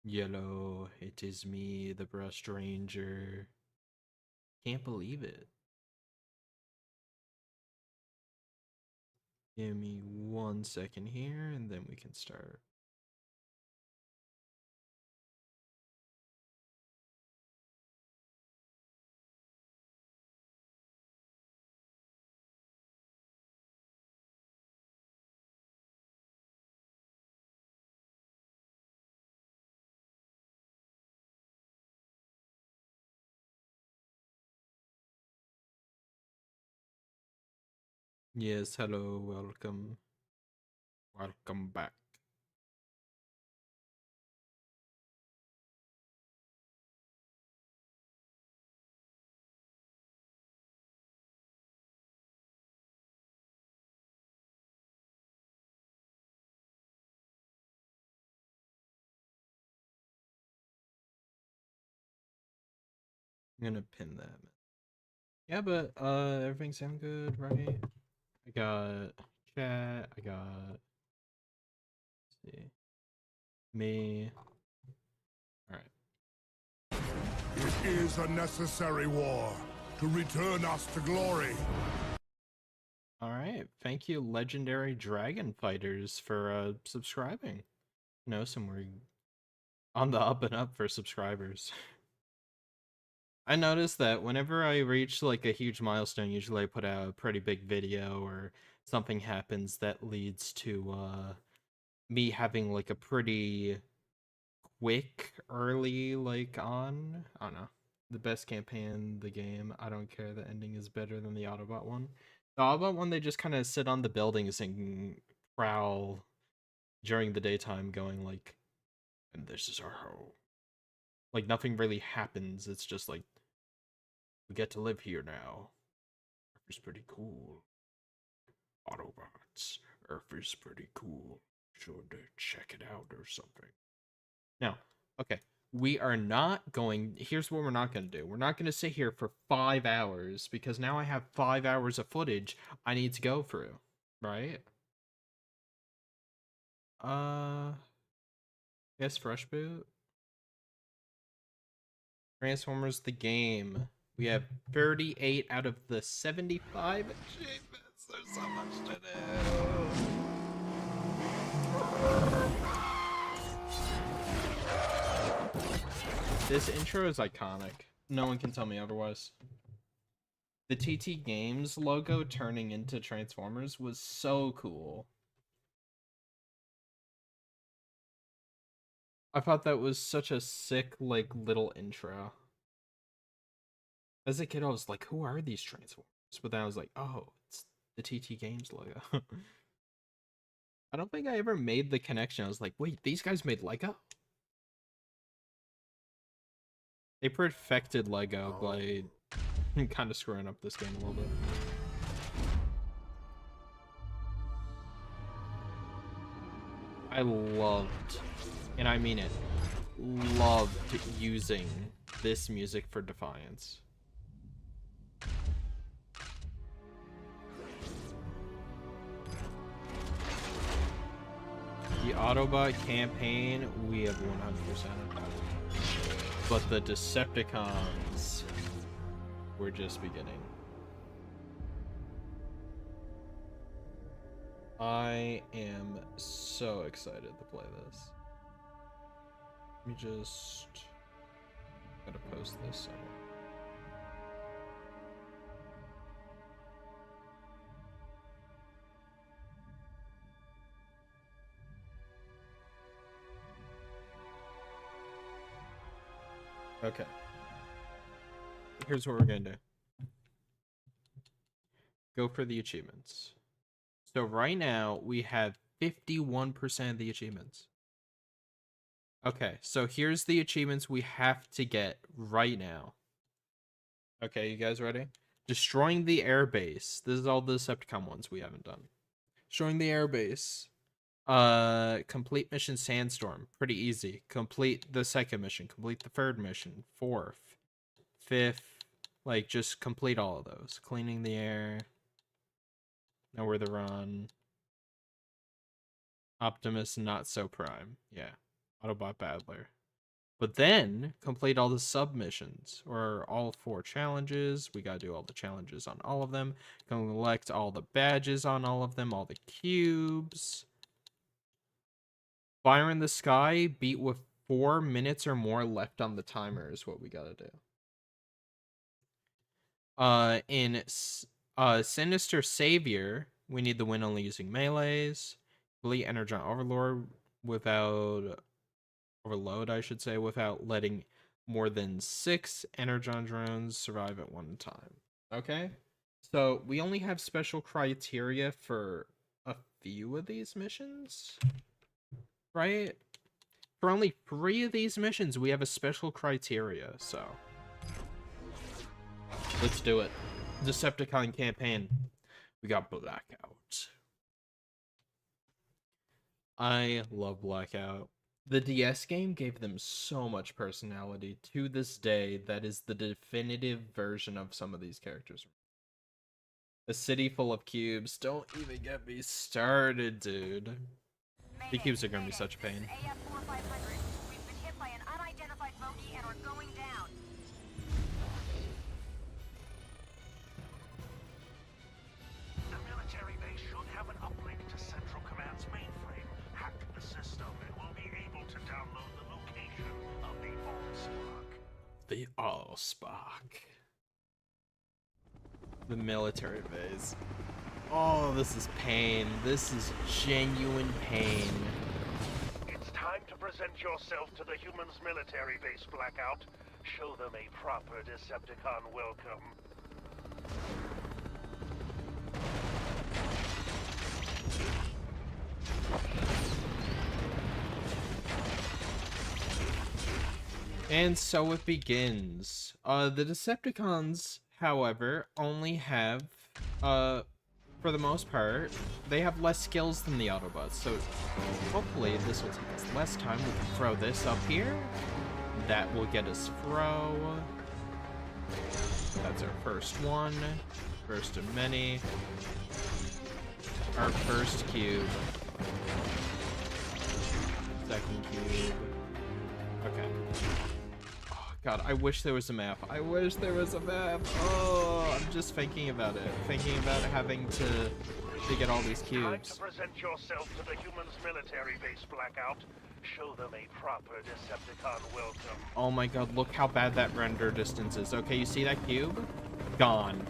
Yellow, it is me, the Brushed Ranger. Can't believe it. Give me 1 second here, and then we can start. Yes, hello, welcome. Welcome back. I'm gonna pin that. Yeah, but everything sound good, right? I got chat, I got let's see. Me. Alright. It is a necessary war to return us to glory. Alright, thank you, Legendary Dragon Fighters, for subscribing. No, somewhere on the up and up for subscribers. I noticed that whenever I reach like a huge milestone, usually I put out a pretty big video or something happens that leads to me having like a pretty quick early like on I don't know, the best campaign in the game. I don't care, the ending is better than the Autobot one. The Autobot one, they just kind of sit on the buildings and prowl during the daytime going like, and this is our home. Like nothing really happens. It's just like we get to live here now. Earth is pretty cool. Autobots. Earth is pretty cool. Should check it out or something. Now, okay. We are not going. Here's what we're not going to do. We're not going to sit here for 5 hours because now I have 5 hours of footage I need to go through. Right? Yes, fresh boot. Transformers the game. We have 38 out of the 75 achievements. There's so much to do. This intro is iconic. No one can tell me otherwise. The TT Games logo turning into Transformers was so cool. I thought that was such a sick, like, little intro. As a kid, I was like, who are these Transformers? But then I was like, oh, it's the TT Games logo. I don't think I ever made the connection. I was like, wait, these guys made Lego? They perfected Lego by kind of screwing up this game a little bit. I loved, and I mean it, loved using this music for Defiance. The Autobot campaign, we have 100%. But the Decepticons, we're just beginning. I am so excited to play this. Let me just gotta post this somewhere. Okay. Here's what we're gonna do. Go for the achievements. So right now we have 51% of the achievements. Okay, so here's the achievements we have to get right now. Okay, you guys ready? Destroying the airbase. This is all the Decepticon ones we haven't done. Destroying the airbase. Complete mission Sandstorm. Pretty easy. Complete the second mission. Complete the third mission. Fourth. Fifth. Like, just complete all of those. Cleaning the air. Nowhere to run. Optimus not so prime. Yeah. Autobot Battler. But then complete all the submissions or all 4 challenges. We gotta do all the challenges on all of them. Collect all the badges on all of them, all the cubes. Fire in the sky, beat with 4 minutes or more left on the timer is what we gotta do. In Sinister Savior, we need the win only using melees. Complete Energon Overlord without overload, I should say, without letting more than 6 Energon drones survive at one time. Okay? So we only have special criteria for a few of these missions, right? For only 3 of these missions, we have a special criteria, so let's do it. Decepticon campaign. We got Blackout. I love Blackout. The DS game gave them so much personality. To this day, that is the definitive version of some of these characters. A city full of cubes. Don't even get me started, dude. The cubes are gonna be such a pain. We've been hit by an unidentified bogey and are going down. The military base should have an uplink to Central Command's mainframe. Hack the system and we'll be able to download the location of the Allspark. The Allspark. The military base. Oh, this is pain. This is genuine pain. It's time to present yourself to the humans' military base, Blackout. Show them a proper Decepticon welcome. And so it begins. The Decepticons, however, only have, for the most part, they have less skills than the Autobots, so hopefully this will take us less time. We can throw this up here. That will get us throw. That's our first one. First of many. Our first cube. Second cube. Okay. Oh, God, I wish there was a map. I wish there was a map. Oh, I'm just thinking about it. Thinking about having to get all these Time cubes. to present yourself to the humans' military base, Blackout. Show them a proper Decepticon welcome. Oh my God, look how bad that render distance is. Okay, you see that cube? Gone.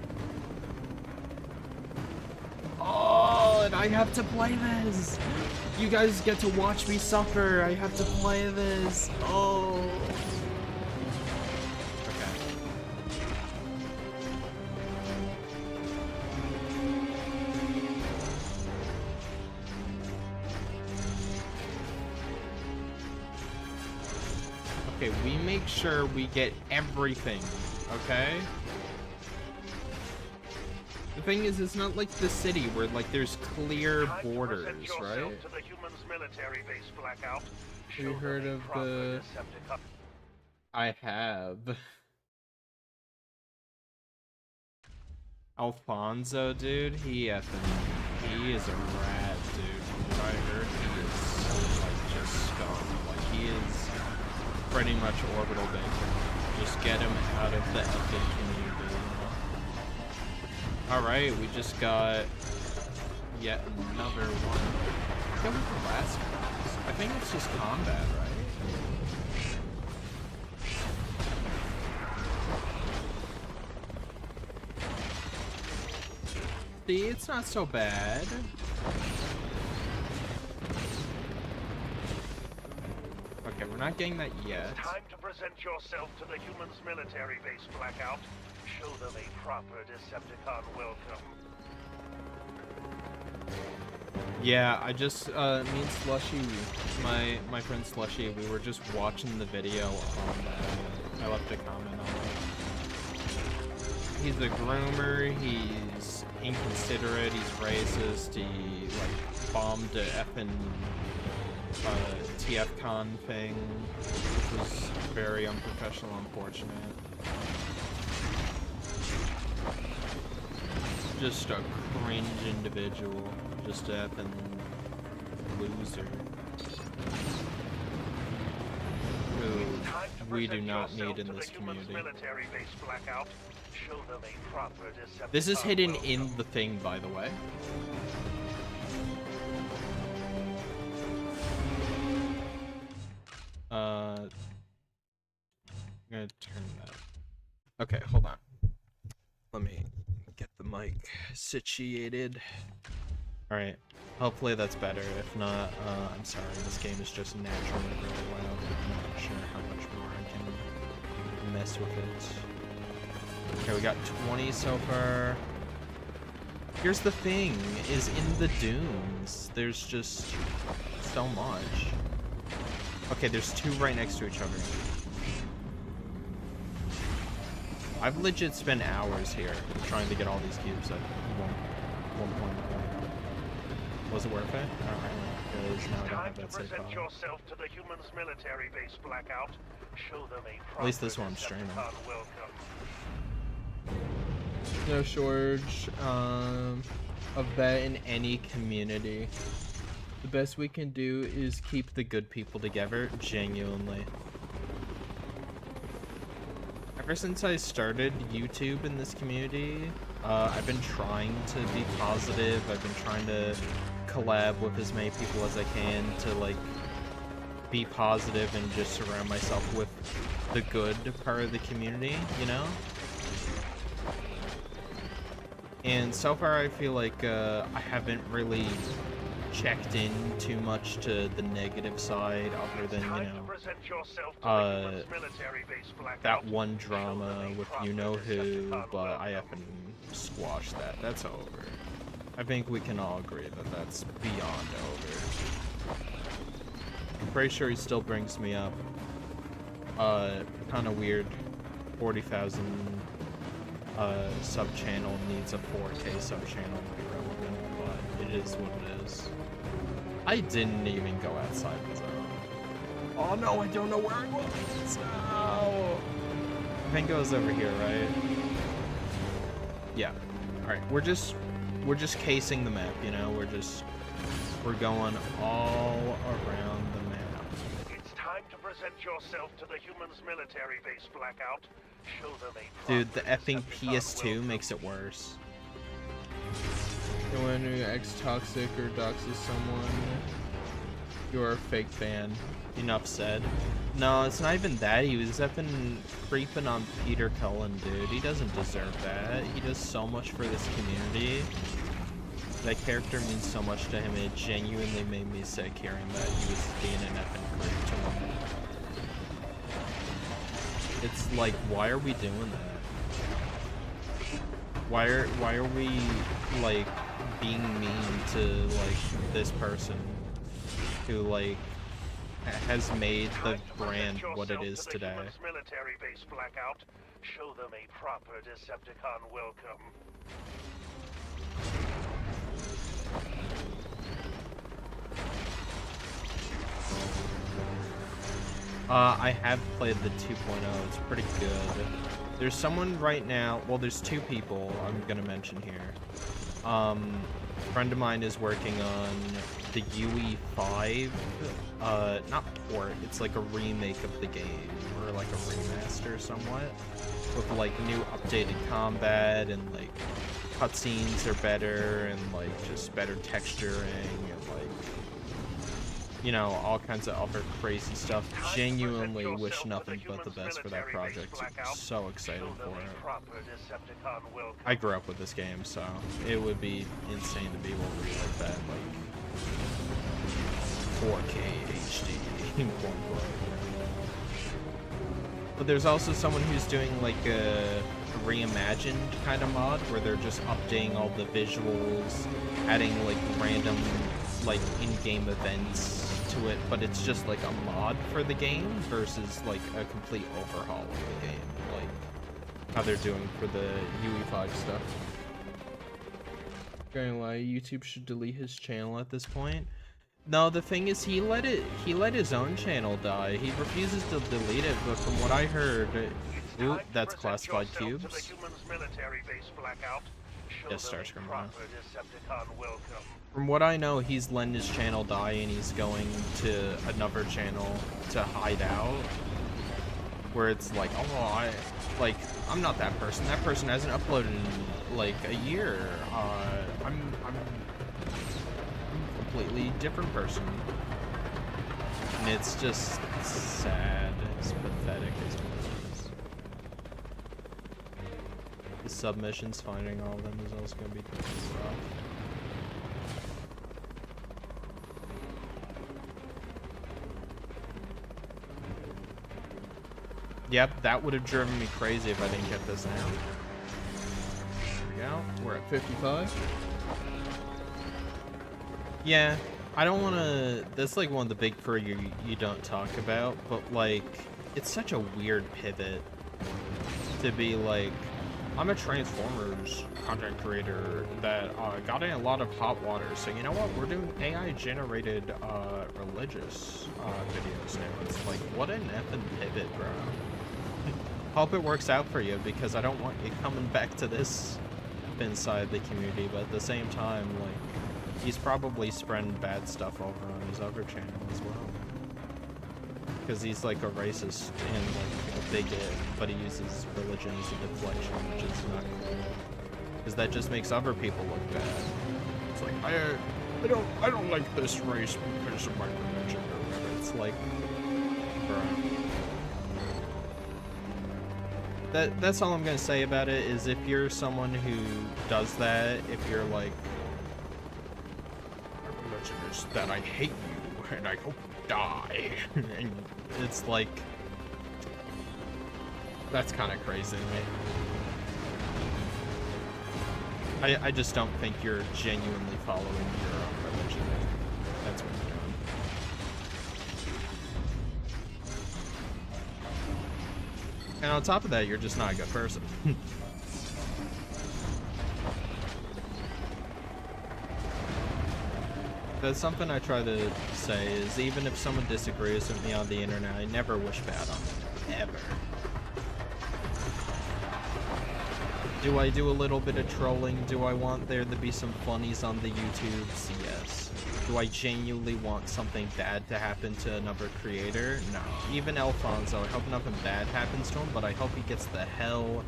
Oh, and I have to play this. You guys get to watch me suffer. I have to play this. Oh. Okay, we make sure we get everything, okay? The thing is, it's not like the city where, like, there's clear borders, right? To the humans' military base, Blackout. You heard of the... I have. Alfonso, dude, he is a rat, dude. From what I heard, he is, like, just scum. Like, he is pretty much orbital bacon. Just get him out of the epic community, you know? Alright, we just got yet another one. What was the last one? I think it's just combat, right? See, it's not so bad. Okay, we're not getting that yet. Time to present yourself to the humans' military base, Blackout. Show them a proper Decepticon welcome. Yeah, I just, me and Slushy, my friend Slushy, we were just watching the video on that. I left a comment on it. He's a groomer, he's inconsiderate, he's racist, he, like, bombed a effing, TFCon thing, which was very unprofessional, unfortunate. Just a cringe individual. Just a effing loser. who we do not need in this community. This is hidden in the thing, by the way. I'm gonna turn that. Okay, hold on. Let me get the mic situated. Alright, hopefully that's better. If not, I'm sorry, this game is just naturally really loud. I'm not sure how much more I can mess with it. Okay, we got 20 so far. Here's the thing, is in the dunes, there's just so much. Okay, there's two right next to each other. I've legit spent hours here trying to get all these cubes at one point. Was it worth it? Alright, because now I don't have that safe file. Yourself to the humans' military base, Blackout. Show them a at least this one I'm streaming. Welcome. No shortage of that in any community. The best we can do is keep the good people together, genuinely. Ever since I started YouTube in this community, I've been trying to be positive. I've been trying to collab with as many people as I can to, like, be positive and just surround myself with the good part of the community, you know? And so far I feel like I haven't really checked in too much to the negative side other than, you know, that one drama with you-know-who, but I haven't squashed that. That's over. I think we can all agree that that's beyond over. I'm pretty sure he still brings me up. Kind of weird. 40,000 sub-channel needs a 4K sub-channel to be relevant, but it is what it is. I didn't even go outside the zone. Oh no, I don't know where I was. No. I think it was over here, right? Yeah. Alright, we're just casing the map, you know? We're going all around the map. It's time to present yourself to the humans' military base, Blackout. Show them a dude, the effing PS2 makes it worse. When you ex-toxic or doxes someone, you're a fake fan. Enough said. No, it's not even that. He was effing creeping on Peter Cullen, dude. He doesn't deserve that. He does so much for this community. That character means so much to him, and it genuinely made me sick hearing that he was being an effing creep to him. It's like, why are we doing that? Why are we, like, being mean to, like, this person who, like, has made the brand what it is today? Military base, Blackout. Show them a proper Decepticon welcome. I have played the 2.0. It's pretty good. There's someone right now. Well, there's two people I'm gonna mention here. A friend of mine is working on the UE5. Not port. It's like a remake of the game, or like a remaster somewhat, with like new updated combat and like cutscenes are better and like just better texturing and like, you know, all kinds of other crazy stuff. Genuinely wish nothing but the best for that project. So excited for it. I grew up with this game, so it would be insane to be able to relive that, like 4K HD in one play. But there's also someone who's doing like a reimagined kind of mod where they're just updating all the visuals, adding like random like in-game events to it, but it's just like a mod for the game versus like a complete overhaul of the game, like how they're doing for the UE5 stuff. Gonna lie, YouTube should delete his channel at this point. No, the thing is, he let his own channel die. He refuses to delete it, but from what I heard, ooh, that's classified cubes. Yes, Starscream. From what I know, he's letting his channel die and he's going to another channel to hide out. where it's like, oh, I'm not that person. That person hasn't uploaded in like a year. I'm a completely different person. And it's just sad. It's pathetic as well. The submissions, finding all of them is also going to be rough. Yep, that would have driven me crazy if I didn't get this now. There we go. We're at 55. Yeah, I don't want to... That's like one of the big for you don't talk about, but like, it's such a weird pivot to be like, I'm a Transformers content creator that got in a lot of hot water, so you know what? We're doing AI-generated religious videos now. It's like, what an effing pivot, bro. Hope it works out for you, because I don't want you coming back to this inside the community, but at the same time, like, he's probably spreading bad stuff over on his other channel as well. Because he's like a racist and like a bigot, but he uses religion as a deflection, which is not cool. Because that just makes other people look bad. It's like, I don't like this race because of my religion or whatever. It's like, bro. That's all I'm gonna say about it, is if you're someone who does that, if you're like, my religion is that I hate you and I hope you die, and it's like, that's kind of crazy to me. I just don't think you're genuinely following your own religion. That's what you're doing. And on top of that, you're just not a good person. That's something I try to say, is even if someone disagrees with me on the internet, I never wish bad on them. Ever. Do I do a little bit of trolling? Do I want there to be some funnies on the YouTubes? Yes. Do I genuinely want something bad to happen to another creator? No. Even Alfonso, I hope nothing bad happens to him, but I hope he gets the hell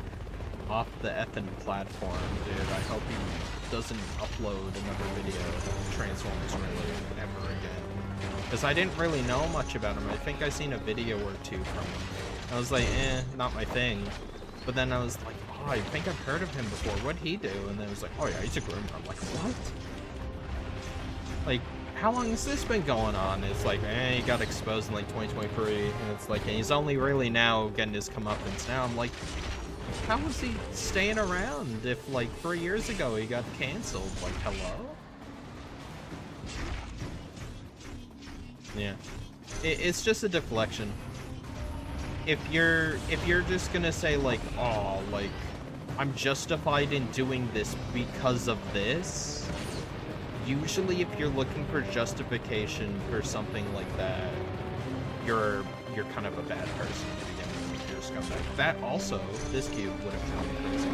off the effing platform, dude. I hope he doesn't upload another video of Transformers really ever again. Because I didn't really know much about him. I think I seen a video or two from him. I was like, not my thing. But then I was like, oh, I think I've heard of him before. What'd he do? And then it was like, oh yeah, he's a groomer. I'm like, what? Like, how long has this been going on? It's like, he got exposed in like 2023. And it's like, and he's only really now getting his comeuppance now. I'm like, how was he staying around if like 3 years ago he got canceled? Like, hello? Yeah. It's just a deflection. If you're just gonna say like, oh, like, I'm justified in doing this because of this, usually if you're looking for justification for something like that, you're kind of a bad person to begin with. You're a scumbag. That also, this cube would have driven me crazy.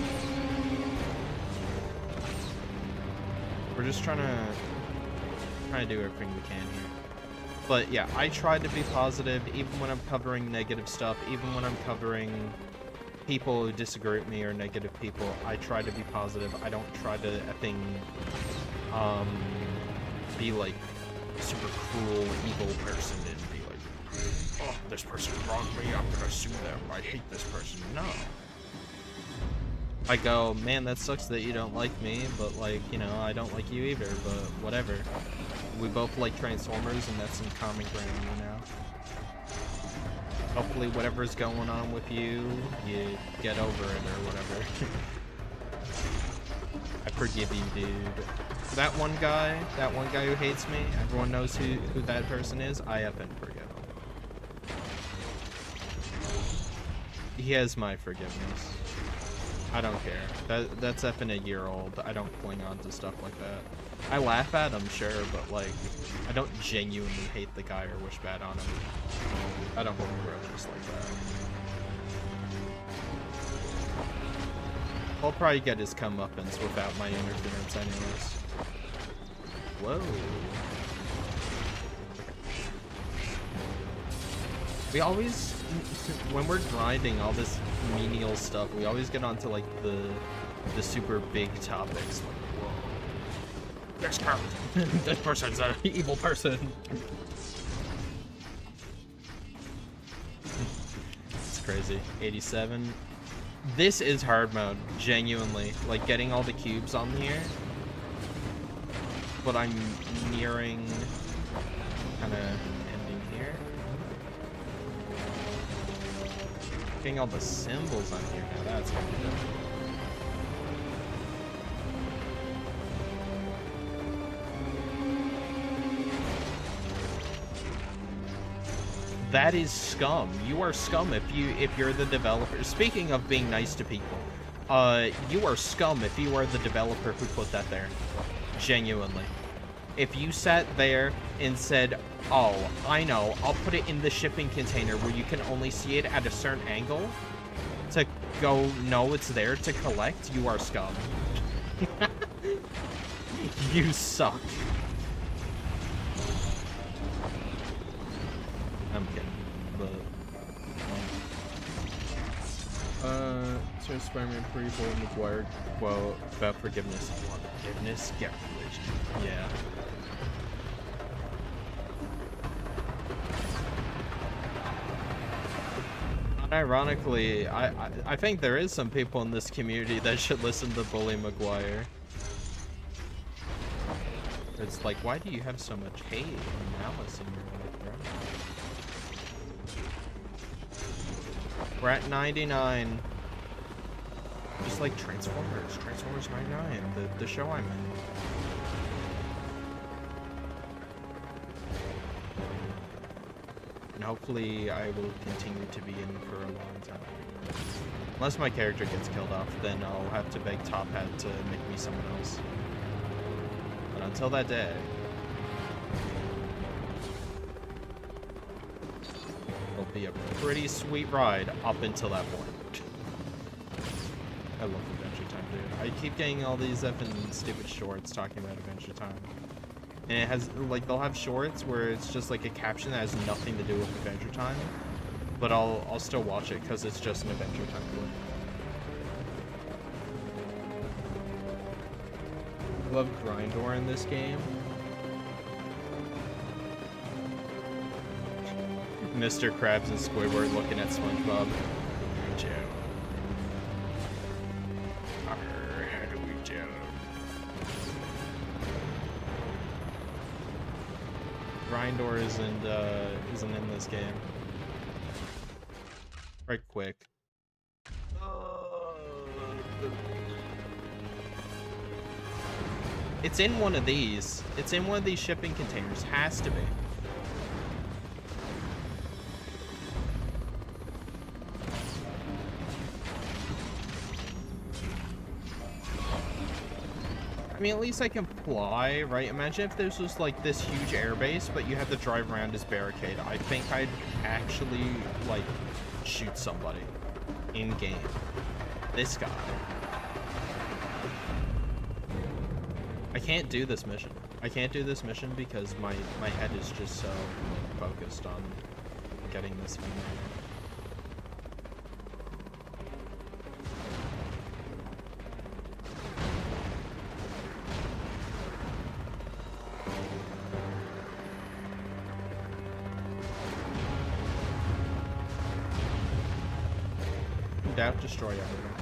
We're just trying to do everything we can here. But yeah, I try to be positive even when I'm covering negative stuff, even when I'm covering people who disagree with me or negative people. I try to be positive. I don't try to effing be like super cruel, evil person and be like, oh, this person wronged me, I'm gonna sue them, I hate this person. No. I go, man, that sucks that you don't like me, but like, you know, I don't like you either, but whatever. We both like Transformers, and that's some common ground, you know? Hopefully whatever's going on with you, you get over it or whatever. I forgive you, dude. That one guy who hates me, everyone knows who that person is, I effing forgive him. He has my forgiveness. I don't care. That's effing a year old. I don't cling on to stuff like that. I laugh at him, sure, but like, I don't genuinely hate the guy or wish bad on him. I don't hold grudges like that. I'll probably get his comeuppance without my interference anyways. Whoa. We always, when we're grinding all this menial stuff, we always get onto like the super big topics. Like, whoa, this person, this person's an evil person. It's crazy. 87. This is hard mode, genuinely. Like getting all the cubes on here. But I'm nearing kind of ending here. Getting all the symbols on here now, that's gonna be difficult. That is scum. You are scum if you're the developer. Speaking of being nice to people, you are scum if you are the developer who put that there. Genuinely. If you sat there and said, oh, I know, I'll put it in the shipping container where you can only see it at a certain angle to go, no, it's there to collect, you are scum. You suck. I'm kidding, but so Spider-Man pre-Boy McGuire quote about forgiveness. You want forgiveness? Get religion. Yeah. Ironically, I think there is some people in this community that should listen to Bully McGuire. It's like, why do you have so much hate and malice in your life, bro? We're at 99. Just like Transformers. Transformers 99, the show I'm in. And hopefully I will continue to be in for a long time. Unless my character gets killed off, then I'll have to beg Top Hat to make me someone else. But until that day, it'll be a pretty sweet ride up until that point. I love Adventure Time, dude. I keep getting all these effing stupid shorts talking about Adventure Time. And it has, like, they'll have shorts where it's just like a caption that has nothing to do with Adventure Time. But I'll still watch it because it's just an Adventure Time clip. I love Grindor in this game. Mr. Krabs and Squidward looking at SpongeBob. Joe. How do we do? Grindor isn't in this game. Right quick. It's in one of these. It's in one of these shipping containers. Has to be. I mean, at least I can fly, right? Imagine if this was like this huge airbase, but you had to drive around this barricade. I think I'd actually, like, shoot somebody in-game. This guy. I can't do this mission. I can't do this mission because my head is just so focused on getting this thing. Doubt destroy everything.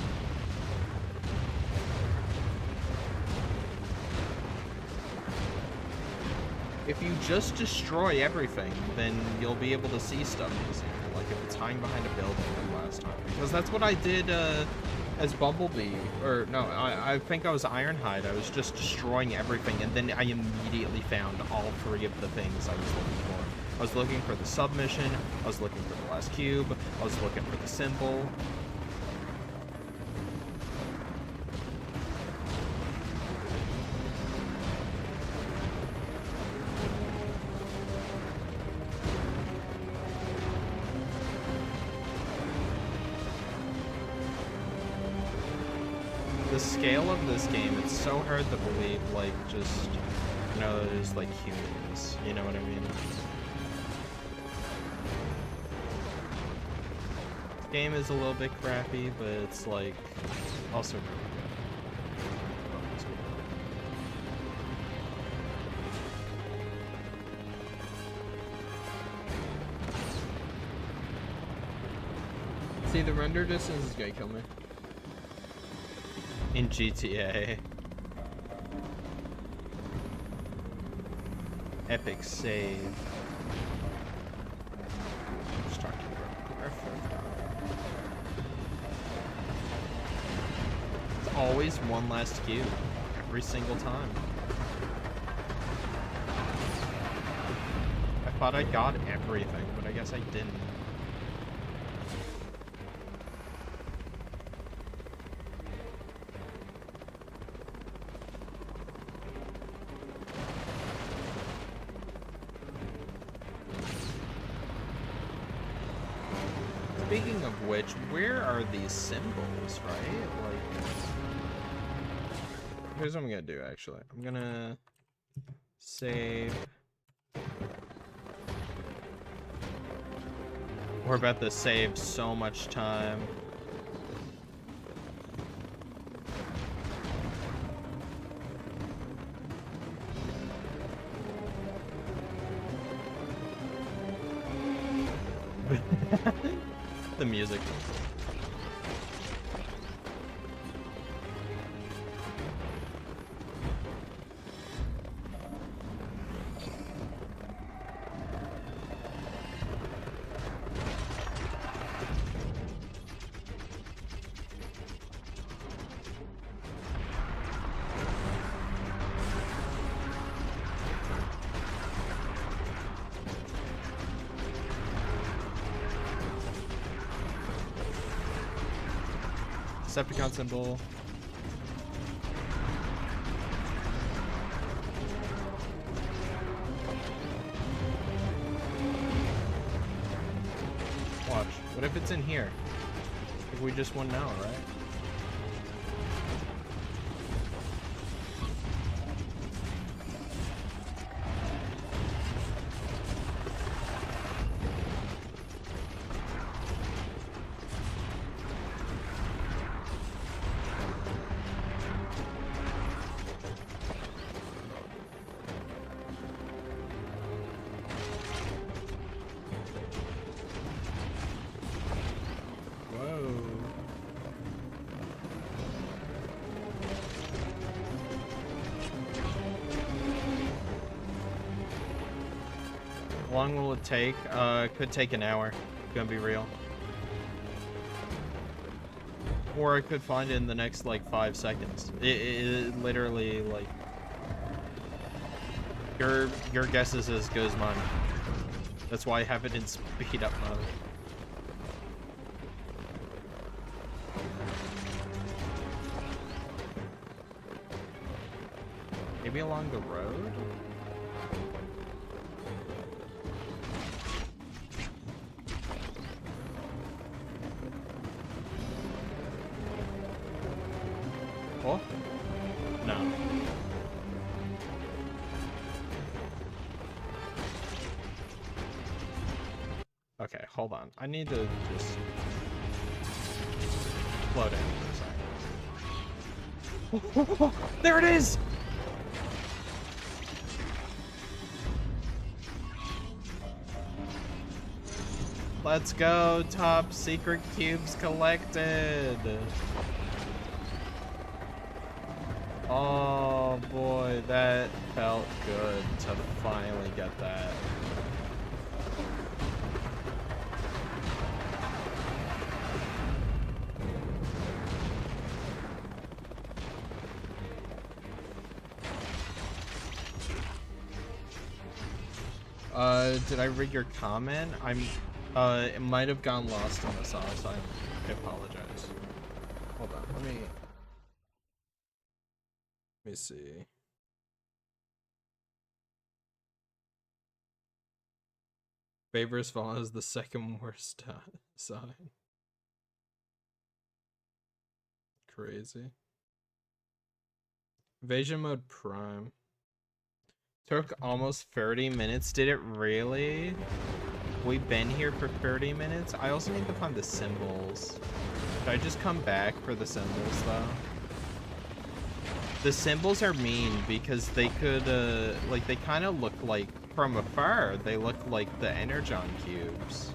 If you just destroy everything, then you'll be able to see stuff easier. Like if it's hiding behind a building like last time. Because that's what I did as Bumblebee. Or no, I think I was Ironhide. I was just destroying everything, and then I immediately found all three of the things I was looking for. I was looking for the submission, I was looking for the last cube, I was looking for the symbol. The scale of this game, it's so hard to believe, like, just, you know, there's, like, humans, you know what I mean? Game is a little bit crappy, but it's like also really good. See, the render distance is gonna kill me. In GTA. Epic save. Just talking about It's always one last queue. Every single time. I thought I got everything, but I guess I didn't. Speaking of which, where are these symbols, right? Like, here's what I'm gonna do, actually. I'm gonna save. We're about to save so much time. The music. Decepticon symbol. Watch. What if it's in here? If we just won now, right? How long will it take? Could take an hour. Gonna be real. Or I could find it in the next like 5 seconds. It literally like your guess is as good as mine. That's why I have it in speed up mode. Maybe along the road? Oh? No. Okay, hold on. I need to just slow down for a second. There it is! Let's go, top secret cubes collected. Oh boy, that felt good to finally get that. Did I read your comment? It might have gone lost in the sauce. I apologize. Hold on, let me see. Favors Fall is the second worst sign. Crazy. Invasion Mode Prime. Took almost 30 minutes, did it really? we've been here for 30 minutes. I also need to find the symbols. Should I just come back for the symbols, though? The symbols are mean because they could, like, they kind of look like, from afar, they look like the Energon cubes.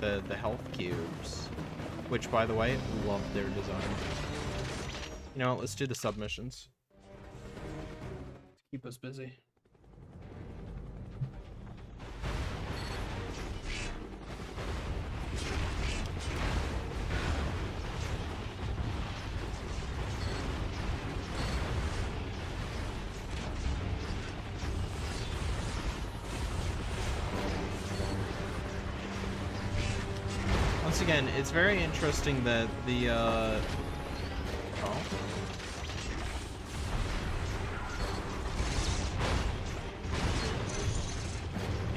The health cubes. Which, by the way, love their design. You know what, let's do the submissions. Keep us busy. Once again, it's very interesting that the, oh.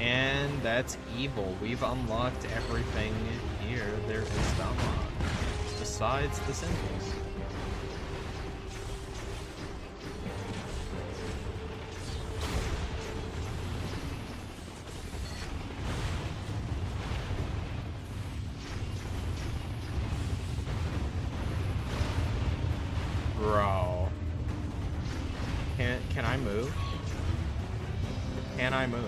And that's evil. We've unlocked everything here there is to unlock, besides the symbols. Bro. Can I move? Can I move?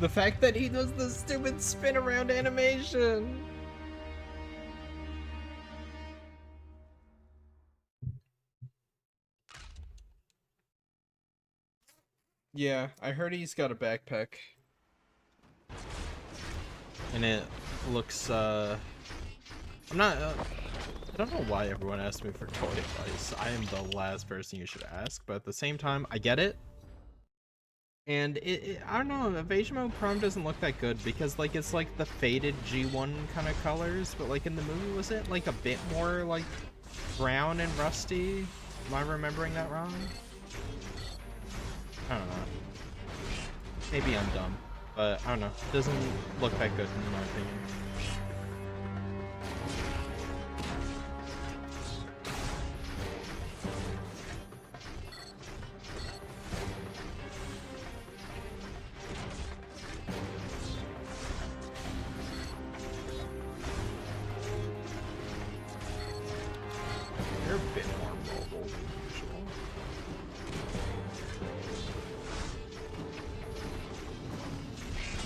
The fact that he does the stupid spin around animation. Yeah, I heard he's got a backpack. And it looks, I'm not, I don't know why everyone asked me for toy advice. I am the last person you should ask, but at the same time, I get it. And I don't know, Evasion Mode Prime doesn't look that good because, like, it's like the faded G1 kind of colors, but, like, in the movie, was it, like, a bit more, like, brown and rusty? Am I remembering that wrong? I don't know. Maybe I'm dumb, but I don't know. It doesn't look that good in my opinion. They're a bit more mobile than usual.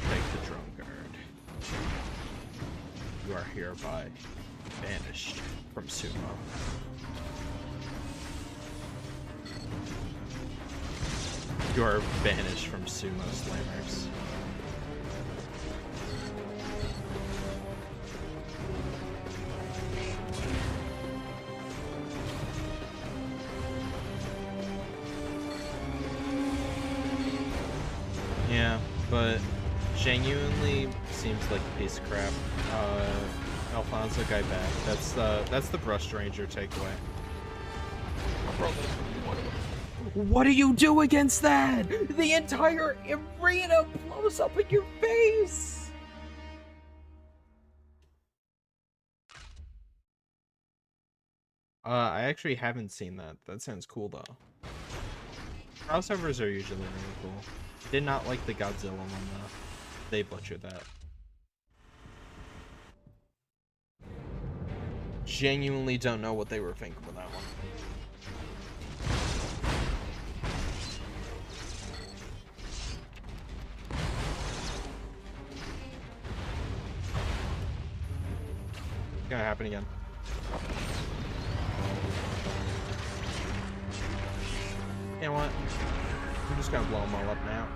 Take the drum guard. You are hereby banished from Sumo. You are banished from Sumo Slammers. Yeah, but genuinely seems like a piece of crap. Alfonso guy back. That's the Brush Ranger takeaway. What do you do against that? The entire arena blows up in your face. I actually haven't seen that. That sounds cool though. Crossovers are usually really cool. Did not like the Godzilla one though. They butchered that. Genuinely don't know what they were thinking with that one. It's gonna happen again. You know what? I'm just gonna blow them all up now.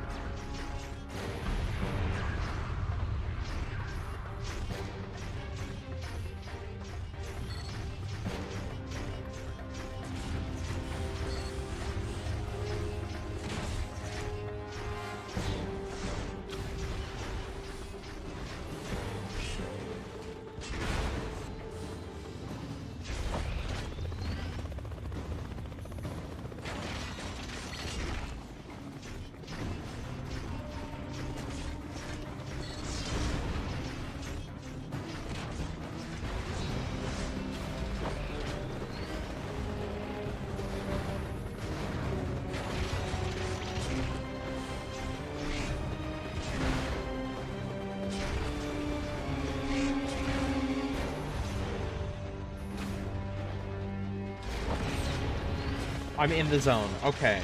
I'm in the zone. Okay.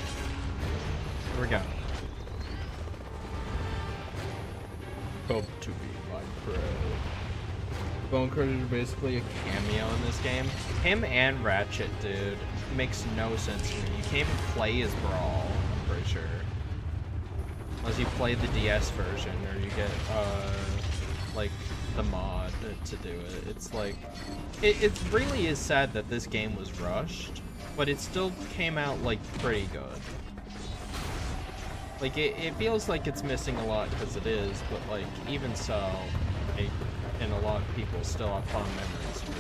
Here we go. Come to me, my friend. Bone Crushers are basically a Cameo in this game. Him and Ratchet, dude. Makes no sense to me. You can't even play as Brawl, I'm pretty sure. Unless you play the DS version, or you get, like, the mod to do it. It's like... It really is sad that this game was rushed, but it still came out, like, pretty good. Like, it feels like it's missing a lot, because it is, but, like, even so, and a lot of people still have fond memories of it.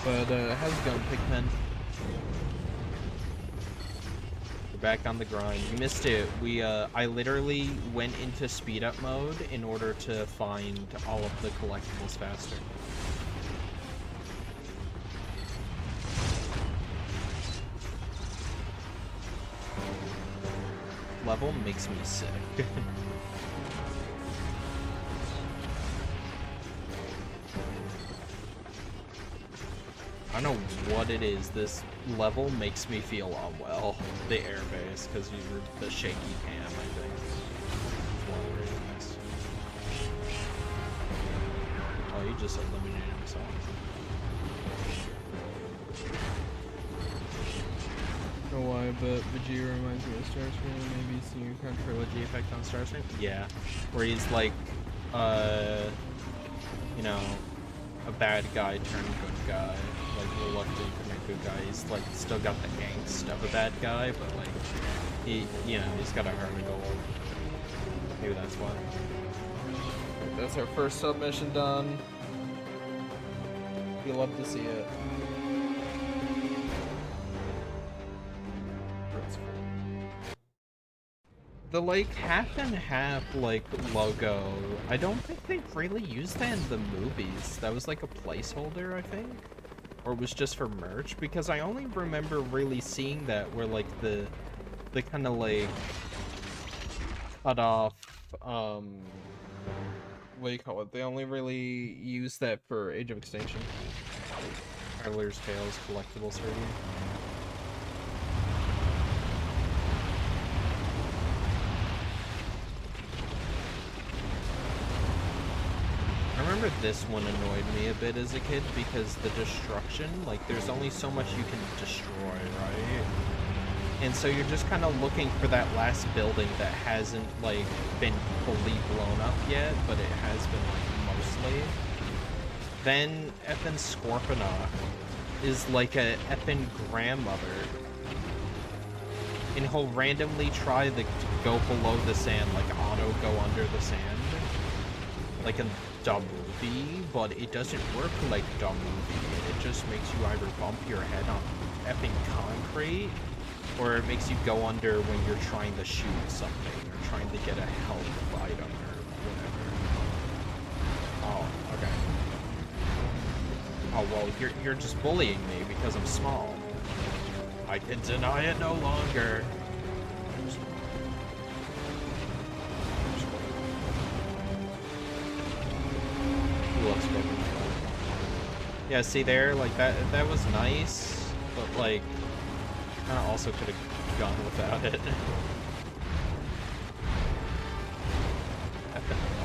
But, how's it going, Pigpen? We're back on the grind. You missed it. I literally went into speed up mode in order to find all of the collectibles faster. Level makes me sick. I don't know what it is. This level makes me feel unwell. The airbase, because you're the shaky cam, I think. One of the reasons. Oh, you just eliminated himself. I don't know why, but Vegeta reminds me of Starscream. Maybe Senior Con Trilogy effect on Starscream? Yeah. Where he's like, you know, a bad guy turned good guy. Like, reluctant to make good guy. He's like still got the angst of a bad guy, but like he's got a heart of gold. Maybe that's why. That's our first submission done. You'll love to see it. The like half and half like logo, I don't think they've really used that in the movies. That was like a placeholder, I think. Or it was just for merch, because I only remember really seeing that where like the kind of like cut off what do you call it? They only really used that for Age of Extinction. Traveler's Tales collectibles review. I remember this one annoyed me a bit as a kid because the destruction, like there's only so much you can destroy, right? And so you're just kind of looking for that last building that hasn't like been fully blown up yet, but it has been like mostly. Then effing Scorponok is like a effing grandmother. And he'll randomly try to go below the sand, like auto go under the sand. Like a dumb movie, but it doesn't work like dumb movie. It just makes you either bump your head on effing concrete, or it makes you go under when you're trying to shoot something, or trying to get a health item, or whatever. Oh, okay. Oh, well, you're just bullying me because I'm small. I can deny it no longer. Yeah, see there, like that was nice, but like kind of also could have gone without it.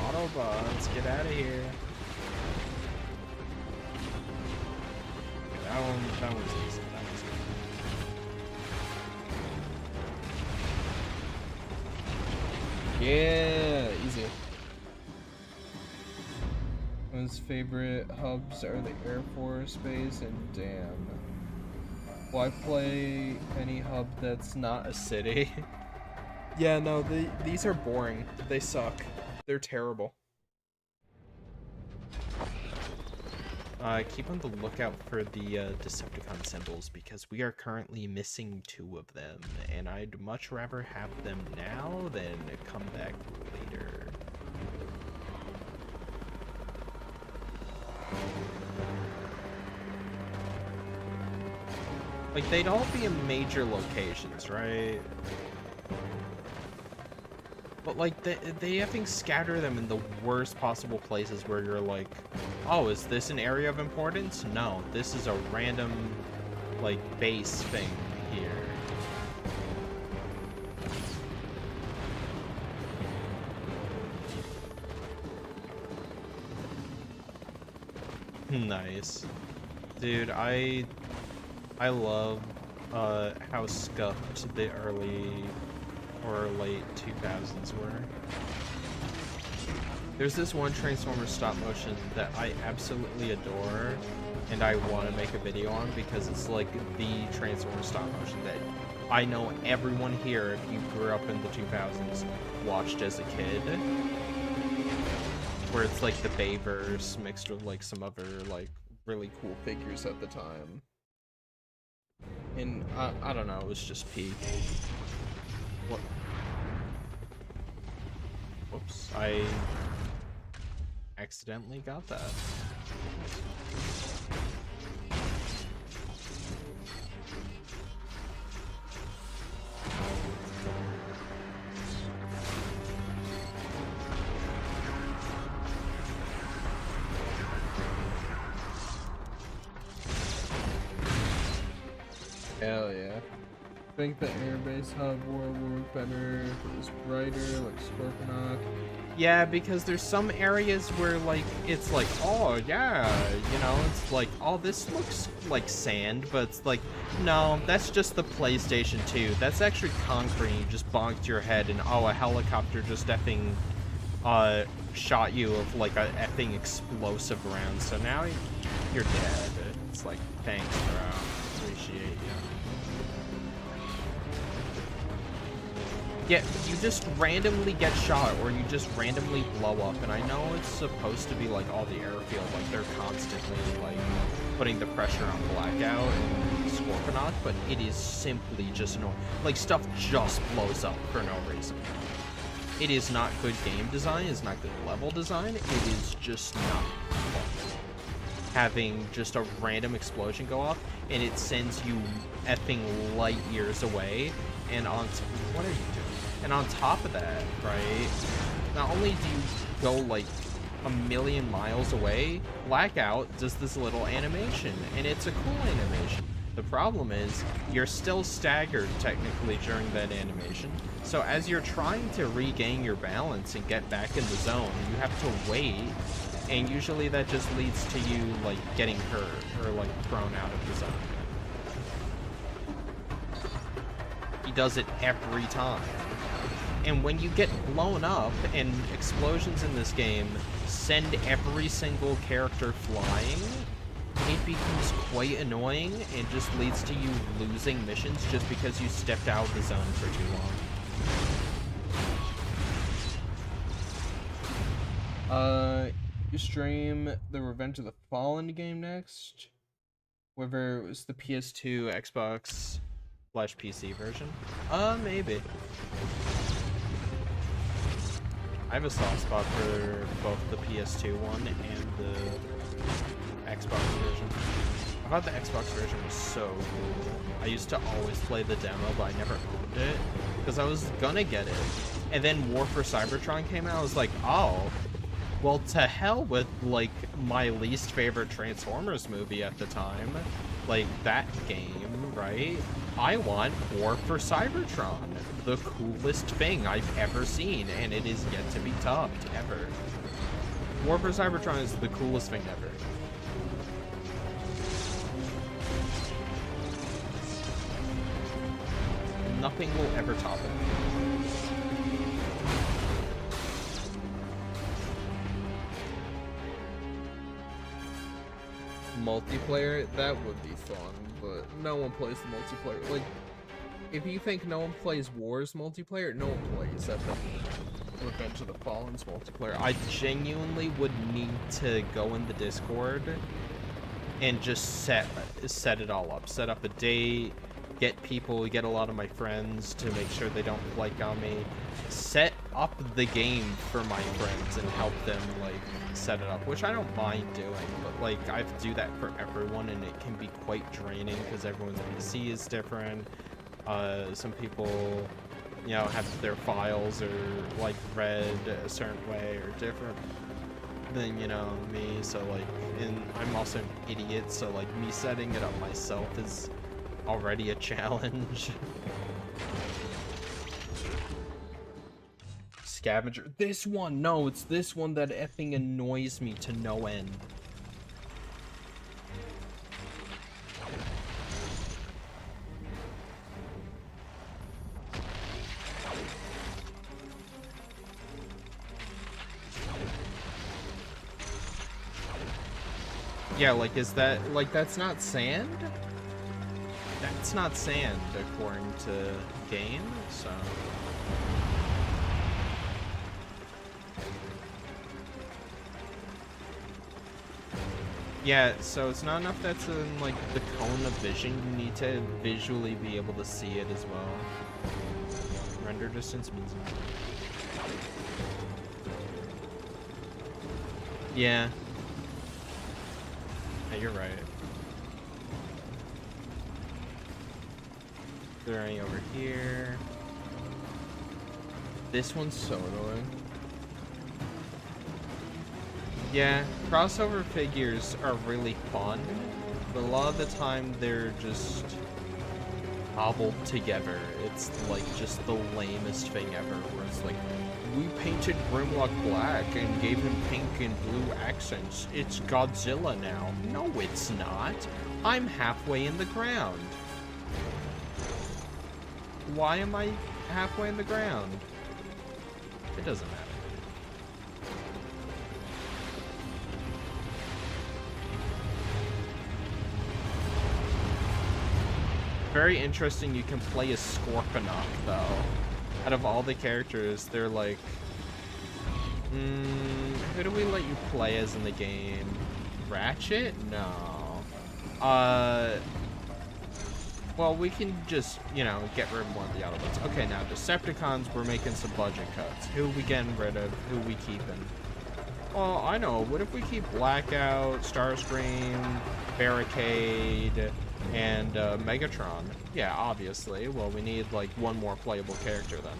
Autobots, get out of here. Okay, that one's easy. That one's easy. Yeah, easy. His favorite hubs are the Air Force Base and damn. Why play any hub that's not a city? Yeah, no, these are boring. They suck. They're terrible. Keep on the lookout for the Decepticon symbols, because we are currently missing 2 of them, and I'd much rather have them now than come back later. Like, they'd all be in major locations, right? But, like, they effing scatter them in the worst possible places where you're like, oh, is this an area of importance? No, this is a random like base thing here. Nice. Dude, I love how scuffed the early or late 2000s were. There's this one Transformers stop motion that I absolutely adore, and I want to make a video on because it's like the Transformers stop motion that I know everyone here, if you grew up in the 2000s, watched as a kid. Where it's like the Bayverse mixed with like some other like really cool figures at the time. And I don't know, it was just peak. What? Whoops, I accidentally got that. Hell yeah. I think the airbase hub will work better if it was brighter, like Scorponok. Yeah, because there's some areas where like it's like, oh yeah, you know, it's like, oh, this looks like sand, but it's like, no, that's just the PlayStation 2. That's actually concrete. You just bonked your head, and oh, a helicopter just effing shot you of like a effing explosive round. So now you're dead. It's like, thanks, bro. Appreciate you. Yeah, you just randomly get shot, or you just randomly blow up, and I know it's supposed to be like all the airfield, like they're constantly like putting the pressure on Blackout and Scorponok, but it is simply just like stuff just blows up for no reason. It is not good game design, it's not good level design, it is just not fun. Having just a random explosion go off, and it sends you effing light years away, and what are you doing? And on top of that, right, not only do you go like a million miles away, Blackout does this little animation, and it's a cool animation. The problem is, you're still staggered technically during that animation, so as you're trying to regain your balance and get back in the zone, you have to wait, and usually that just leads to you like getting hurt or like thrown out of the zone. He does it every time. And when you get blown up, and explosions in this game send every single character flying, it becomes quite annoying and just leads to you losing missions just because you stepped out of the zone for too long. You stream the Revenge of the Fallen game next? Whether it was the PS2, Xbox / PC version? Maybe. I have a soft spot for both the PS2 one and the Xbox version. I thought the Xbox version was so cool. I used to always play the demo, but I never owned it because I was gonna get it. And then War for Cybertron came out. I was like, oh, well, to hell with like my least favorite Transformers movie at the time, like that game, right? I want War for Cybertron, the coolest thing I've ever seen, and it is yet to be topped ever. War for Cybertron is the coolest thing ever. Nothing will ever top it. Multiplayer, that would be fun, but no one plays the multiplayer. Like, if you think no one plays Wars multiplayer, no one plays that Revenge of the Fallen's multiplayer. I genuinely would need to go in the Discord and just set it all up. Set up a date, get people, get a lot of my friends to make sure they don't like on me. Set up the game for my friends and help them like set it up, which I don't mind doing, but like I have to do that for everyone, and it can be quite draining because everyone's PC is different. Some people, you know, have their files or like read a certain way or different than, you know, me. So like, and I'm also an idiot, so like me setting it up myself is already a challenge. Scavenger. This one! No, it's this one that effing annoys me to no end. Yeah, like, is that, like, that's not sand? That's not sand, according to game, so... Yeah, so it's not enough that's in, like, the cone of vision, you need to visually be able to see it as well. Render distance means... Yeah. Yeah, you're right. Is there any over here? This one's so annoying. Yeah, crossover figures are really fun, but a lot of the time they're just cobbled together. It's like just the lamest thing ever, where it's like, we painted Grimlock black and gave him pink and blue accents. It's Godzilla now. No, it's not. I'm halfway in the ground. Why am I halfway in the ground? It doesn't matter. Very interesting you can play as Scorponok, though. Out of all the characters, they're like... who do we let you play as in the game? Ratchet? No. Well, we can just, you know, get rid of one of the other ones. Okay, now, Decepticons, we're making some budget cuts. Who we getting rid of? Who we keeping? Well, I know. What if we keep Blackout, Starscream, Barricade... and Megatron. Yeah, obviously. Well, we need like one more playable character then.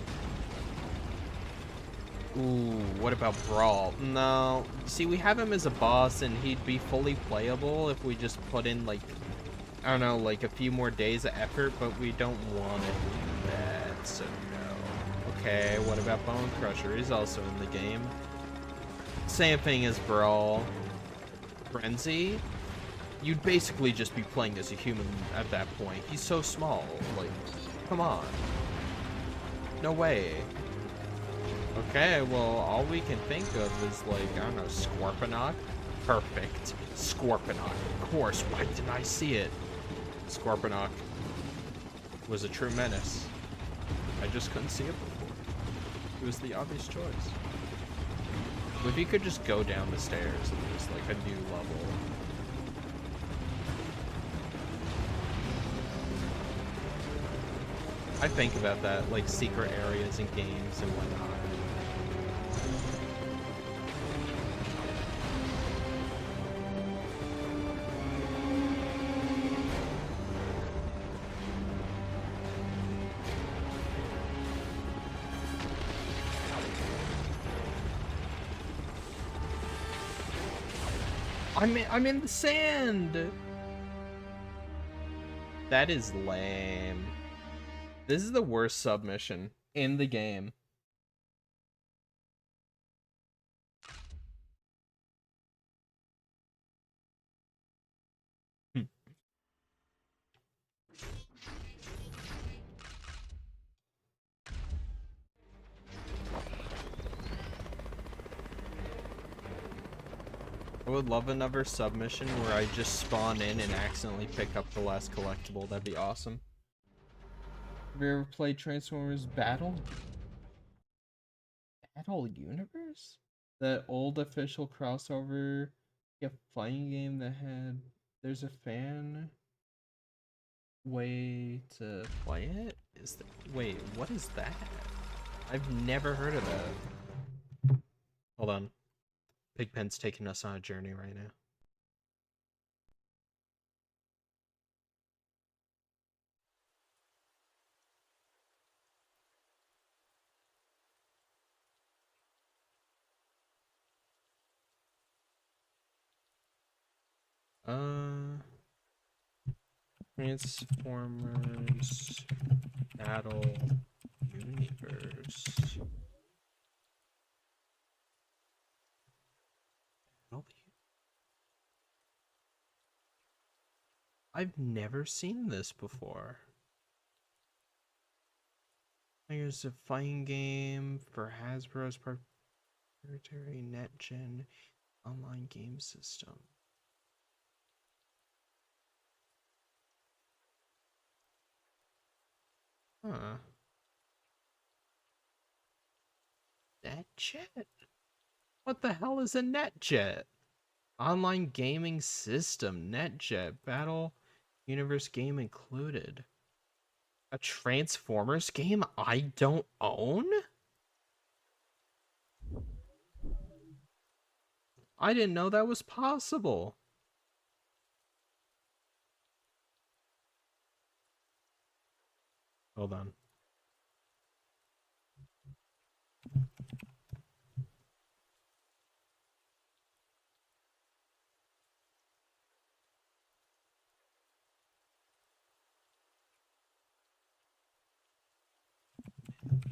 Ooh, what about Brawl? No. See, we have him as a boss and he'd be fully playable if we just put in like, I don't know, like a few more days of effort, but we don't want to do that, so no. Okay, what about Bone Crusher? He's also in the game. Same thing as Brawl. Frenzy? You'd basically just be playing as a human at that point. He's so small. Like, come on. No way. Okay, well, all we can think of is, like, I don't know, Scorponok? Perfect. Scorponok. Of course, why didn't I see it? Scorponok was a true menace. I just couldn't see it before. It was the obvious choice. If you could just go down the stairs and there's, like, a new level. I think about that, like secret areas in games and whatnot. I'm in the sand. That is lame. This is the worst submission in the game. I would love another submission where I just spawn in and accidentally pick up the last collectible. That'd be awesome. Have you ever played Transformers Battle Universe? That old official crossover fighting game that had there's a fan way to play it? Wait, what is that? I've never heard of that. Hold on. Pigpen's taking us on a journey right now. Transformers Battle Universe. I've never seen this before. There's a fighting game for Hasbro's proprietary NetGen online game system. Huh. NetJet? What the hell is a NetJet? Online gaming system, NetJet, Battle Universe game included. A Transformers game I don't own? I didn't know that was possible. Hold on.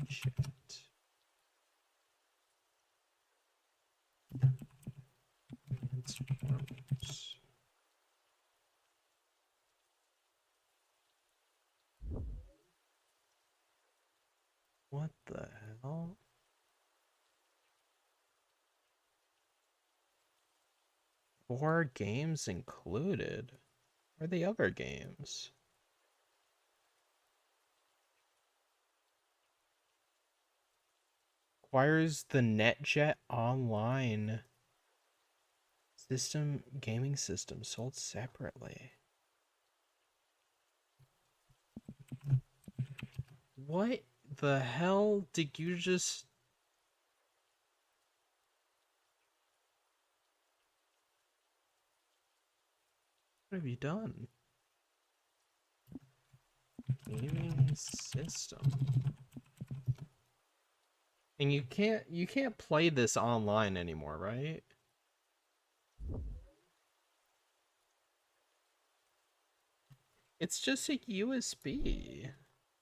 Shit. Transformers. What the hell? Four games included. Where are the other games? Requires the NetJet online system, gaming system sold separately. What the hell did you just... What have you done? Gaming system. And you can't play this online anymore, right? It's just a USB.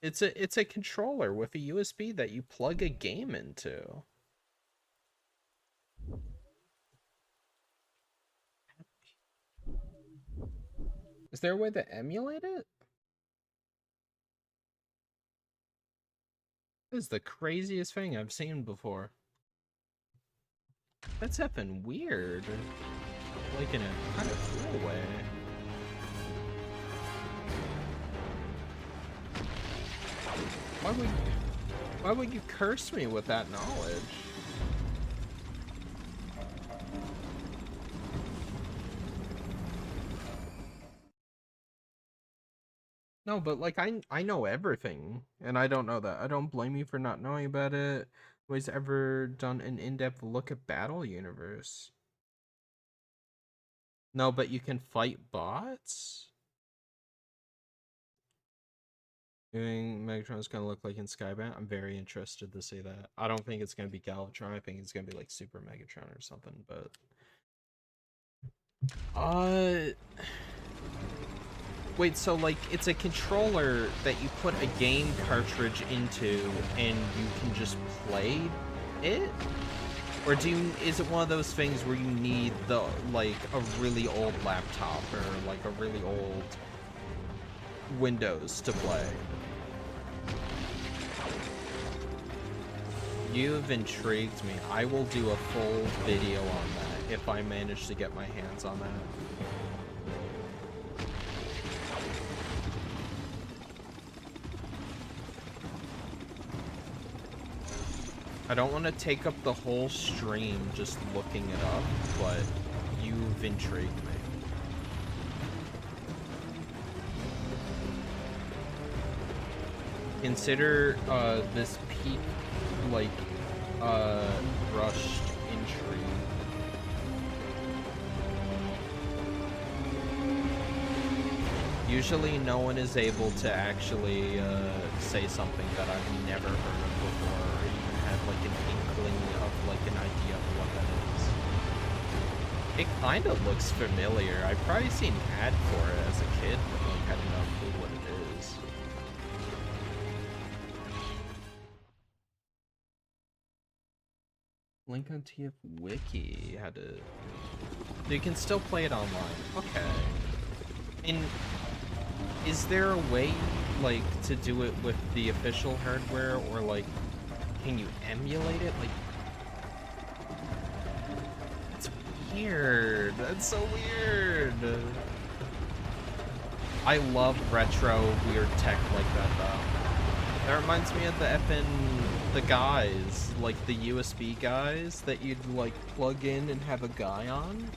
It's a controller with a USB that you plug a game into. Is there a way to emulate it? This is the craziest thing I've seen before. That's effing weird. Like in a kind of cool way. Why would you curse me with that knowledge? No, but like I know everything, and I don't know that. I don't blame you for not knowing about it. Nobody's ever done an in-depth look at Battle Universe. No, but you can fight bots? Doing Megatron's gonna look like in Skybound? I'm very interested to see that. I don't think it's gonna be Galvatron. I think it's gonna be like Super Megatron or something, but wait, so like it's a controller that you put a game cartridge into and you can just play it? Or is it one of those things where you need the like a really old laptop or like a really old Windows to play? You have intrigued me. I will do a full video on that if I manage to get my hands on that. I don't want to take up the whole stream just looking it up, but you've intrigued me. Consider this peak, like, rushed intrigue. Usually no one is able to actually say something that I've never heard of before, or even had like an inkling of like an idea of what that is. It kind of looks familiar. I've probably seen an ad for it as a kid, but like I don't know clue what it is. Link on TF Wiki. How to? You can still play it online. Okay. And is there a way, like, to do it with the official hardware, or like, can you emulate it? Like, it's weird. That's so weird. I love retro weird tech like that though. That reminds me of the guys, like the USB guys that you'd like plug in and have a guy on.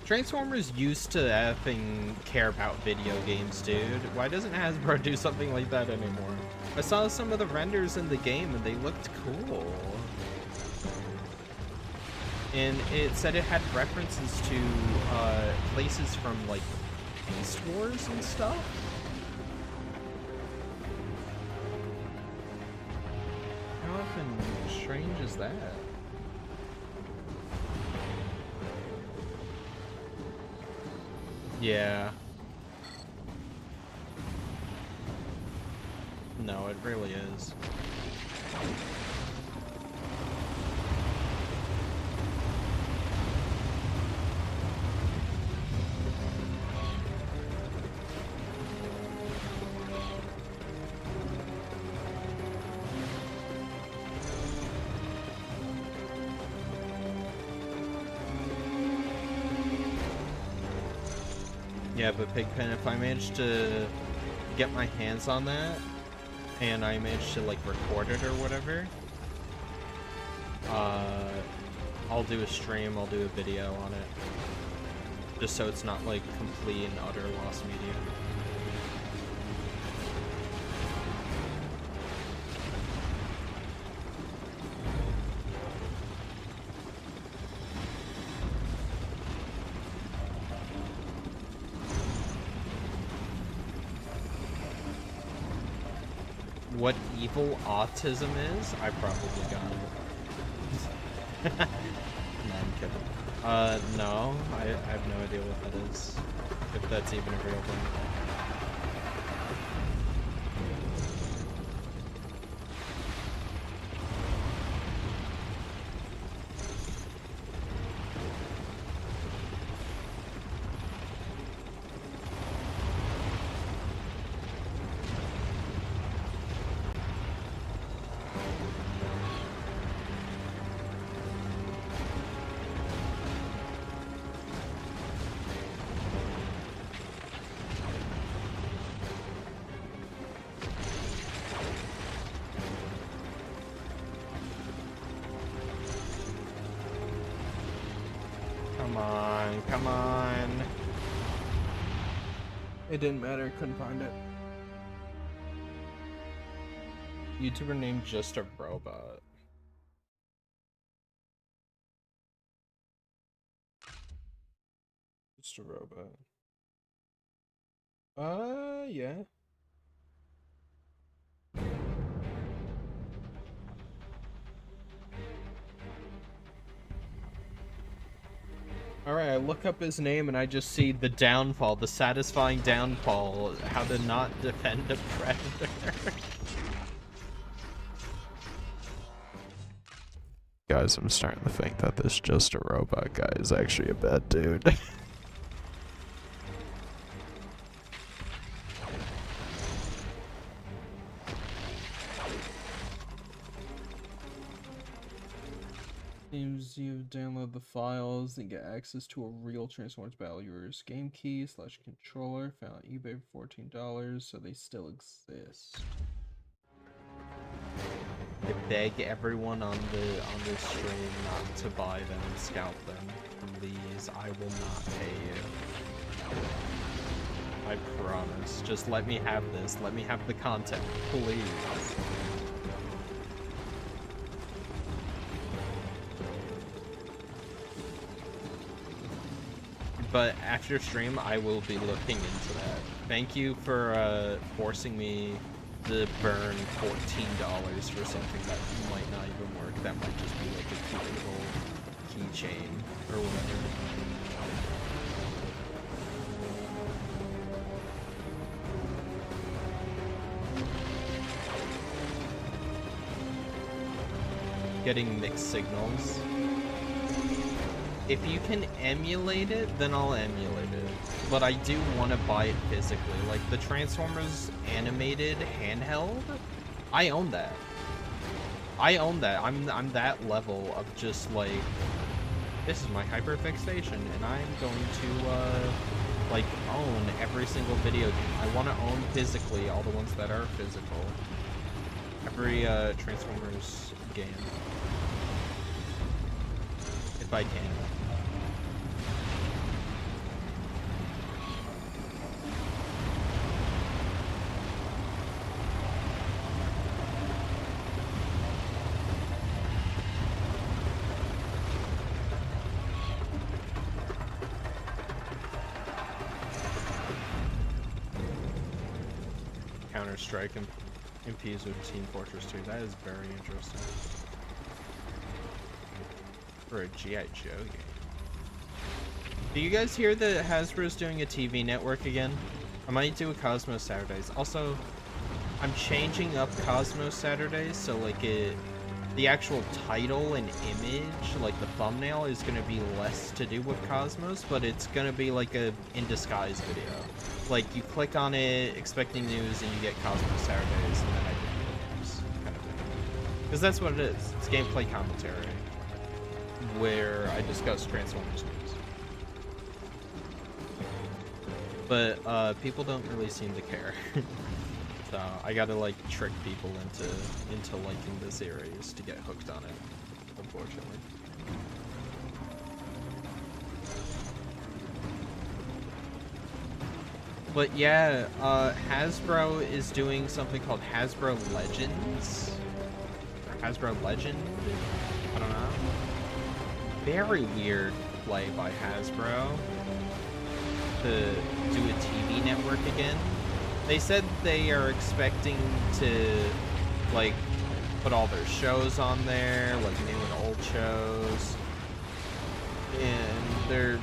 Transformers used to effing care about video games, dude. Why doesn't Hasbro do something like that anymore? I saw some of the renders in the game and they looked cool. And it said it had references to places from like Beast Wars and stuff. How often strange is that? Yeah. No, it really is. Yeah, but Pigpen, if I manage to get my hands on that, and I manage to like record it or whatever, I'll do a stream, I'll do a video on it, just so it's not like complete and utter lost media. What evil autism is? I probably got it. No, I'm kidding. No, I have no idea what that is. If that's even a real thing. Come on. It didn't matter, couldn't find it. YouTuber named Just a Robot. Just a Robot. Yeah. Alright, I look up his name and I just see the downfall, the satisfying downfall, how to not defend a predator. Guys, I'm starting to think that this Just a Robot guy is actually a bad dude. Seems you download the files and get access to a real Transformers Battle Universe game key / controller found on eBay for $14, so they still exist. I beg everyone on the stream not to buy them and scalp them. Please, I will not pay you. I promise. Just let me have this. Let me have the content, please. But after stream, I will be looking into that. Thank you for forcing me to burn $14 for something that might not even work. That might just be like a cute little keychain or whatever. Getting mixed signals. If you can emulate it, then I'll emulate it. But I do want to buy it physically. Like the Transformers animated handheld, I own that. I own that. I'm that level of just like, this is my hyperfixation, and I'm going to like own every single video game. I want to own physically all the ones that are physical. Every Transformers game. If I can. Counter-Strike impedes with Team Fortress 2. That is very interesting. For a G.I. Joe game. Do you guys hear that Hasbro's doing a TV network again? I might do a Cosmos Saturdays. Also, I'm changing up Cosmos Saturdays, so like the actual title and image, like the thumbnail, is going to be less to do with Cosmos, but it's going to be like a in disguise video. Like you click on it expecting news and you get Cosmos Saturdays and then I bring you the news kind of thing. Because that's what it is. It's gameplay commentary where I discuss Transformers news. But people don't really seem to care. So I gotta like trick people into liking the series to get hooked on it, unfortunately. But yeah, Hasbro is doing something called Hasbro Legends. Or Hasbro Legend? I don't know. Very weird play by Hasbro to do a TV network again. They said they are expecting to, like, put all their shows on there, like new and old shows. And they're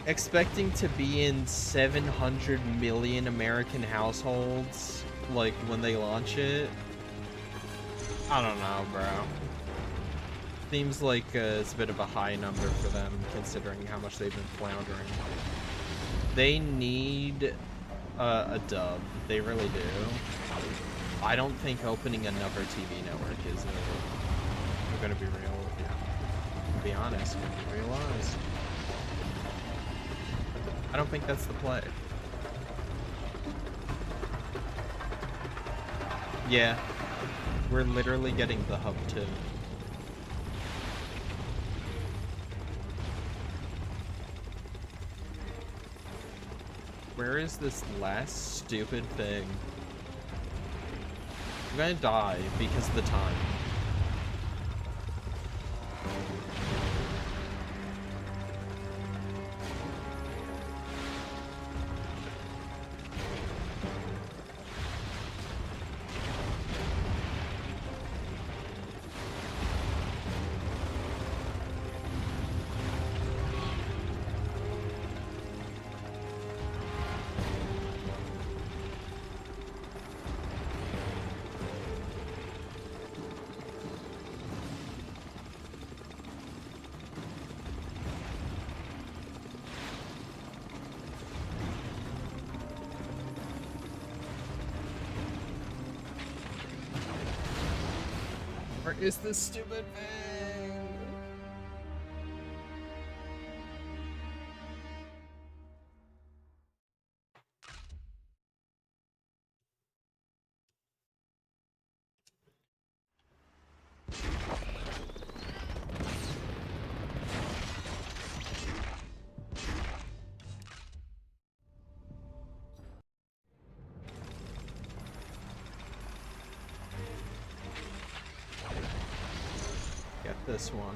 expecting to be in 700 million American households, like, when they launch it. I don't know, bro. Seems like it's a bit of a high number for them, considering how much they've been floundering. They need a dub. They really do. I don't think opening another TV network is I'm gonna be real with you. To be honest, I'm gonna be real honest. I don't think that's the play. Yeah. We're literally getting the hub too. Where is this last stupid thing? I'm gonna die because of the time. Where is this stupid thing? This one.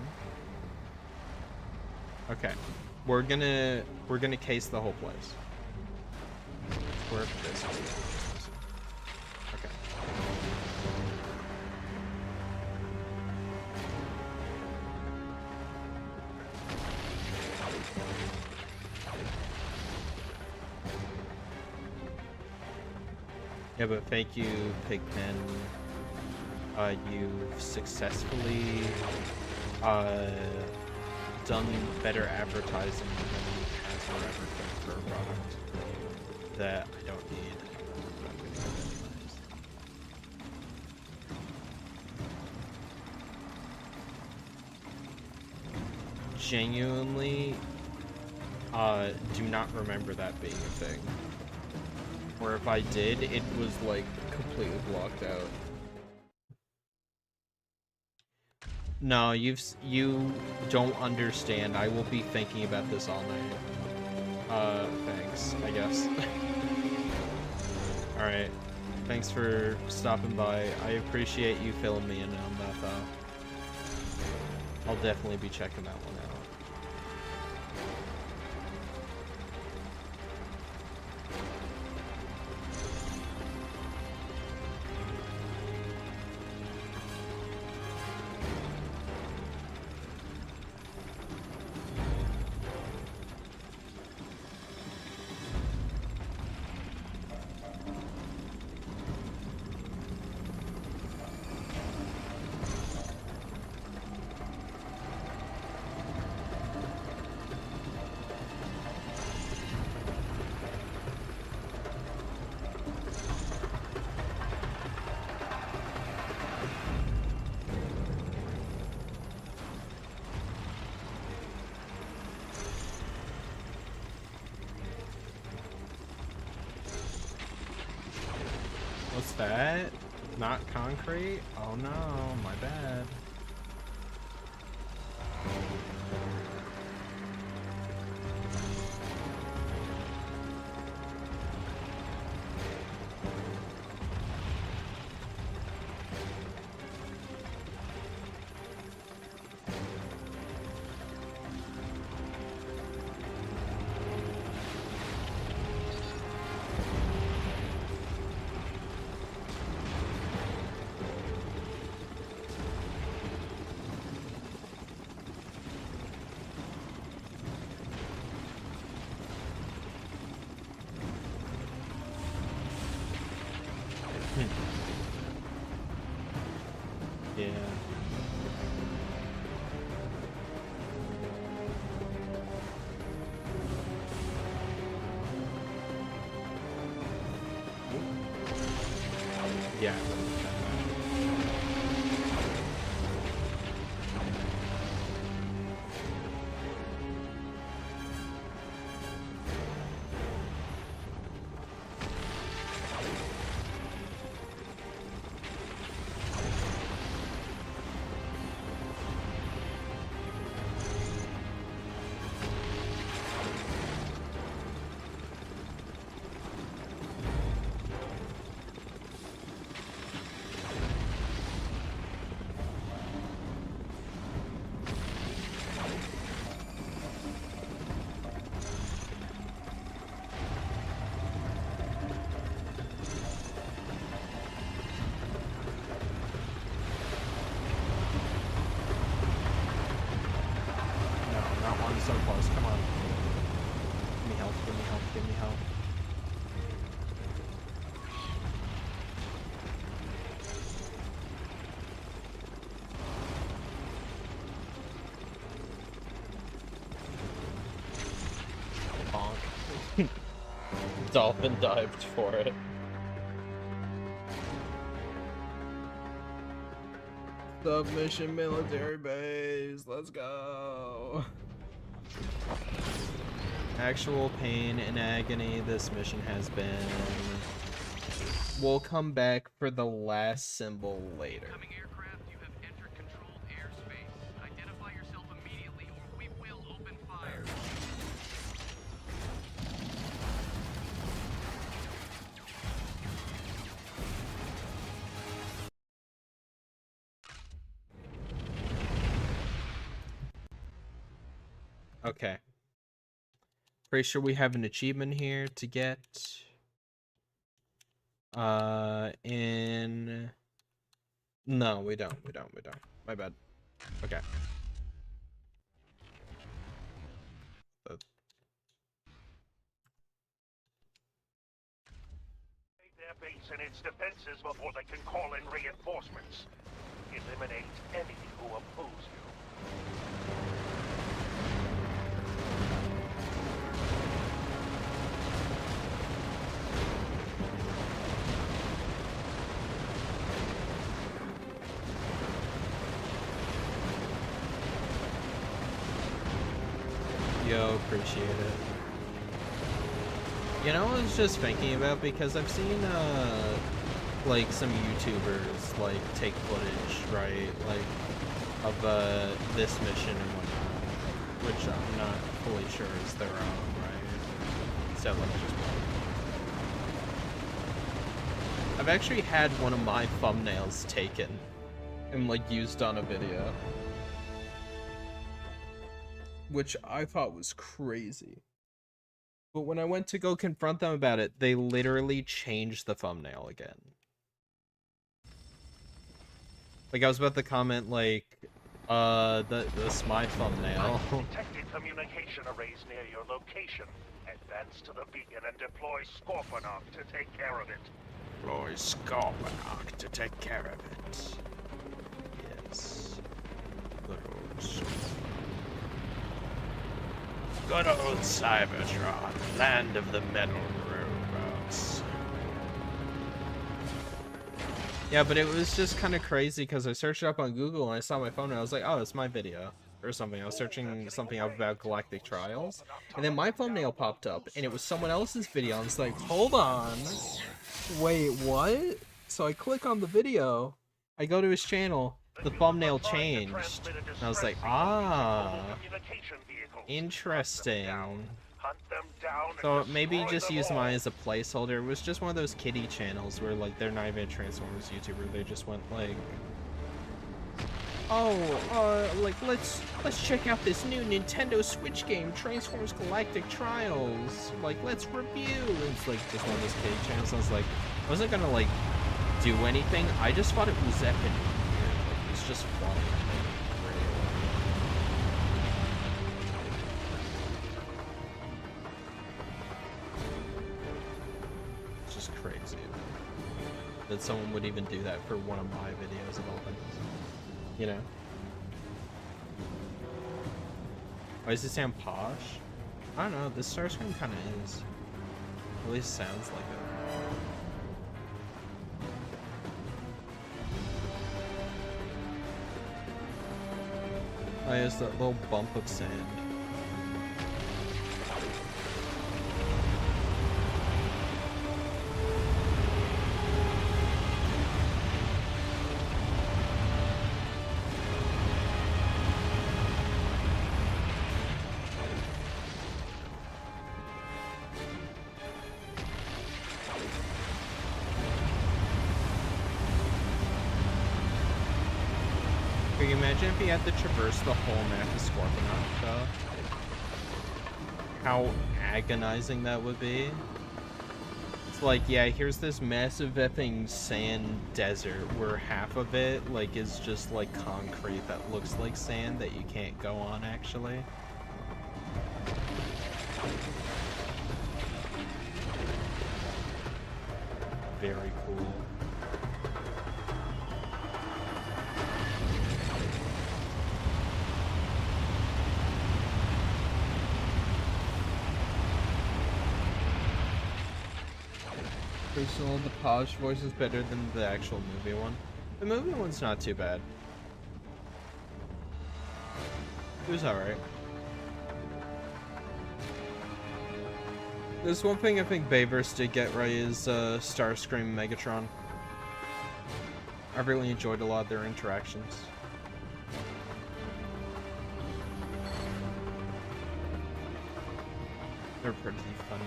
Okay. We're gonna case the whole place. Where this is. Okay. Yeah, but thank you, Pigpen. You've successfully done better advertising than Hasbro ever could for a product that I don't need. I'm gonna get it. Genuinely, do not remember that being a thing. Or if I did, it was like completely blocked out. No, you don't understand. I will be thinking about this all night. Thanks, I guess. Alright. Thanks for stopping by. I appreciate you filling me in on that, though. I'll definitely be checking that one out. What's that? Not concrete? Oh no, my bad. Yeah. Yeah. So close, come on. Give me help, give me help, give me help. Bonk. Dolphin dived for it. Submission military base, let's go. Actual pain and agony this mission has been. We'll come back for the last symbol later. Incoming aircraft, you have entered controlled airspace. Identify yourself immediately or we will open fire. Okay. Pretty sure we have an achievement here to get. No, we don't. My bad. Okay. Take their base lessen its defenses before they can call in reinforcements. Eliminate any who oppose you. Yo, appreciate it. You know, I was just thinking about, because I've seen like some YouTubers like take footage, right, like of this mission and whatnot, which I'm not fully sure is their own, right? So like just I've actually had one of my thumbnails taken and like used on a video, which I thought was crazy. But when I went to go confront them about it, they literally changed the thumbnail again. Like, I was about to comment, like, this my thumbnail. Detected communication arrays near your location. Advance to the beacon and deploy Scorponok to take care of it. Deploy Scorponok to take care of it. Yes. Good old Good old Cybertron, land of the metal robots. Yeah, but it was just kind of crazy because I searched it up on Google and I saw my phone and I was like, oh, it's my video or something. I was searching something up about Galactic Trials, and then my thumbnail popped up and it was someone else's video. I was like, hold on, wait, what? So I click on the video, I go to his channel, the thumbnail changed, and I was like, ah, interesting. So maybe just use mine as a placeholder. It was just one of those kiddie channels where like they're not even a Transformers YouTuber. They just went like, oh, like let's check out this new Nintendo Switch game, Transformers Galactic Trials. Like, let's review. And it's like just one of those kiddie channels. I was like, I wasn't gonna like do anything. I just thought it was epic. Like, it's just fun. Crazy that someone would even do that for one of my videos of all things, you know? Why does it sound posh? I don't know, this Starscream kind of is. At least sounds like it. Oh, yeah, it's that little bump of sand. Can you imagine if he had to traverse the whole map of Scorponok, though? How agonizing that would be. It's like, yeah, here's this massive effing sand desert where half of it, like, is just, like, concrete that looks like sand that you can't go on, actually. Very cool. Personal, the polished voice is better than the actual movie one. The movie one's not too bad. It was alright. There's one thing I think Bayverse did get right is Starscream Megatron. I really enjoyed a lot of their interactions. They're pretty funny.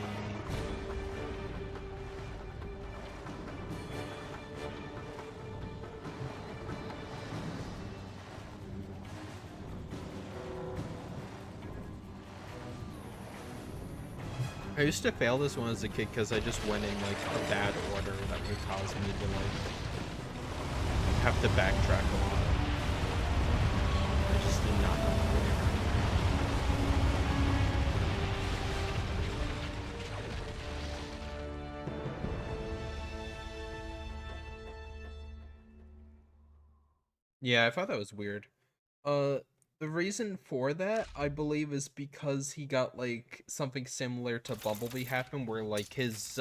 I used to fail this one as a kid because I just went in like a bad order that would cause me to like have to backtrack a lot. I just did not know the way around. Yeah, I thought that was weird. The reason for that, I believe, is because he got like something similar to Bumblebee happen, where like his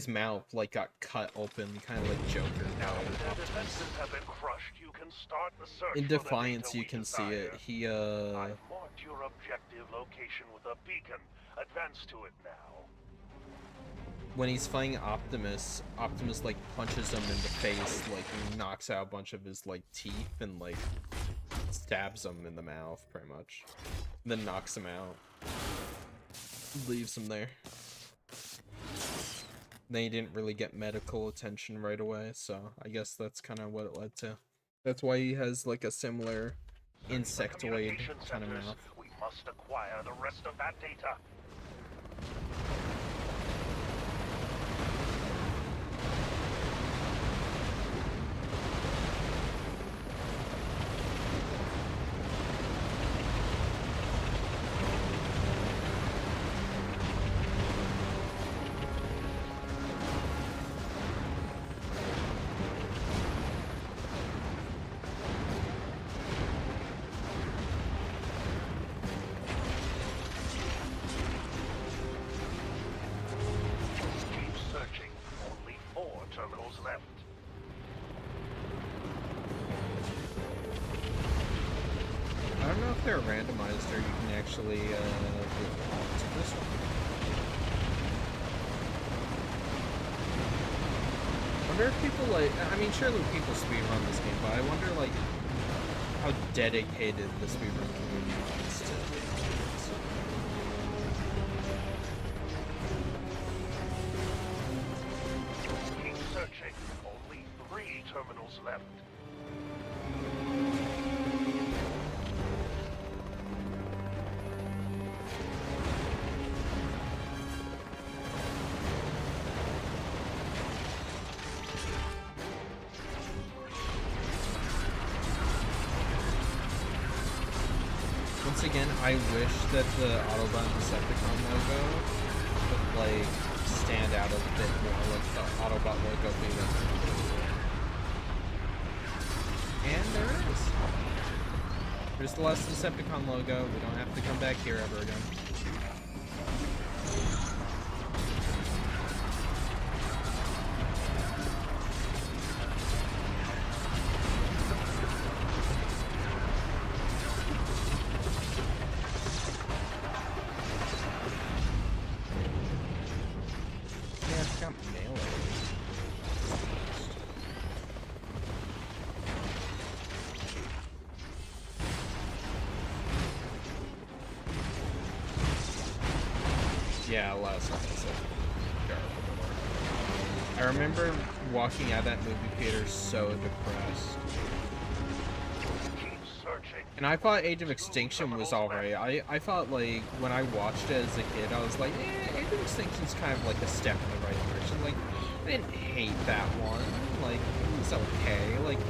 mouth like got cut open, kind of like Joker. Now How that their Optimus. defenses have been crushed, you can start the search In for the Defiance, data you we can see desire. it. He I've marked your objective location with a beacon. Advance to it now. when he's fighting Optimus, Optimus like punches him in the face, like knocks out a bunch of his like teeth and like stabs him in the mouth, pretty much. Then knocks him out. Leaves him there. Then he didn't really get medical attention right away, so I guess that's kind of what it led to. That's why he has like a similar insectoid Communication kind of centers. mouth. We must acquire the rest of that data. Keep searching. Only 4 terminals left. I don't know if they're randomized or you can actually to this one. I wonder if people like, I mean, surely people speedrun this game, but I wonder like how dedicated the speedrun community is to this. Keep searching. Only 3 terminals left. Once again, I wish that the Autobot Decepticon logo would like stand out a bit more, like the Autobot logo being And there it is. There's the last Decepticon logo. We don't have to come back here ever again. Yeah, I got mail. Yeah, last time I said. I remember walking out of that movie theater so depressed. Keep searching. And I thought Age of Extinction was alright. I thought, like, when I watched it as a kid, I was like, Age of Extinction's kind of like a step in the right direction. Like, I didn't hate that one. Like, it was okay. Like,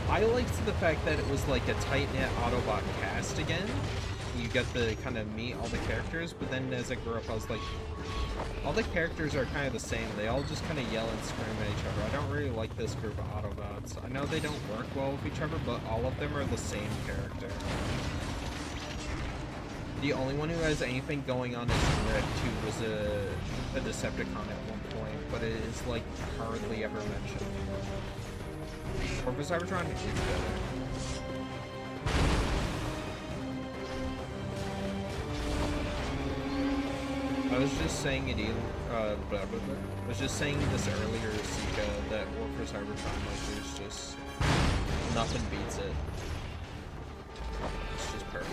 I liked the fact that it was like a tight-knit Autobot cast again. You get to kind of meet all the characters, but then as I grew up, I was like, all the characters are kind of the same. They all just kind of yell and scream at each other. I don't really like this group of Autobots. I know they don't work well with each other, but all of them are the same character. The only one who has anything going on is Red 2 was a Decepticon at one point, but it is like hardly ever mentioned. Or for Cybertron, it's better. I was just saying it I was just saying this earlier, Sika, that War for Cybertron, like, there's just nothing beats it. It's just perfect.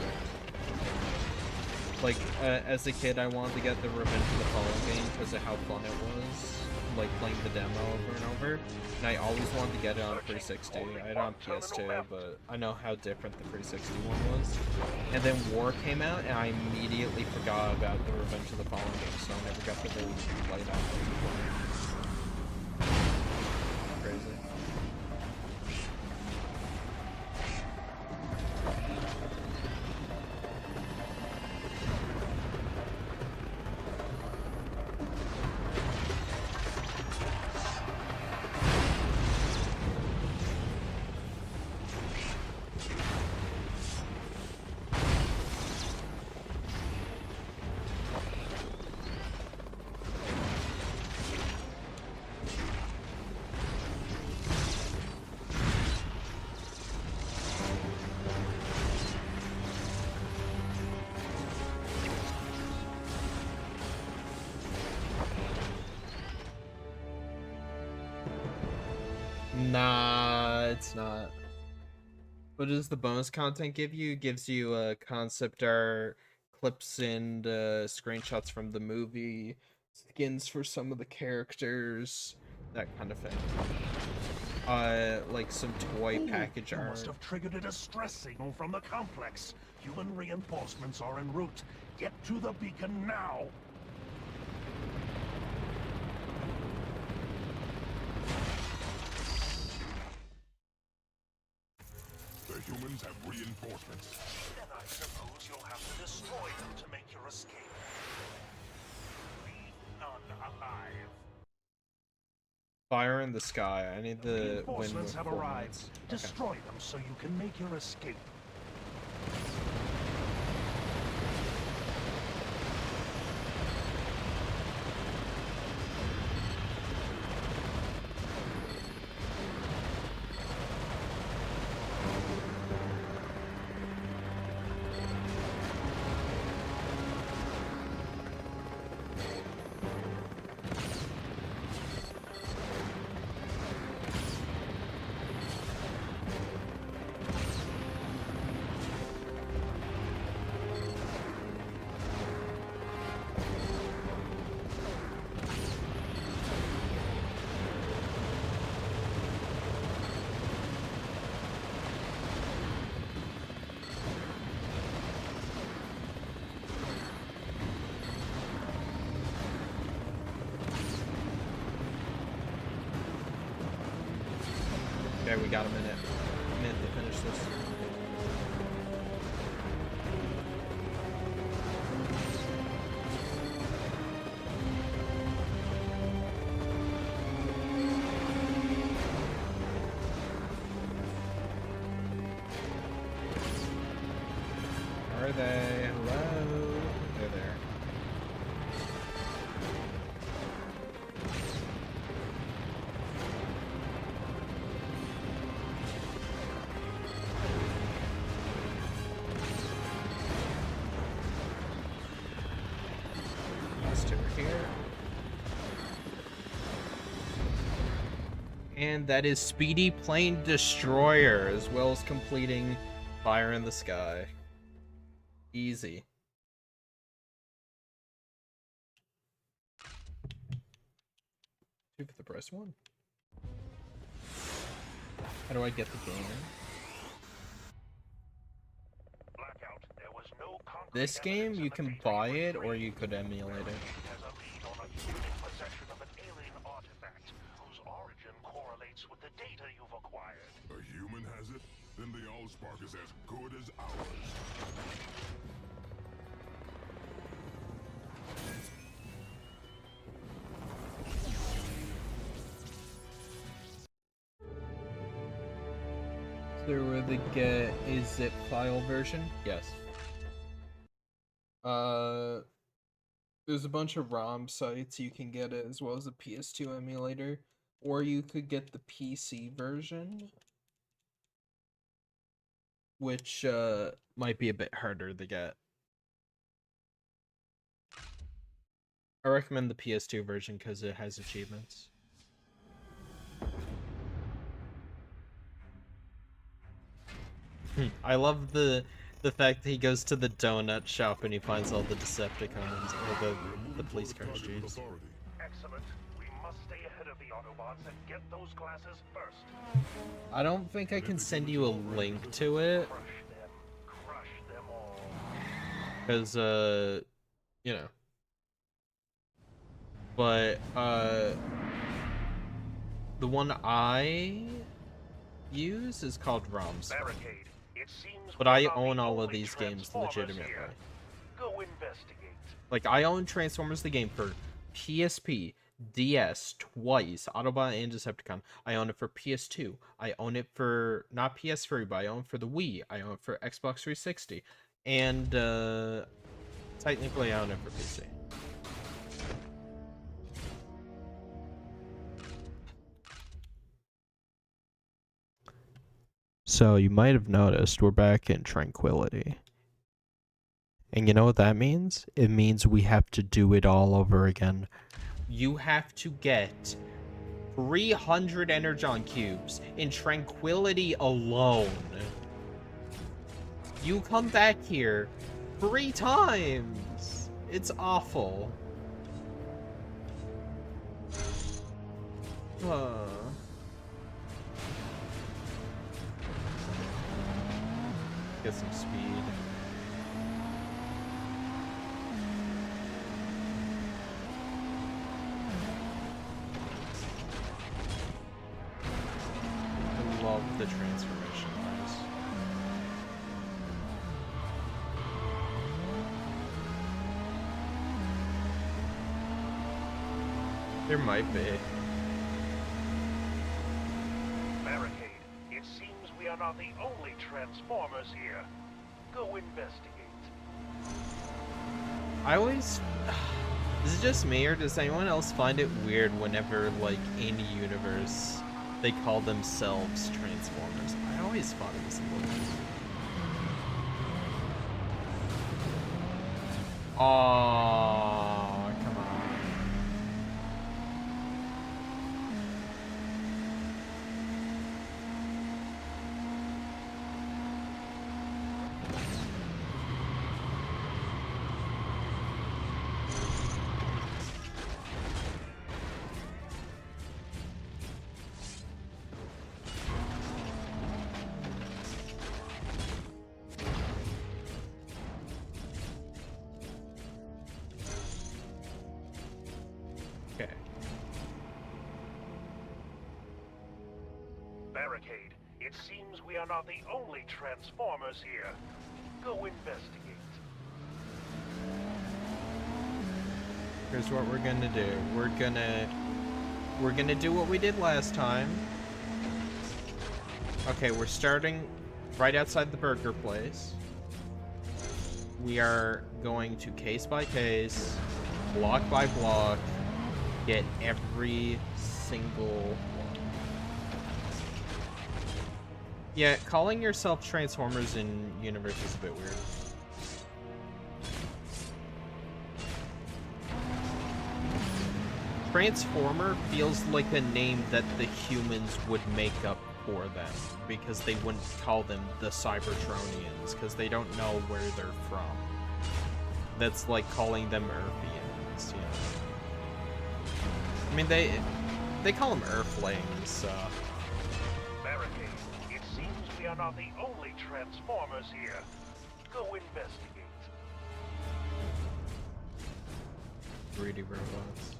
Like, as a kid, I wanted to get the Revenge of the Fallen game because of how fun it was, like, playing the demo over and over. And I always wanted to get it on 360. I had it on PS2, but I know how different the 360 one was. And then War came out, and I immediately forgot about the Revenge of the Fallen game, so I never got to really play that. Crazy. it's not. What does the bonus content give you? It gives you concept art, clips and screenshots from the movie, skins for some of the characters, that kind of thing. Like some toy package You art. must have triggered a distress signal from the complex. Human reinforcements are en route. Get to the beacon now. The humans have reinforcements. Then I suppose you'll have to destroy them to make your escape. Leave none alive. Fire in the sky. I need the wind Reinforcements have arrived. coordinates. Okay. Destroy them so you can make your escape. Okay, we got a minute. To finish this. Are they? Hello? They're there. Last two are here. And that is Speedy Plane Destroyer, as well as completing Fire in the Sky. Easy. Two for the press one. How do I get the game? Blackout. There was no concrete This game, evidence in you the can data buy you it or retrieved. you could emulate it. Has a lead on a human in possession of an alien artifact whose origin correlates with the data you've acquired. A human has it? Then the Allspark is as good as ours. There were the get a zip file version? Yes. There's a bunch of ROM sites you can get it, as well as a PS2 emulator, or you could get the PC version, which might be a bit harder to get. I recommend the PS2 version because it has achievements. I love the fact that he goes to the donut shop and he finds all the Decepticons, or the police cars, jeez. Excellent. We must stay ahead of the Autobots and get those glasses first. I don't think I can send you a link to it, Crush them all. because, you know. But, the one I use is called ROMs. Barricade. It seems But we're I not the own all of only these games Transformers legitimately. here. Go investigate. Like, I own Transformers the game for PSP, DS, twice, Autobot and Decepticon. I own it for PS2. I own it for, not PS3, but I own it for the Wii. I own it for Xbox 360. And, technically I own it for PC. So you might have noticed we're back in Tranquility. And you know what that means? It means we have to do it all over again. You have to get 300 energon cubes in Tranquility alone. You come back here 3 times. It's awful. Get some speed. I love the transformation bars. There might be. Barricade, it seems we are not the only Transformers here. Go investigate. I always... Is it just me, or does anyone else find it weird whenever, like, in universe, they call themselves Transformers? I always thought it was a little weird. Oh, come on. Okay. Barricade, it seems we are not the only Transformers here. Go investigate. Here's what we're gonna do. We're gonna do what we did last time. Okay, we're starting right outside the burger place. We are going to case by case, block by block, get every single one. Yeah, calling yourself Transformers in universe is a bit weird. Transformer feels like a name that the humans would make up for them, because they wouldn't call them the Cybertronians, because they don't know where they're from. That's like calling them Earthians, you know. I mean, they call them Earthlings, Barricade, it seems we are not the only Transformers here. Go investigate. 3D robots.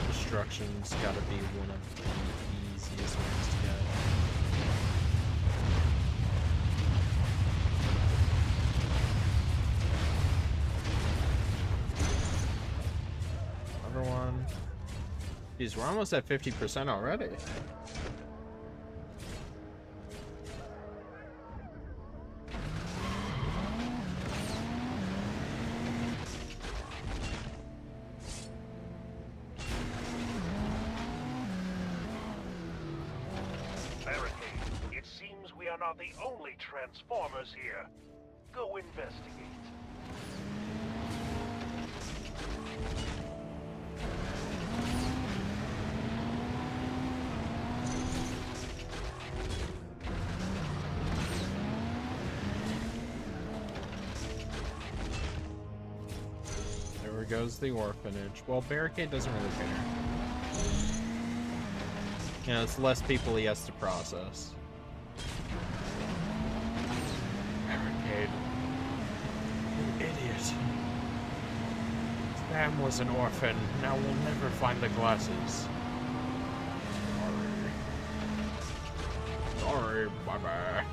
Destruction's gotta be one of the easiest ones to get. Another one. Jeez, we're almost at 50% already. Not the only Transformers here. Go investigate. There goes the orphanage. Well, Barricade doesn't really care. You know, it's less people he has to process. Barricade. You idiot. Sam was an orphan. Now we'll never find the glasses. Sorry, bye-bye.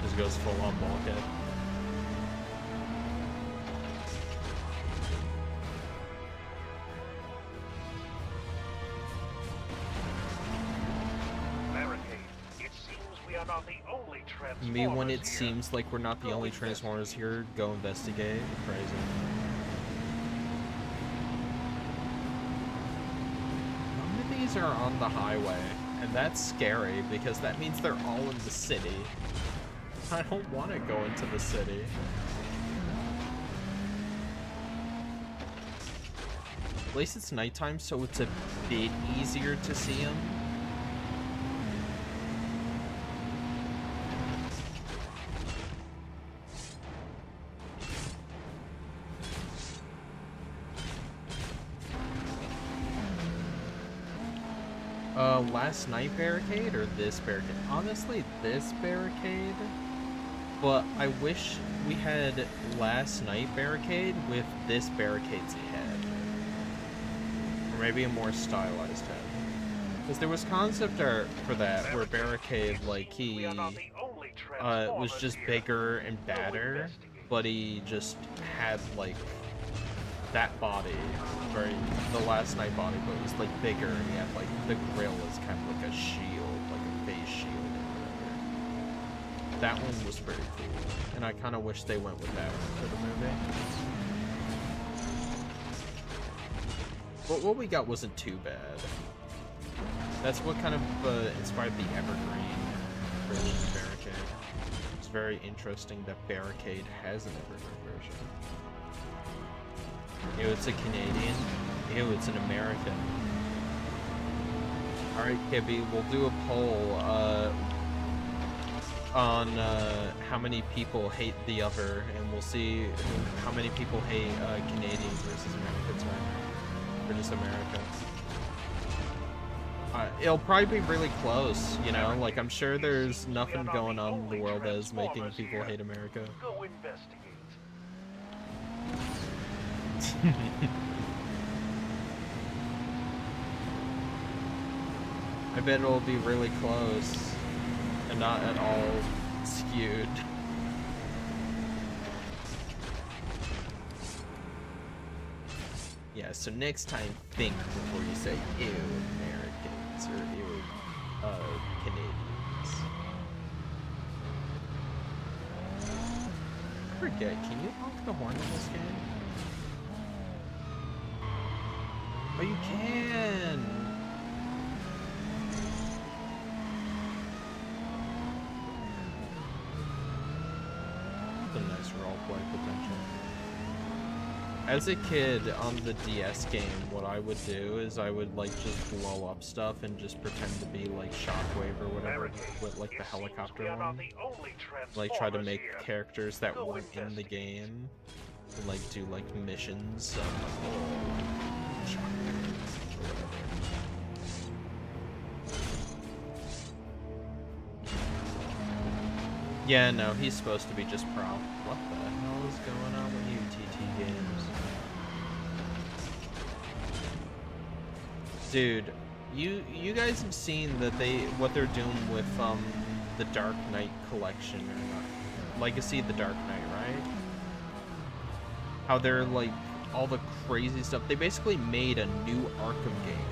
Just goes full on bulkhead. Me when it seems like we're not the only Transformers here, go investigate. Crazy. zombies are on the highway, and that's scary because that means they're all in the city. I don't want to go into the city. At least it's nighttime, so it's a bit easier to see them. Last night barricade or this barricade? Honestly, this barricade. But I wish we had last night barricade with this barricade's head. Or maybe a more stylized head. Because there was concept art for that where barricade, like, he was just bigger and badder, but he just had, like, that body, or the last night body, but it was like bigger, and he had like the grill was kind of like a shield, like a face shield or whatever. That one was pretty cool, and I kind of wish they went with that one for the movie. But what we got wasn't too bad. That's what kind of inspired the Evergreen version of Barricade. It's very interesting that Barricade has an Evergreen version. Ew, it's a Canadian. Ew, it's an American. Alright, Kibby, we'll do a poll on how many people hate the other, and we'll see how many people hate Canadians versus Americans right now. Or just America. It'll probably be really close, you know? Like, I'm sure there's nothing going on in the world that is making people hate America. Go investigate. I bet it'll be really close and not at all skewed. Yeah, so next time think before you say ew Americans or ew Canadians. I forget, can you honk the horn in this game? Oh, you can! That's a nice roleplay potential. As a kid on the DS game, what I would do is I would like just blow up stuff and just pretend to be like Shockwave or whatever with like the helicopter one. Like try to make characters that weren't in the game and like do like missions. Yeah, no, he's supposed to be just prop. What the hell is going on with you, TT Games? Dude, you guys have seen that what they're doing with the Dark Knight collection or not, Legacy of the Dark Knight, right? How they're like all the crazy stuff. They basically made a new Arkham game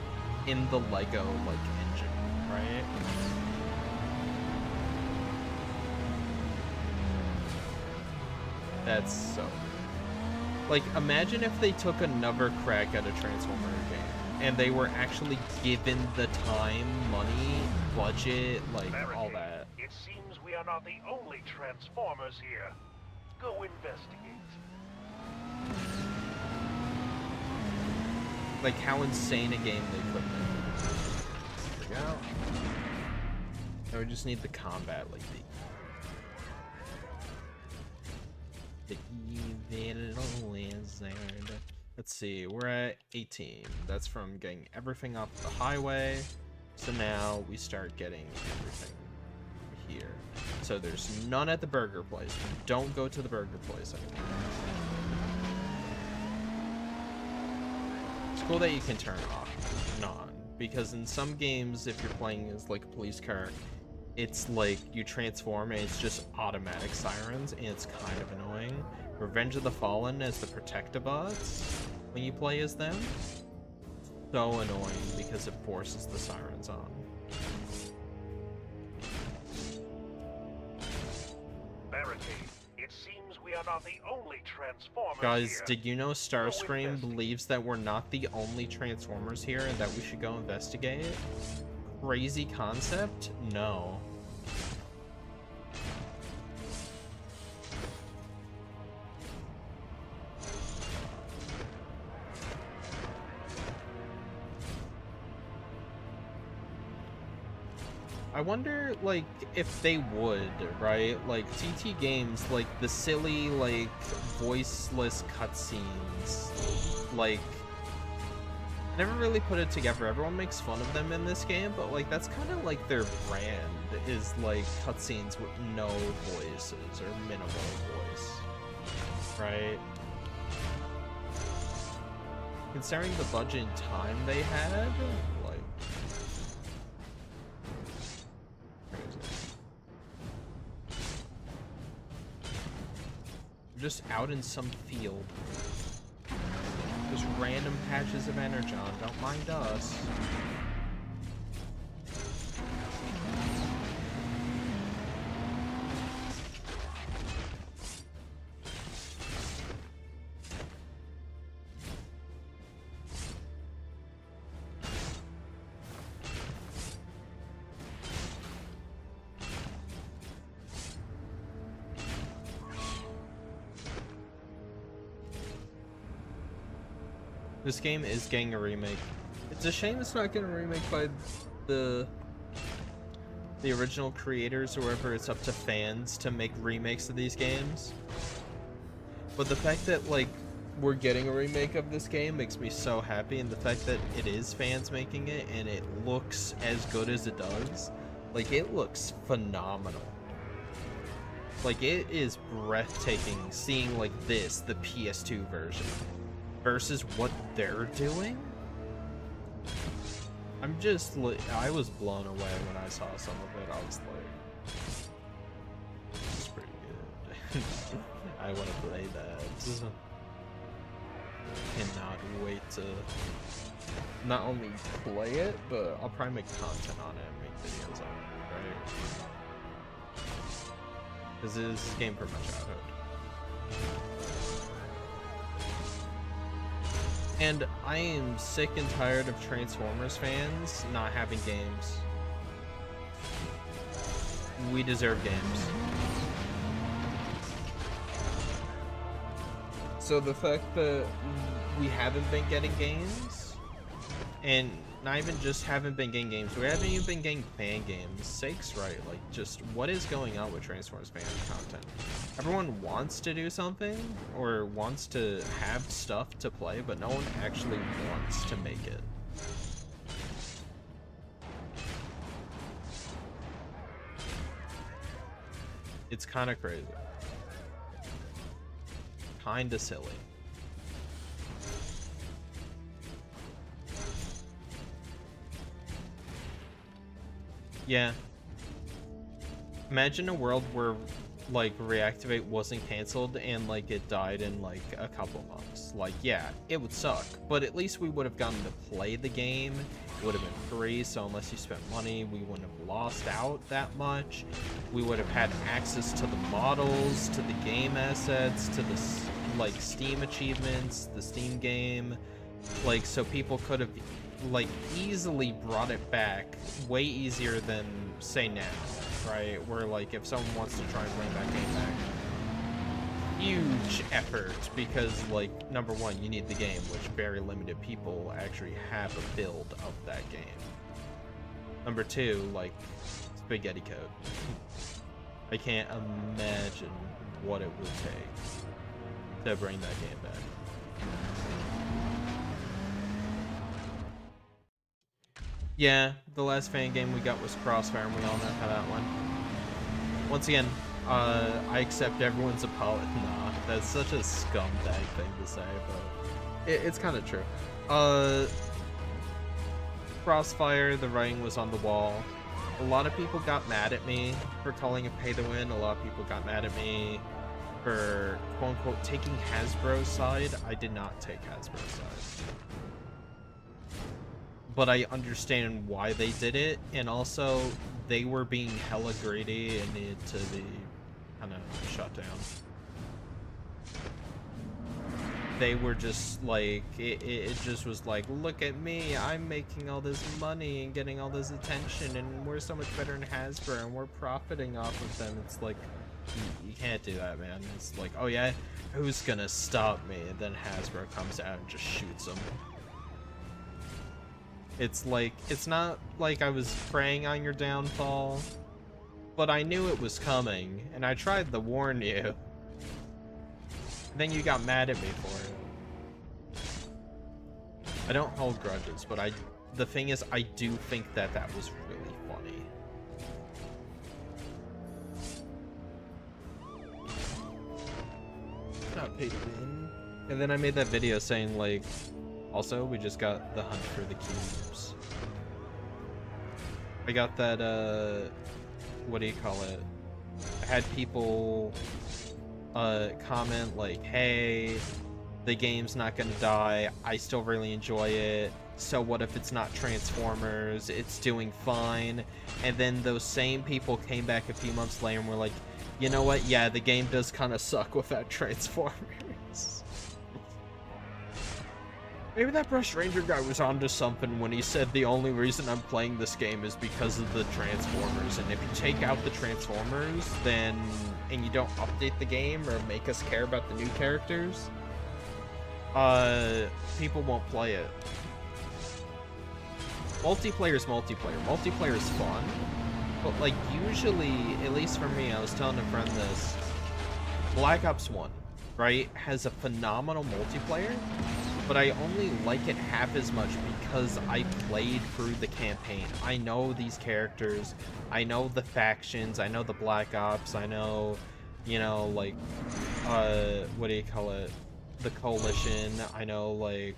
in the Lego like engine, right? That's so weird. Like, imagine if they took another crack at a Transformer game and they were actually given the time, money, budget, like all that. It seems we are not the only Transformers here. Go investigate. Like how insane a game they could make. There we go. Now we just need the combat, like the evil wizard. Let's see, we're at 18. That's from getting everything off the highway. So now we start getting everything here. So there's none at the burger place. Don't go to the burger place anymore. It's cool that you can turn off and on, because in some games, if you're playing as like a police car, it's like you transform and it's just automatic sirens, and it's kind of annoying. Revenge of the Fallen as the Protectobots, when you play as them, so annoying because it forces the sirens on. Barricade. It it seems we are not the only Transformers Guys, here. did you know Starscream investigate. believes that we're not the only Transformers here and that we should go investigate? Crazy concept? No. I wonder, like, if they would, right? Like, TT games, like, the silly, like, voiceless cutscenes, like, I never really put it together. Everyone makes fun of them in this game, but, like, that's kind of like their brand, is, like, cutscenes with no voices or minimal voice, right? Considering the budget and time they had, like, just out in some field. Just random patches of energon. Don't mind us. This game is getting a remake. It's a shame it's not getting a remake by the original creators or whoever. It's up to fans to make remakes of these games. But the fact that, like, we're getting a remake of this game makes me so happy, and the fact that it is fans making it and it looks as good as it does, like, it looks phenomenal. Like, it is breathtaking seeing, like, this, the PS2 version, versus what they're doing. I'm just I was blown away when I saw some of it. I was like, this is pretty good. I want to play that. Cannot wait to not only play it, but I'll probably make content on it and make videos on it, right? Because this is a game from my childhood. And I am sick and tired of Transformers fans not having games. We deserve games. So the fact that we haven't been getting games, and not even just haven't been getting games, we haven't even been getting fan games. Sakes right, like, just what is going on with Transformers fan content? Everyone wants to do something or wants to have stuff to play, but no one actually wants to make it. It's kind of crazy. Kind of silly. Yeah. Imagine a world where, like, Reactivate wasn't canceled and, like, it died in, like, a couple months. Like, yeah, it would suck, but at least we would have gotten to play the game. It would have been free, so unless you spent money, we wouldn't have lost out that much. We would have had access to the models, to the game assets, to the, like, Steam achievements, the Steam game. Like, so people could have, like, easily brought it back way easier than, say, now. Right, where, like, if someone wants to try and bring that game back, huge effort, because, like, number one, you need the game, which very limited people actually have a build of that game. Number two, like, spaghetti code. I can't imagine what it would take to bring that game back. Yeah, the last fan game we got was Crossfire, and we all know how that went. Once again, I accept everyone's apology. Nah, that's such a scumbag thing to say, but it's kind of true. Crossfire, the writing was on the wall. A lot of people got mad at me for calling it pay to win. A lot of people got mad at me for, quote-unquote, taking Hasbro's side. I did not take Hasbro's side. But I understand why they did it, and also they were being hella greedy and needed to be kind of shut down. they were just like, it just was like, look at me, I'm making all this money and getting all this attention, and we're so much better than Hasbro, and we're profiting off of them. It's like, you can't do that, man. It's like, oh yeah, who's gonna stop me? And then Hasbro comes out and just shoots them. It's like, it's not like I was preying on your downfall, but I knew it was coming, and I tried to warn you. Then you got mad at me for it. I don't hold grudges, but the thing is, I do think that that was really funny. Not paid to win. And then I made that video saying, like, also, we just got the hunt for the cubes. I got that, what do you call it? I had people comment like, hey, the game's not gonna die, I still really enjoy it, so what if it's not Transformers, it's doing fine. And then those same people came back a few months later and were like, you know what, yeah, the game does kind of suck without Transformers. Maybe that Brush Ranger guy was onto something when he said the only reason I'm playing this game is because of the Transformers, and if you take out the Transformers, then, and you don't update the game or make us care about the new characters, people won't play it. Multiplayer is multiplayer. Multiplayer is fun, but like usually, at least for me, I was telling a friend this, Black Ops 1, right, has a phenomenal multiplayer, but I only like it half as much because I played through the campaign. I know these characters, I know the factions, I know the Black Ops, I know, you know, like, what do you call it? The Coalition, I know, like,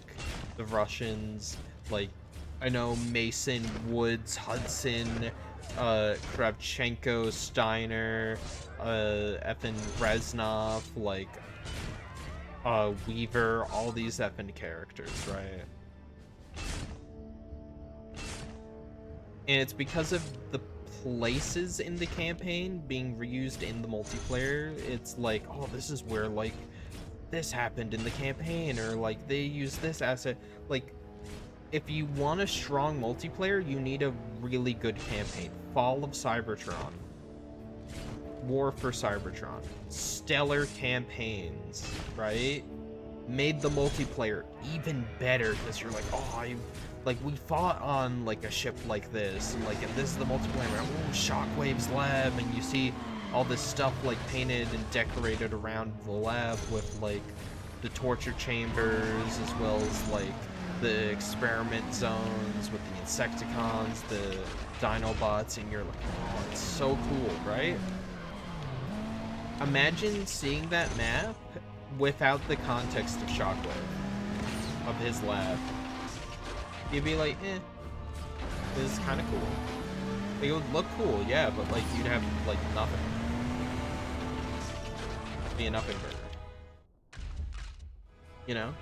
the Russians, like, I know Mason, Woods, Hudson, Kravchenko, Steiner, effing Reznov, like, Weaver, all these effing characters, right? And it's because of the places in the campaign being reused in the multiplayer. It's like, oh, this is where, like, this happened in the campaign, or, like, they use this asset. Like, if you want a strong multiplayer, you need a really good campaign. Fall of Cybertron. War for Cybertron. Stellar campaigns, right? Made the multiplayer even better because you're like, oh, we fought on like a ship like this, and like, and this is the multiplayer. Oh, Shockwave's lab, and you see all this stuff like painted and decorated around the lab with like the torture chambers, as well as like the experiment zones with the Decepticons, the Dinobots, and you're like, oh, it's so cool, right? Imagine seeing that map without the context of Shockwave, of his lab. You'd be like, eh, this is kind of cool. Like, it would look cool, yeah, but like, you'd have like nothing. Be a nothing burger. You know?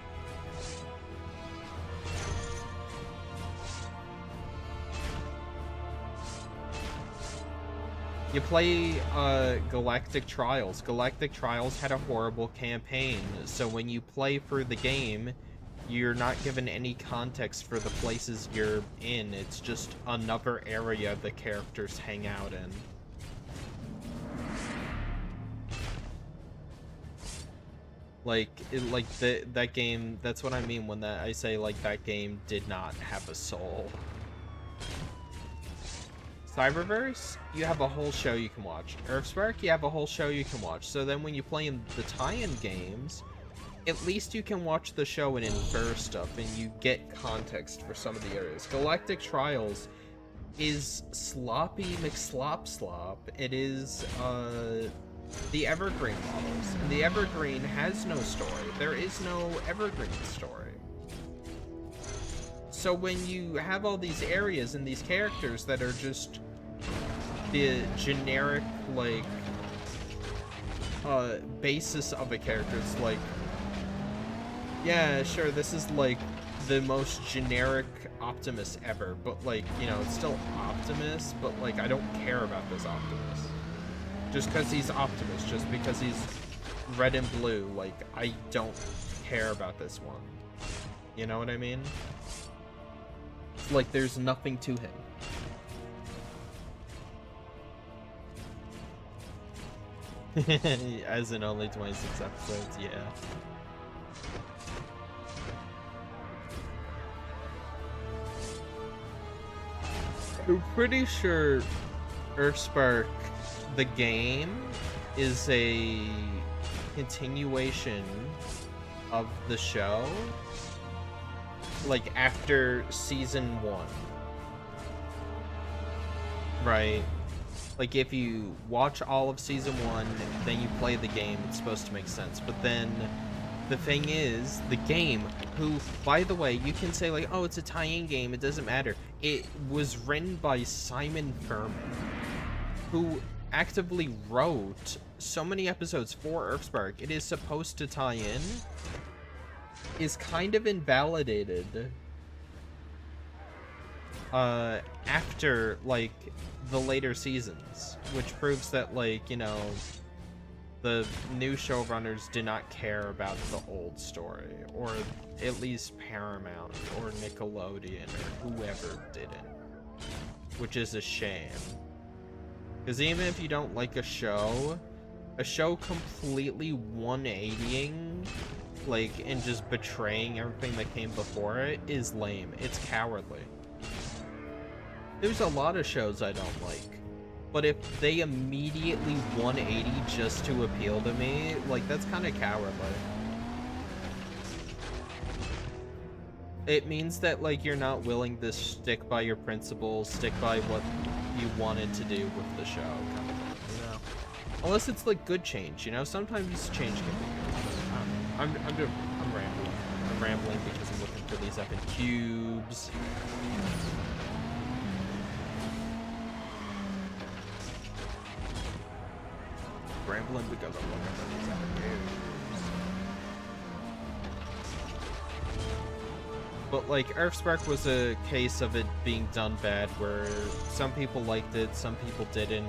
You play Galactic Trials. Galactic Trials had a horrible campaign, so when you play through the game, you're not given any context for the places you're in. It's just another area the characters hang out in. Like, that game, that's what I mean when I say, like, that game did not have a soul. Cyberverse, you have a whole show you can watch. Earthspark, you have a whole show you can watch. So then when you play in the tie-in games, at least you can watch the show and infer stuff, and you get context for some of the areas. Galactic Trials is sloppy McSlop. It is, the Evergreen models. And the Evergreen has no story. There is no Evergreen story. So when you have all these areas and these characters that are just the generic, like, basis of a character, it's like, yeah, sure, this is, like, the most generic Optimus ever, but, like, you know, it's still Optimus, but, like, I don't care about this Optimus. Just because he's Optimus, just because he's red and blue, like, I don't care about this one. You know what I mean? It's like there's nothing to him. As in only 26 episodes, yeah. I'm pretty sure Earthspark, the game, is a continuation of the show, like after season 1. Right? Like if you watch all of season 1, then you play the game, it's supposed to make sense. But then the thing is, the game, who, by the way, you can say like, oh, it's a tie-in game, it doesn't matter. It was written by Simon Furman, who actively wrote so many episodes for Earthspark. It is supposed to tie in, is kind of invalidated after, like, the later seasons, which proves that, like, you know, the new showrunners did not care about the old story, or at least Paramount or Nickelodeon or whoever didn't, which is a shame. Because even if you don't like a show completely 180ing, like, and just betraying everything that came before it is lame. It's cowardly. There's a lot of shows I don't like, but if they immediately 180 just to appeal to me, like, that's kind of cowardly. It means that, like, you're not willing to stick by your principles, stick by what you wanted to do with the show, kind of thing, you know? Unless it's, like, good change, you know? Sometimes change can be good. I don't know. I'm rambling. I'm rambling because I'm looking for these effing cubes. Rambling because I'm looking for these effing cubes. But, like, Earthspark was a case of it being done bad, where some people liked it, some people didn't,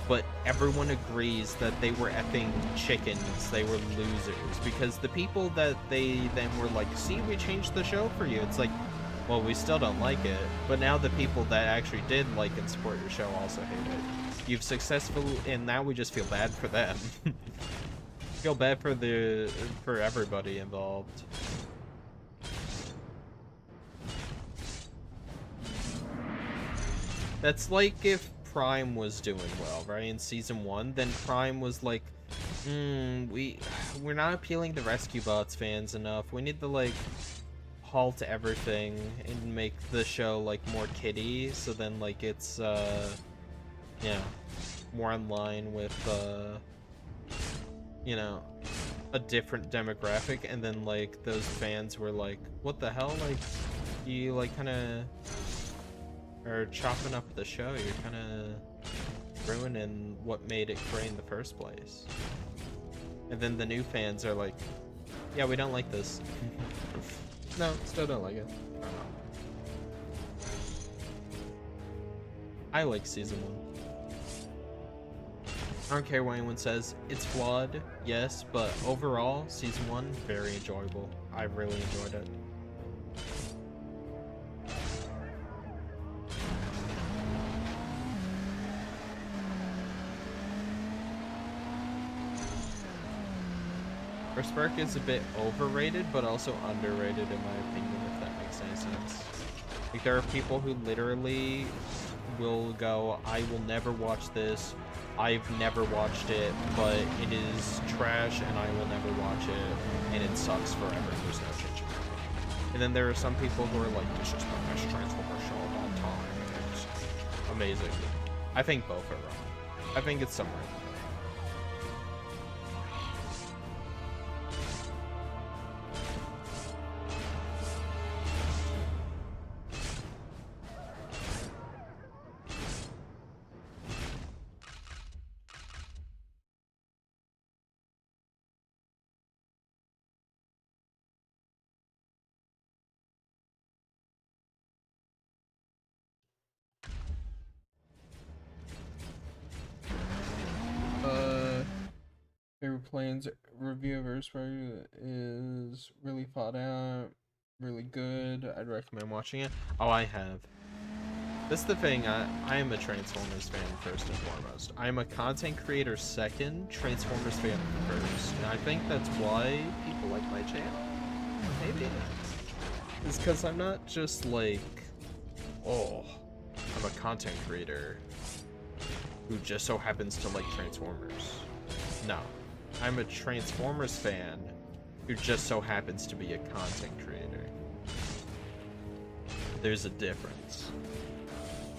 but everyone agrees that they were effing chickens, they were losers, because the people that they then were like, see, we changed the show for you, it's like, well, we still don't like it, but now the people that actually did like and support your show also hate it. You've successfully, and now we just feel bad for them. Feel bad for everybody involved. That's like if Prime was doing well, right? In season 1, then Prime was like, we're not appealing to Rescue Bots fans enough. We need to, like, halt everything and make the show, like, more kiddie, so then, like, it's yeah, more in line with you know, a different demographic. And then, like, those fans were like, what the hell, like, you, like, kind of are chopping up the show, you're kind of ruining what made it great in the first place. And then the new fans are like, yeah, we don't like this. No, still don't like it. I don't know. I like season 1. I don't care what anyone says. It's flawed, yes, but overall, season 1, very enjoyable. I really enjoyed it. Earthspark is a bit overrated, but also underrated in my opinion, if that makes any sense. Like, there are people who literally will go, I will never watch this, I've never watched it, but it is trash and I will never watch it, and it sucks forever, there's no changing it. And then there are some people who are like, this is the best Transformers show of all time, it's amazing. I think both are wrong. I think it's somewhere. Favorite plans review of Earthspark is really thought out, really good. I'd recommend watching it. Oh, I have. That's the thing, I am a Transformers fan first and foremost. I'm a content creator second, Transformers fan first. And I think that's why people like my channel. Maybe. It's because I'm not just like, oh, I'm a content creator who just so happens to like Transformers. No. I'm a Transformers fan who just so happens to be a content creator. There's a difference.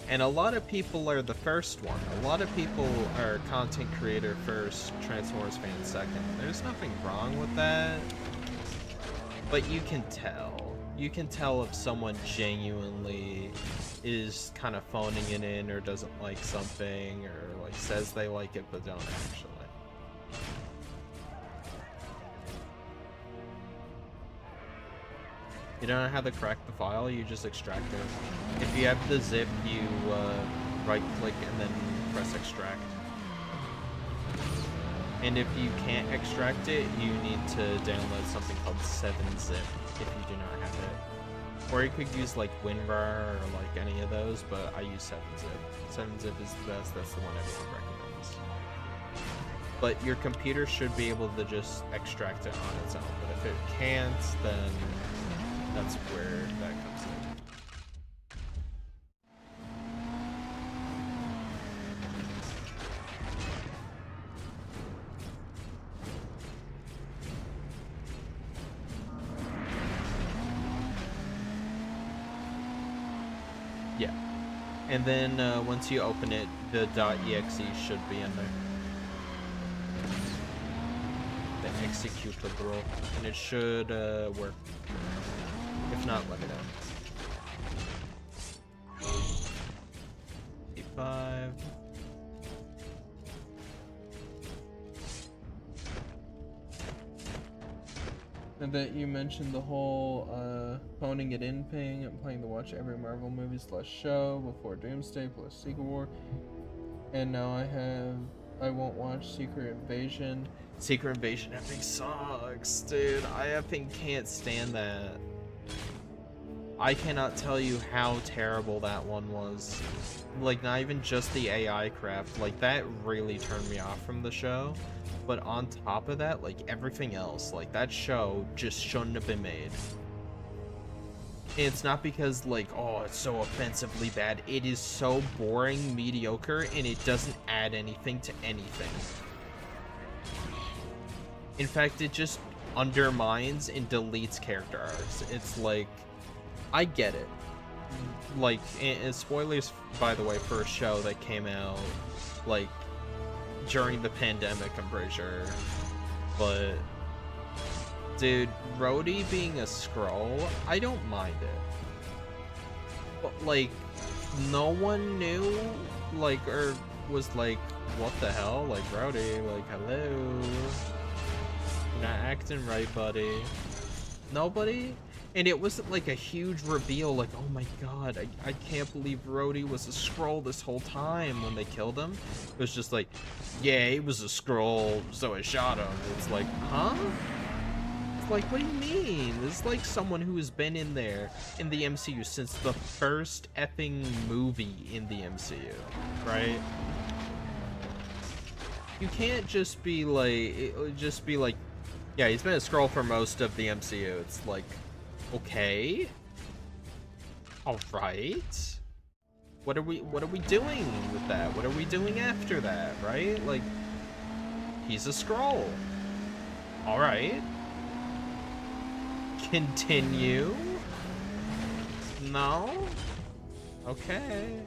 And a lot of people are the first one. A lot of people are content creator first, Transformers fan second. There's nothing wrong with that. But you can tell. You can tell if someone genuinely is kind of phoning it in or doesn't like something or like says they like it but don't actually. You don't know how to crack the file, you just extract it. If you have the zip, you right click and then press extract. And if you can't extract it, you need to download something called 7-zip if you do not have it. Or you could use like WinRAR or like any of those, but I use 7-zip. 7-zip is the best, that's the one everyone recommends. But your computer should be able to just extract it on its own, but if it can't, then that's where that comes in. Yeah. And then once you open it, the .exe should be in there. The executable. And it should work. If not, let me know. 85. And that you mentioned the whole phoning it in thing and planning to watch every Marvel movie / show before Doomsday plus Secret War. And now I won't watch Secret Invasion. Secret Invasion epic sucks, dude. I effing can't stand that. I cannot tell you how terrible that one was. Like, not even just the AI crap. Like, that really turned me off from the show. But on top of that, like, everything else, like, that show just shouldn't have been made. And it's not because, like, oh, it's so offensively bad. It is so boring, mediocre, and it doesn't add anything to anything. In fact, it just undermines and deletes character arcs. It's like, I get it. Like, and spoilers, by the way, for a show that came out, like, during the pandemic, I'm pretty sure. But, dude, Rhodey being a Skrull, I don't mind it. But, like, no one knew, like, or was like, what the hell? Like, Rhodey, like, hello? You're not acting right, buddy. Nobody? And it wasn't like a huge reveal, like, oh my god, I can't believe Rhodey was a Skrull this whole time when they killed him. It was just like, yeah, he was a Skrull, so I shot him. It's like, huh? It's like, what do you mean? This is like someone who has been in there in the MCU since the first effing movie in the MCU, right? You can't just be like, yeah, he's been a Skrull for most of the MCU. It's like, okay. All right. What are we doing with that? What are we doing after that, right? Like, he's a Skrull. All right. Continue. No? Okay.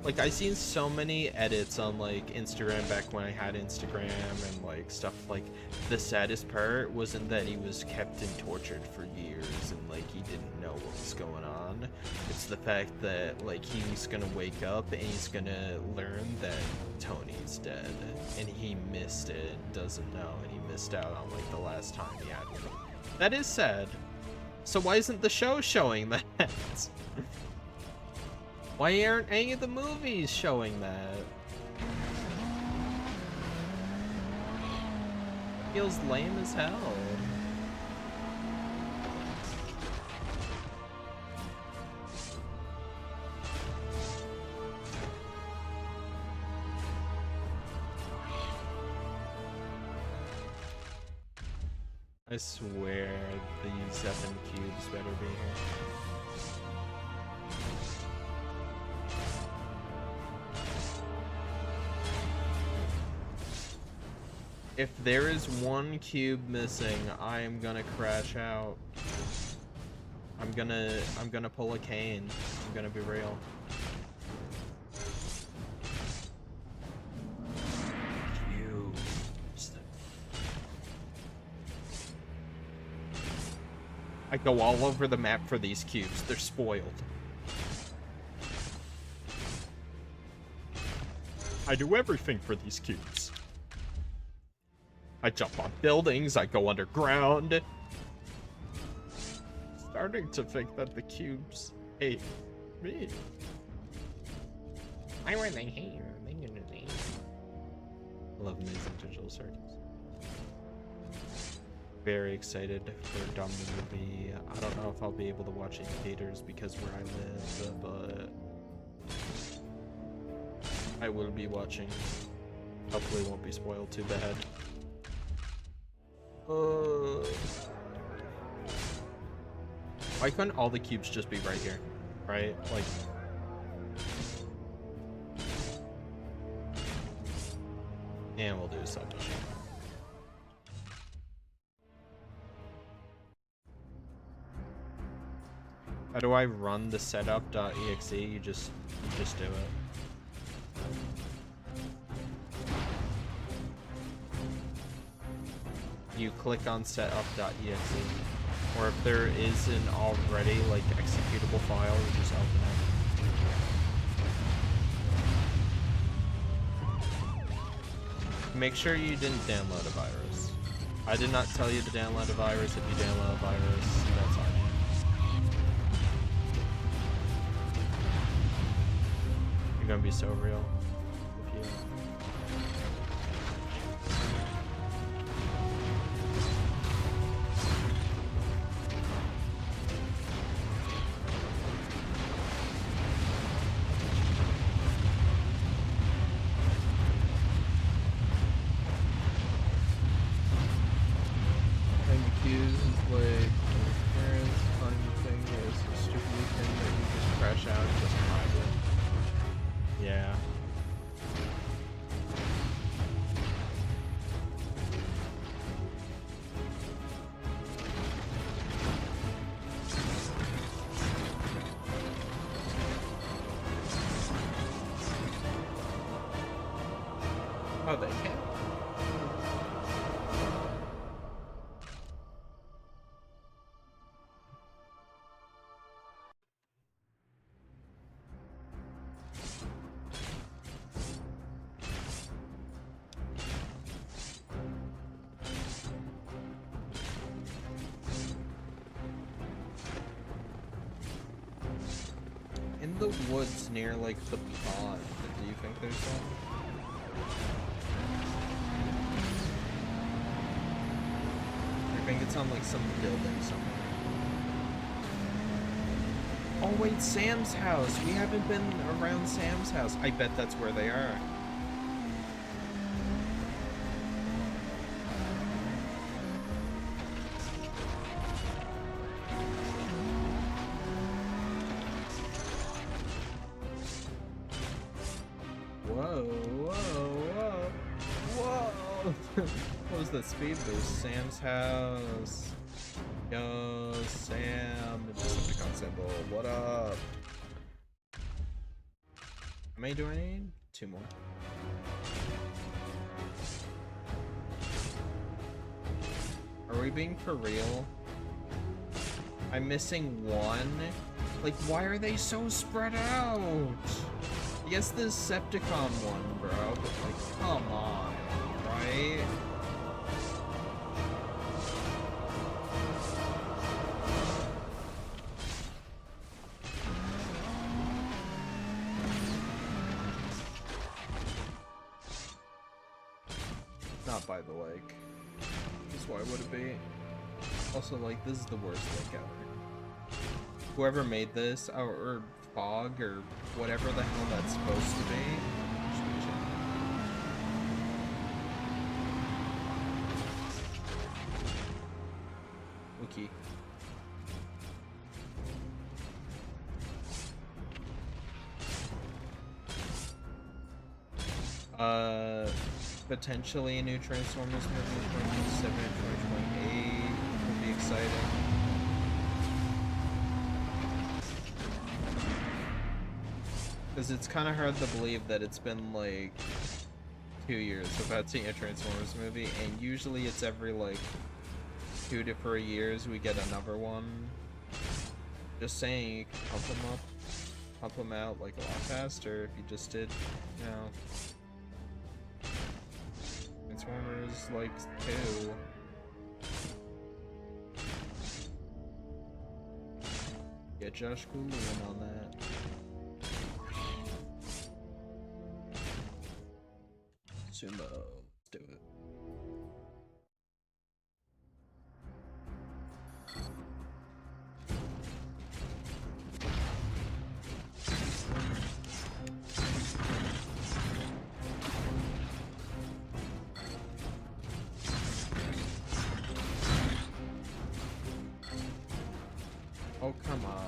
Like, I seen so many edits on, like, Instagram back when I had Instagram and, like, stuff like, the saddest part wasn't that he was kept and tortured for years and, like, he didn't know what was going on. It's the fact that, like, he's gonna wake up and he's gonna learn that Tony's dead and he missed it, doesn't know, and he missed out on, like, the last time he had one. That is sad. So why isn't the show showing that? Why aren't any of the movies showing that? feels lame as hell. I swear these effing cubes better be here. If there is one cube missing, I am gonna crash out. I'm gonna pull a Kane. I'm gonna be real. I go all over the map for these cubes. They're spoiled. I do everything for these cubes. I jump on buildings, I go underground. Starting to think that the cubes hate me. Why would they hate you? I love Amazing Digital Circus. Very excited for Dumb Movie. I don't know if I'll be able to watch it in theaters because where I live, but I will be watching. Hopefully it won't be spoiled too bad. Why couldn't all the cubes just be right here? Right? Like... And we'll do a submission. How do I run the setup.exe? You just do it. You click on setup.exe, or if there isn't already like executable file, you just open it. Make sure you didn't download a virus. I did not tell you to download a virus. If you download a virus, that's on you. You're gonna be so real if you... Oh, they can. In the woods near like the pond, do you think there's one? I think it's on like some building somewhere. Oh wait, Sam's house. We haven't been around Sam's house. I bet that's where they are. Whoa, whoa, whoa, whoa! What was that speed boost? Sam's house. Yo, Sam. Decepticon symbol. What up? How many do I need? 2 more. Are we being for real? I'm missing 1? Like, why are they so spread out? Yes, the Decepticon one, bro, but like, come on, right? Not by the lake. That's why would it be? Also, like, this is the worst link ever. Whoever made this, or Fog, or whatever the hell that's supposed to be. Wiki. Potentially a new Transformers movie 2027 2028 would be exciting. Because it's kind of hard to believe that it's been like 2 years without seeing a Transformers movie, and usually it's every like 2 to 3 years we get another one. Just saying, you can pump them out like a lot faster if you just did, you know, Transformers like 2. Get Josh Cooley in on that. Sumo, let's do it. Oh, come on.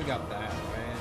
Got that, right?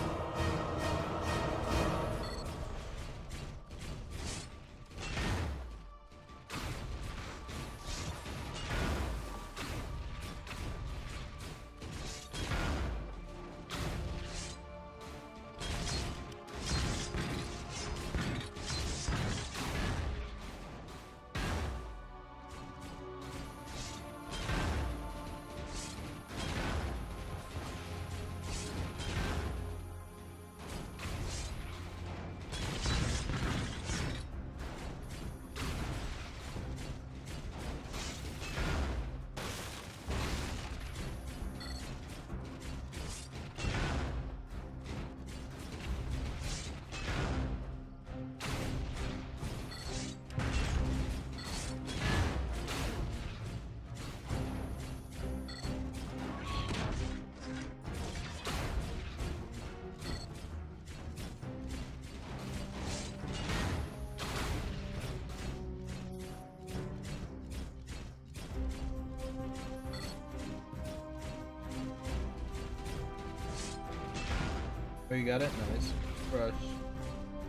Oh, you got it? Nice. Crush.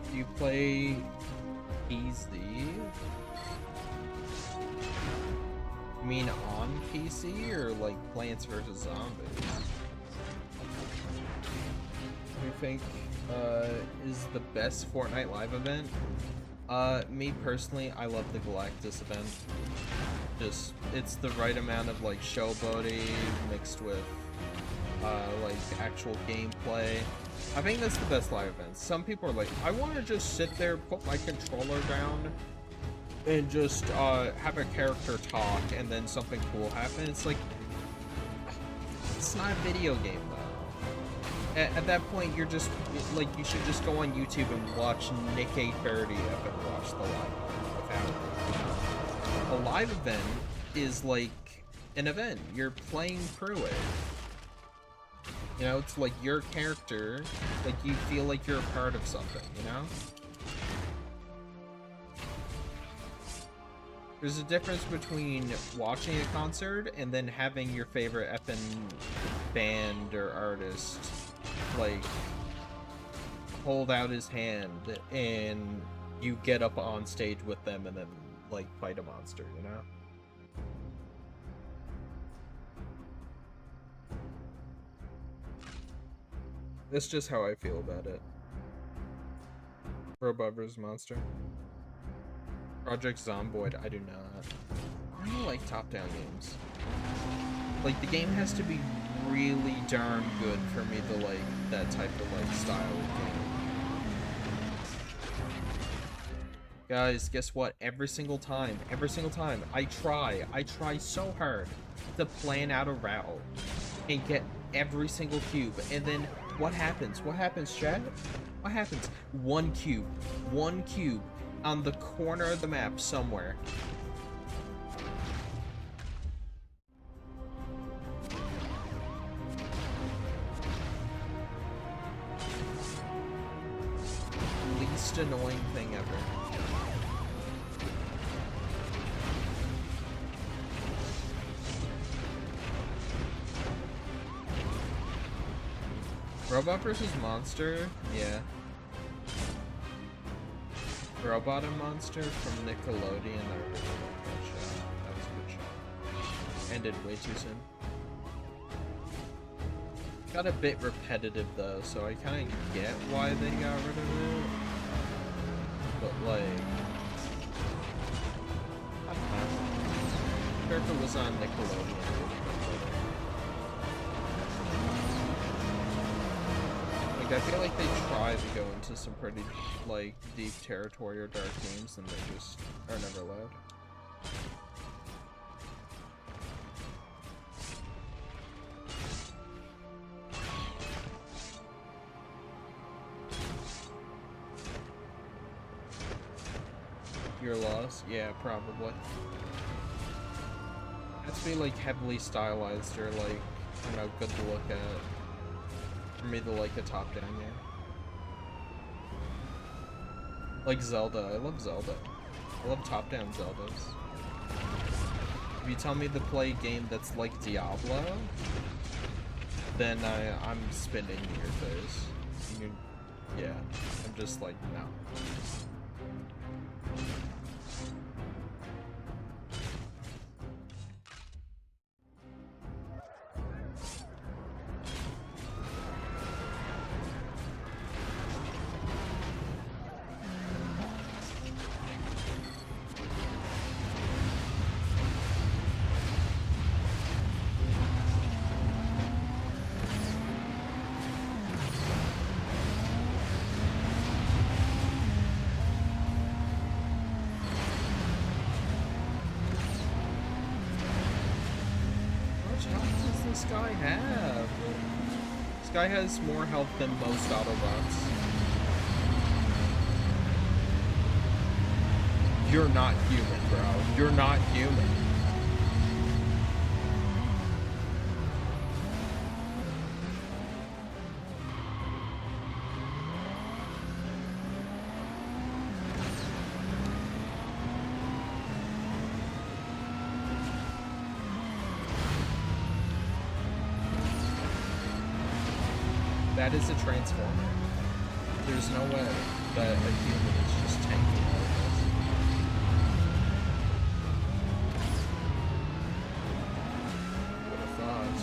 Do you play PC? You mean on PC or like Plants vs. Zombies? What do you think is the best Fortnite live event? Me personally, I love the Galactus event. Just, it's the right amount of like showboaty mixed with like actual gameplay. I think that's the best live event. Some people are like, I want to just sit there, put my controller down, and just have a character talk, and then something cool happen. It's like, it's not a video game though. At that point, you're just like, you should just go on YouTube and watch Nick 830 up and watch the live event without it. A live event is like an event. You're playing through it. You know, it's like your character, like you feel like you're a part of something, you know? There's a difference between watching a concert and then having your favorite effing band or artist, like, hold out his hand and you get up on stage with them and then, like, fight a monster, you know? That's just how I feel about it. Robot vs. Monster. Project Zomboid, I do not. I don't like top-down games. Like, the game has to be really darn good for me to like that type of like style of game. Guys, guess what? Every single time, I try so hard to plan out a route and get every single cube, and then what happens? What happens, chat? What happens? One cube on the corner of the map somewhere. Least annoying thing ever. Robot vs. Monster? Yeah. Robot and Monster from Nickelodeon. I really like that show. That was a good show. Ended way too soon. Got a bit repetitive though, so I kind of get why they got rid of it. But like, I don't know. If it was on Nickelodeon. I feel like they try to go into some pretty, like, deep territory or dark games, and they just are never allowed. Your loss? Yeah, probably. Has to be, like, heavily stylized or, like, you know, good to look at. For me to like a top-down game. Like Zelda. I love Zelda. I love top-down Zeldas. If you tell me to play a game that's like Diablo, then I'm spitting in your face. Yeah, I'm just like, no. This guy have? This guy has more health than most Autobots. You're not human, bro. You're not human. That is a Transformer. There's no way that a human is just tanking all of this. Would have thought.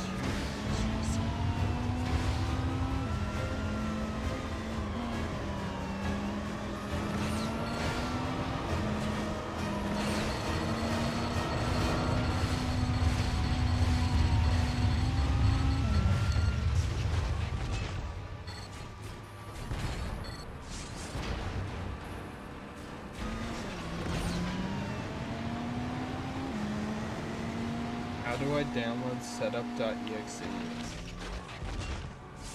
How do I download setup.exe?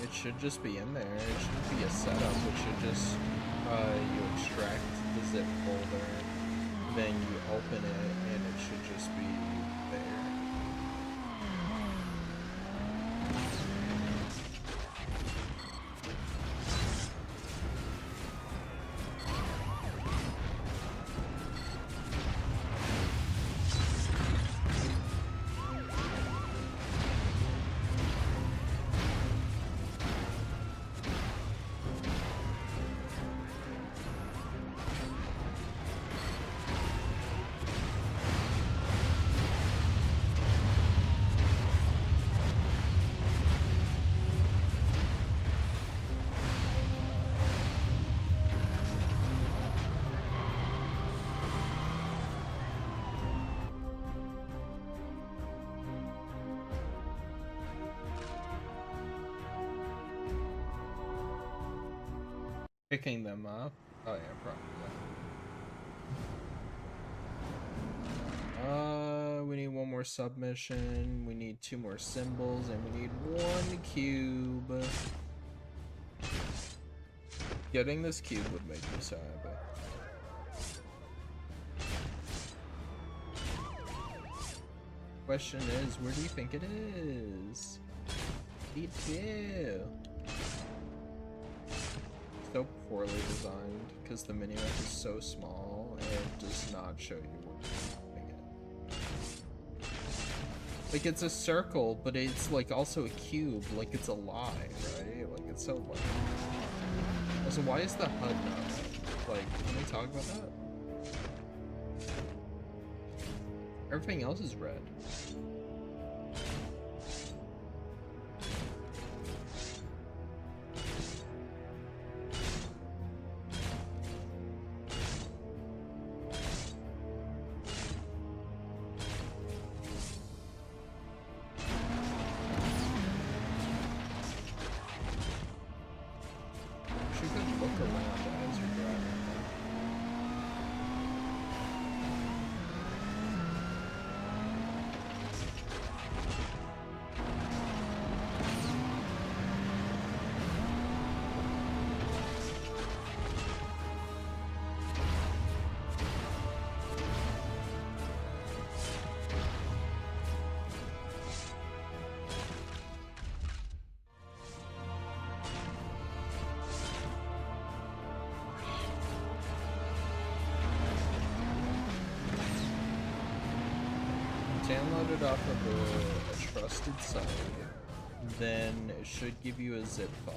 It should just be in there. It shouldn't be a setup. It should just, you extract the zip folder, then you open it, and it should just be there. Picking them up? Oh yeah, probably. We need one more submission, we need 2 more symbols, and we need 1 cube. Getting this cube would make me so happy. Question is, where do you think it is? Me too. So poorly designed, because the minimap is so small, and it does not show you where you're putting it. Like, it's a circle, but it's, like, also a cube, like it's a lie, right? Like, it's so, like... Also, why is the HUD not, like, can we talk about that? Everything else is red. You could look around as you're driving. Download it off of a trusted site, then it should give you a zip file.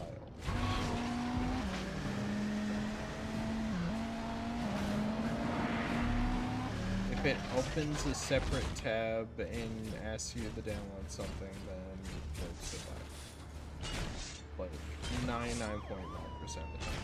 If it opens a separate tab and asks you to download something, then it's it back. Like 99.9% of the time.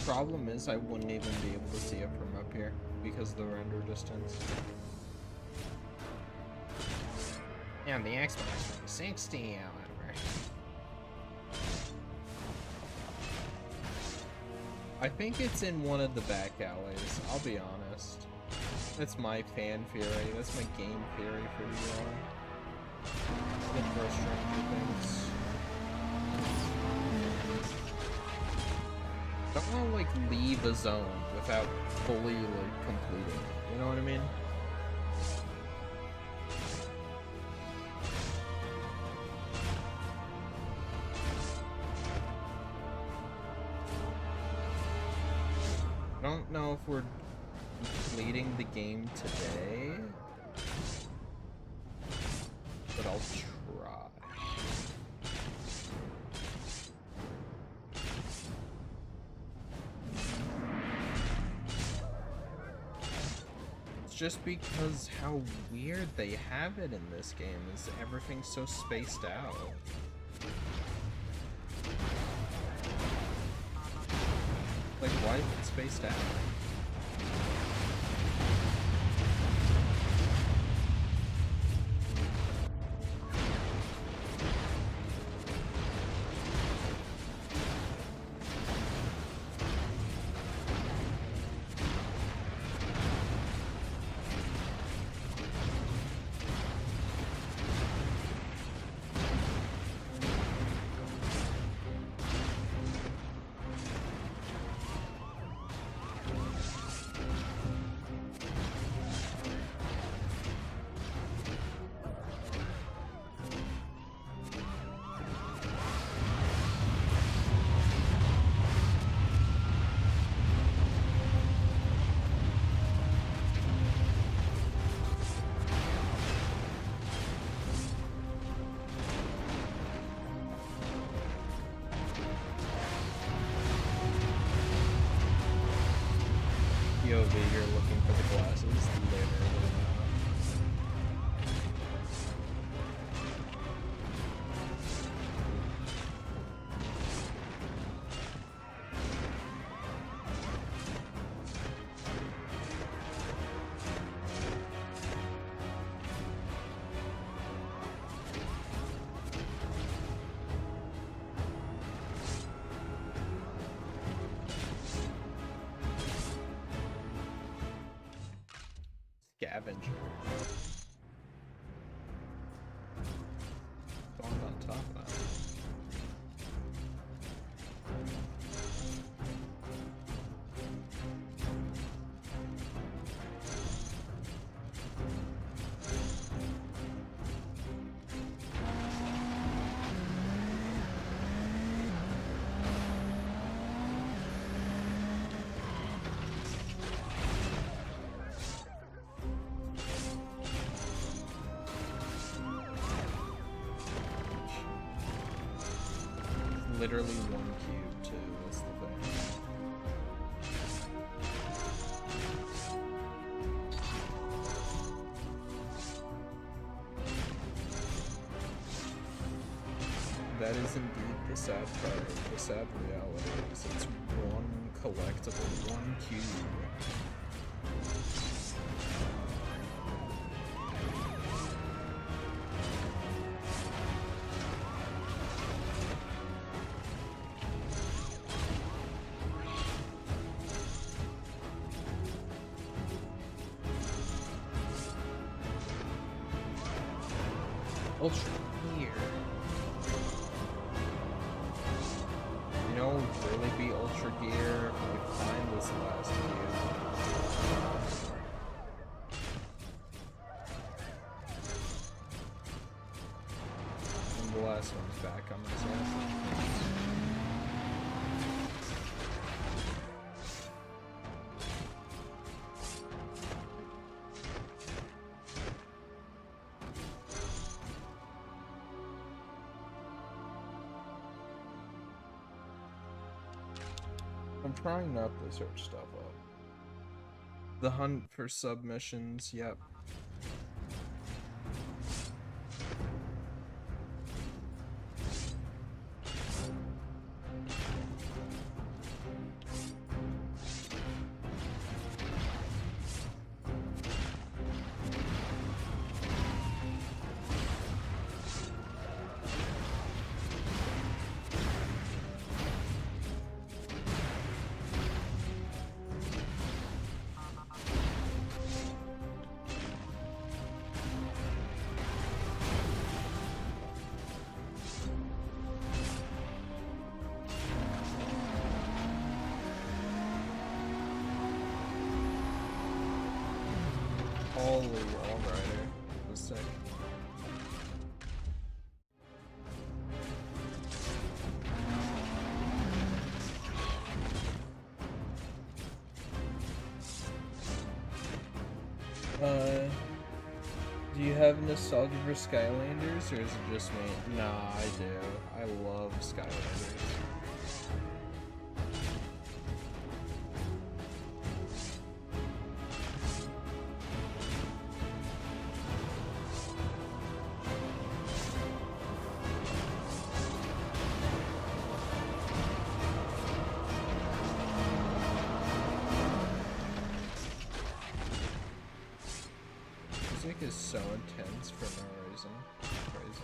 Problem is, I wouldn't even be able to see it from up here because of the render distance. Yeah, the Xbox 360, however. I think it's in one of the back alleys, I'll be honest. That's my fan theory, that's my game theory for the first Stranger Things. I don't want to, like, leave a zone without fully, like, completing it. You know what I mean? I don't know if we're completing the game today, but I'll try. Just because how weird they have it in this game is everything's so spaced out. Like, why is it spaced out? POV, you're looking for the glasses. Literally not. Scavenger. Going on top of that. Literally one cube too, that's the thing. That is indeed the sad part, the sad reality is it's one collectible, one cube. Ultra Gear. You know, really be Ultra Gear if we find this last cube. And the last one's back on this ass. I'm trying not to search stuff up. The hunt for submissions, yep. Holy All-Rider was sick. Do you have nostalgia for Skylanders, or is it just me? Nah, I do. I love Skylanders. Music is so intense for no reason. Crazy.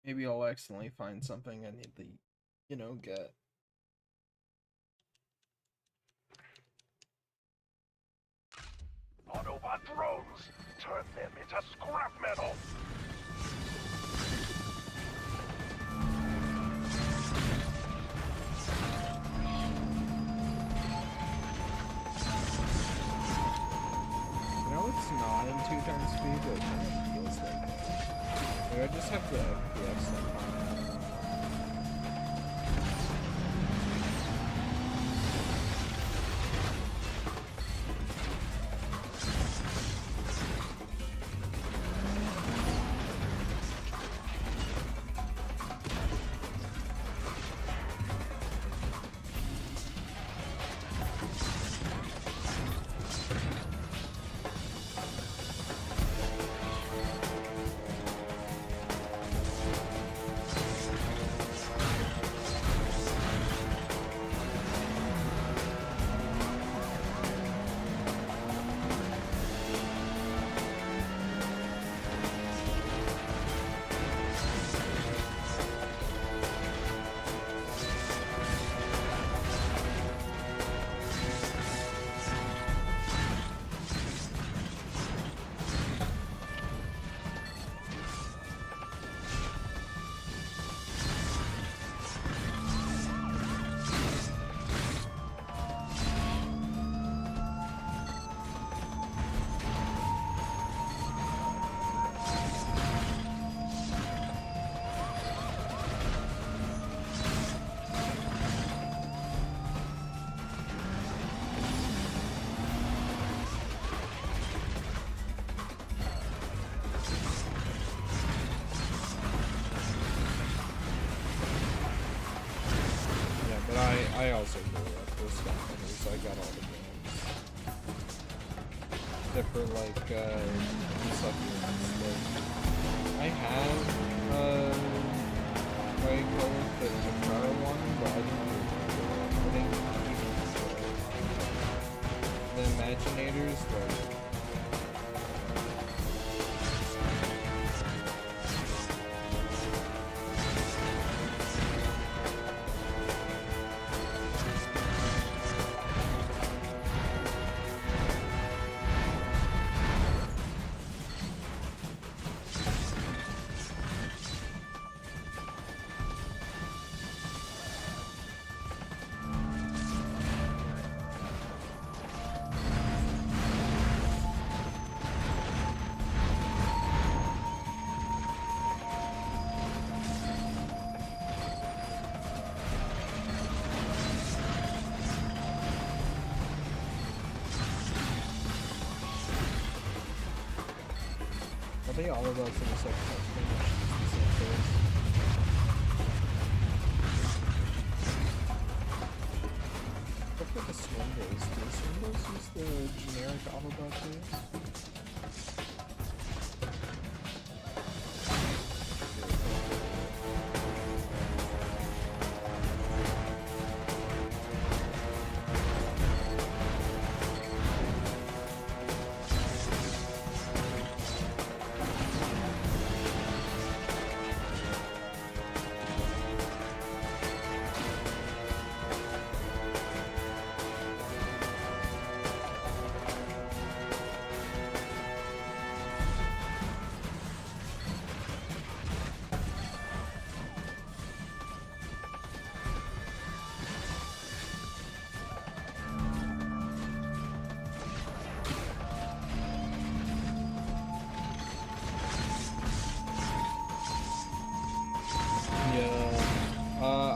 Maybe I'll accidentally find something I need to, you know, get. Autobot drones! Turn them into scrap metal! You know it's not in 2 times speed, but it kind of feels like that. Maybe I just have the FPS up on. I also grew up with Skylanders, so I got all the games. Except for like Decepticons. Like, I have what I call it, the Takara one, but I didn't really the Imaginators, like I think all of those in the second half finished the same phase. Except for the Swindles. Do the Swindles use the generic Autobot phase?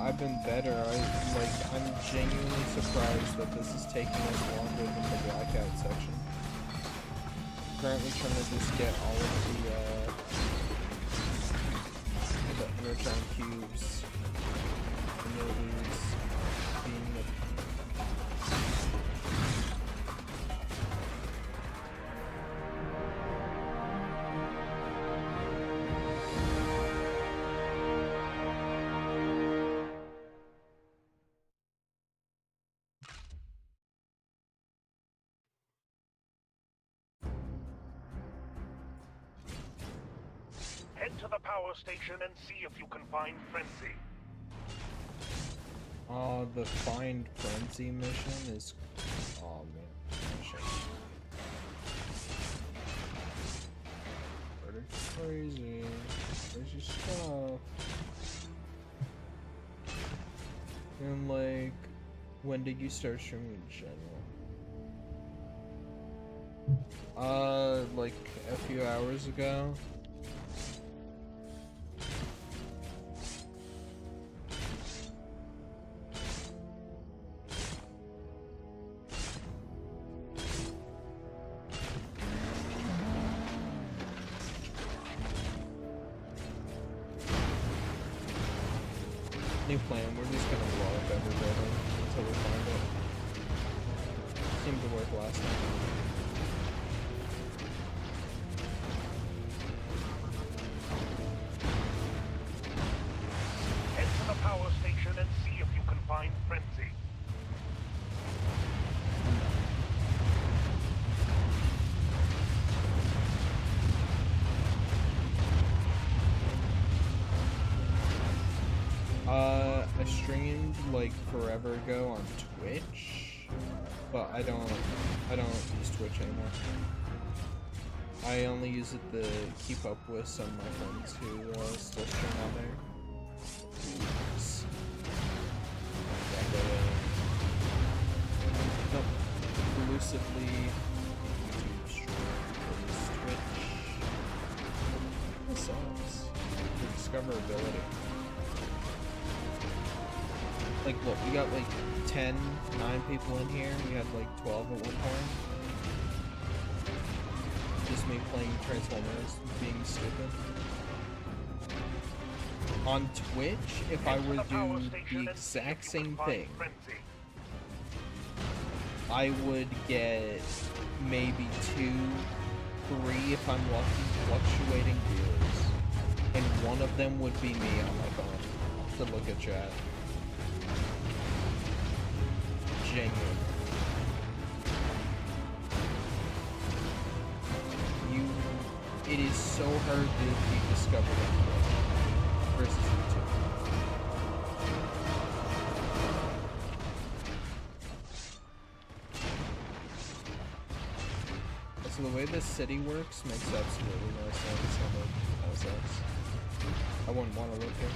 I've been better. I'm genuinely surprised that this is taking us longer than the blackout section. Currently trying to just get all of the energon cubes, abilities, being a Head to the power station and see if you can find Frenzy. The Find Frenzy mission is... Oh, man. Shit. Pretty crazy. Crazy stuff. And, like... When did you start streaming in general? Like a few hours ago. New plan, we're just gonna blow up every building until we find it. Seemed to work last time. Head to the power station and see if you can find Frenzy. I streamed like forever ago on Twitch, but I don't use Twitch anymore. I only use it to keep up with some of my friends who still stream on there. Oops. Nope. Exclusively YouTube stream, Twitch. This sucks. The discoverability. Like, what, we got like 9 people in here, we had like 12 at one point. Just me playing Transformers, being stupid. On Twitch, if I were to do the exact same thing, I would get maybe 2, 3 if I'm lucky, fluctuating viewers. And one of them would be me on my phone to look at chat. Genuine. It is so hard to be discovered on Twitch versus YouTube. So the way this city works makes absolutely no sense on the LSX. I wouldn't want to live here.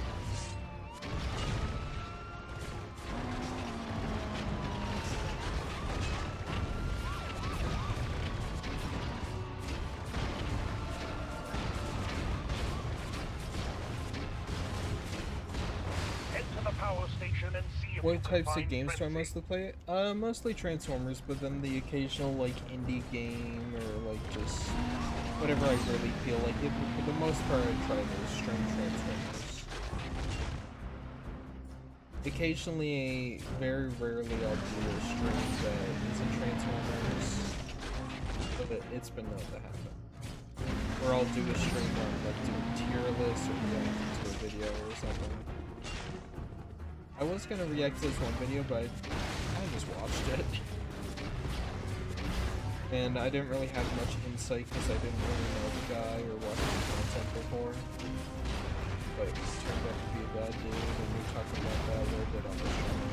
What types of games do I mostly play? Mostly Transformers, but then the occasional, like, indie game, or, like, just whatever I really feel like it. But for the most part, I try to stream Transformers. Occasionally, very rarely, I'll do a stream that isn't Transformers, but it's been known to happen. Or I'll do a stream on, like, doing tier lists, or reacting to a video or something. I was gonna react to this one video, but I just watched it. And I didn't really have much insight because I didn't really know the guy or watch his content before. But it turned out to be a bad dude, and we talked about that a little bit on the channel.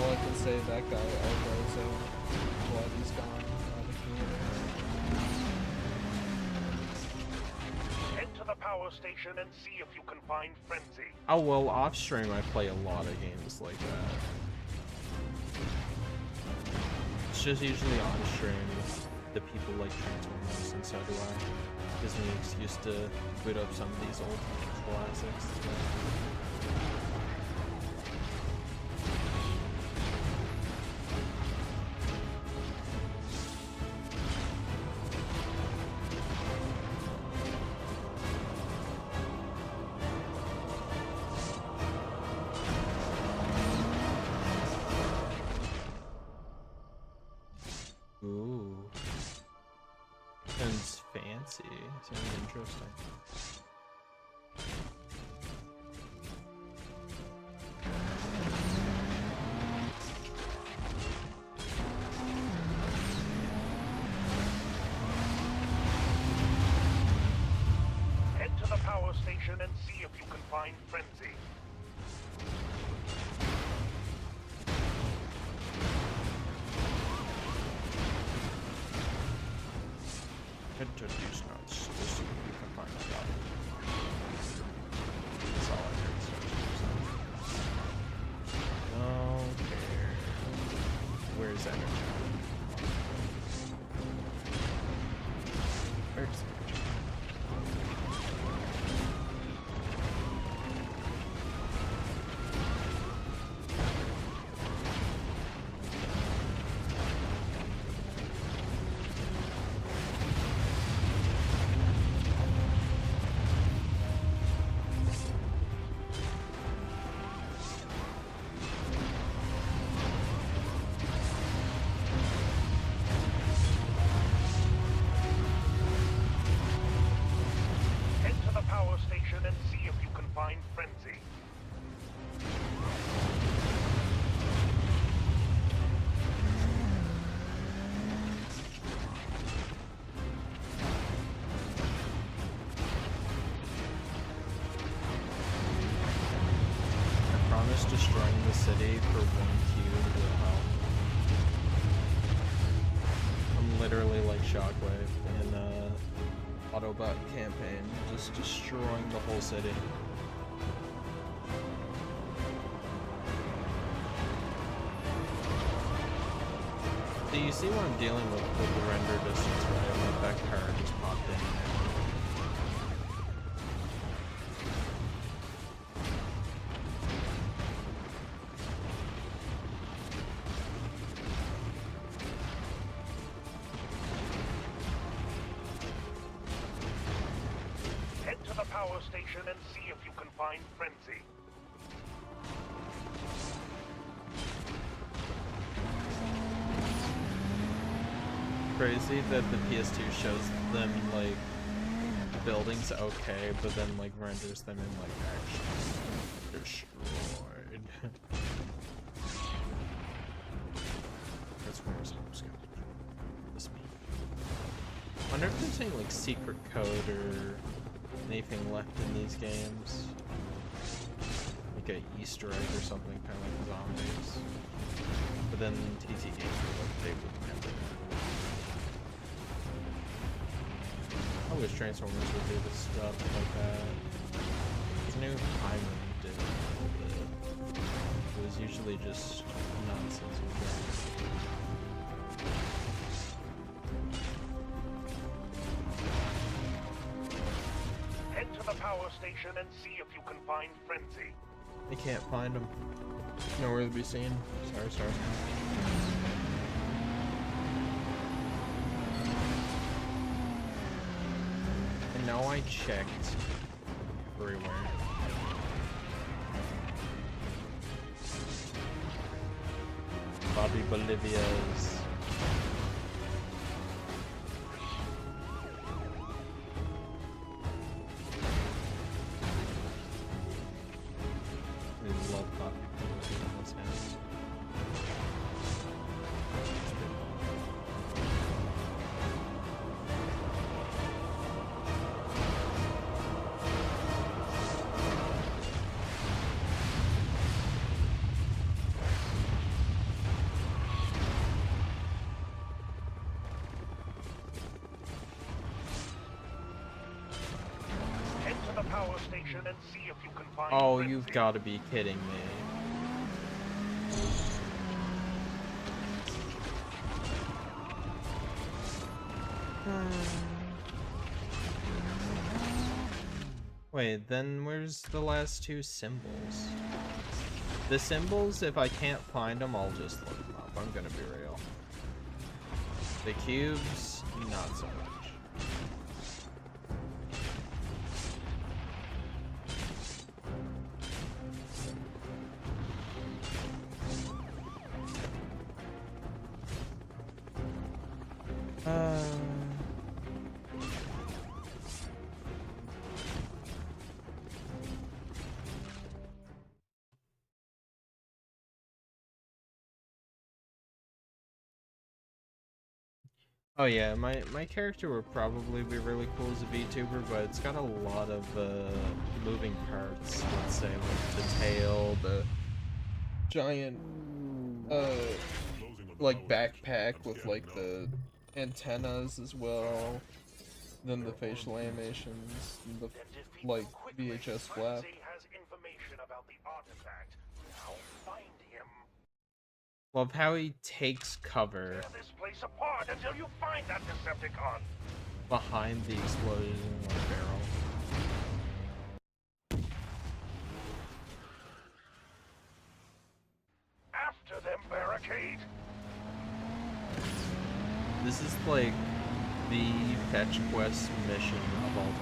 All I can say, that guy, Alvarez, glad he's gone out of the community. Power station and see if you can find Frenzy. Oh well, off stream I play a lot of games like that. It's just usually on stream the people like Transformers, and so do I. Gives me an excuse to boot up some of these old classics. Ooh. Sounds fancy. Sounds interesting. station and see if you can find Frenzy. Introduce notes. Just see if you can find a job. That's all I heard. Okay. Where's Energy? Where's Energy? Head to the power station and see if you can find Frenzy. I promise destroying the city for 1 cube will help. I'm literally like Shockwave in Autobot campaign, just destroying the whole city. Do you see what I'm dealing with the render distance, right? Like that car just popped in there. Head to the power station and see if you can find Frenzy. Crazy that the PS2 shows them like buildings okay, but then like renders them in like actually destroyed. That's where's Homeschool. This me. Wonder if there's any like secret code or anything left in these games. Like a Easter egg or something, kind of like zombies. But then TT games were like they would never. I wish Transformers would do this stuff like that. I knew Hyman did it a little bit. It was usually just nonsense with that. Head to the power station and see if you can find Frenzy. I can't find him. Nowhere to be seen. Sorry. I know I checked everywhere. Bobby Bolivia's. I love Bobby Bolivia in this house. Head to the power station and see if you can find Oh, Frenzy. you've got to be kidding me. Wait, then where's the last two symbols? The symbols, if I can't find them, I'll just look them up. I'm gonna be real. The cubes, not so much. Oh yeah, my character would probably be really cool as a VTuber, but it's got a lot of moving parts. Let's say like the tail, the Giant, like backpack with like the antennas as well. Then the facial animations, and the Then defeat like him quickly. VHS flap. Frenzy has information about the artifact. Now find him. love how he takes cover Tear this place apart until you find that Decepticon. behind the explosion barrel. After them, barricade. This is like the fetch quest mission of all time.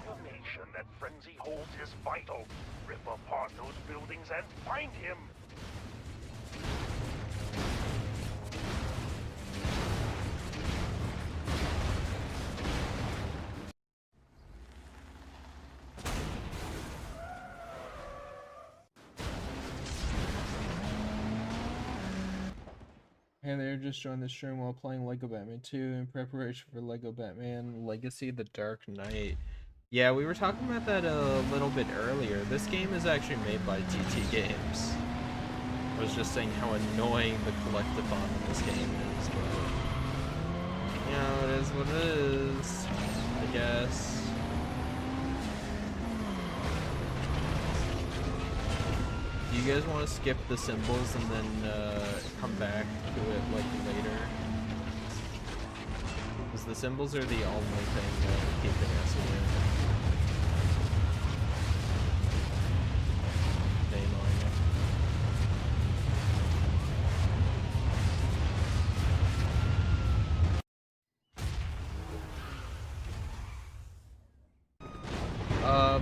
Information that Frenzy holds is vital. Rip apart those buildings and find him. Hey there, just joined the stream while playing Lego Batman 2 in preparation for Lego Batman Legacy: The Dark Knight. Yeah, we were talking about that a little bit earlier. This game is actually made by GT Games. I was just saying how annoying the collectathon in this game is, but you know, it is what it is, I guess. Do you guys want to skip the symbols and then come back to it like later? Because the symbols are the only thing keeping us away. Name on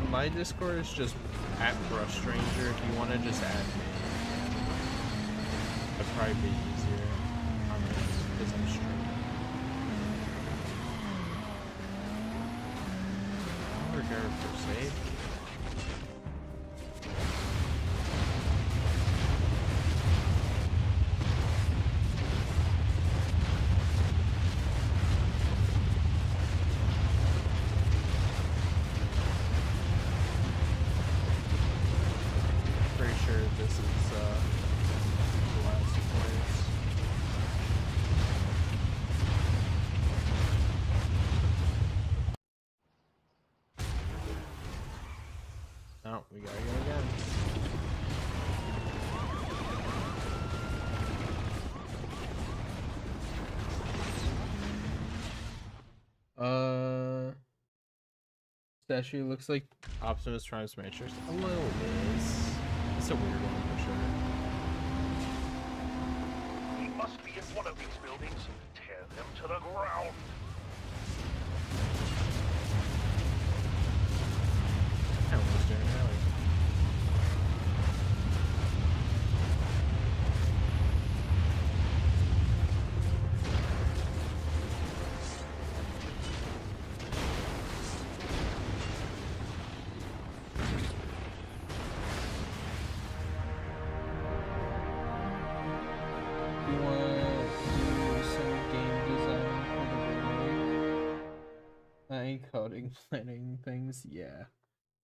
it. My Discord is just @BrushStranger. If you want to just add me, it'd probably be easier because I'm streaming. Regard for save. Pretty sure this is the last place. Oh, we gotta go again. Statue looks like Optimus Prime's miniatures. A little bit. It's a weird one for sure. He must be in one of these buildings. Tear them to the ground. I was doing earlier. You want to do some game design for the remake? Any coding, planning things? Yeah.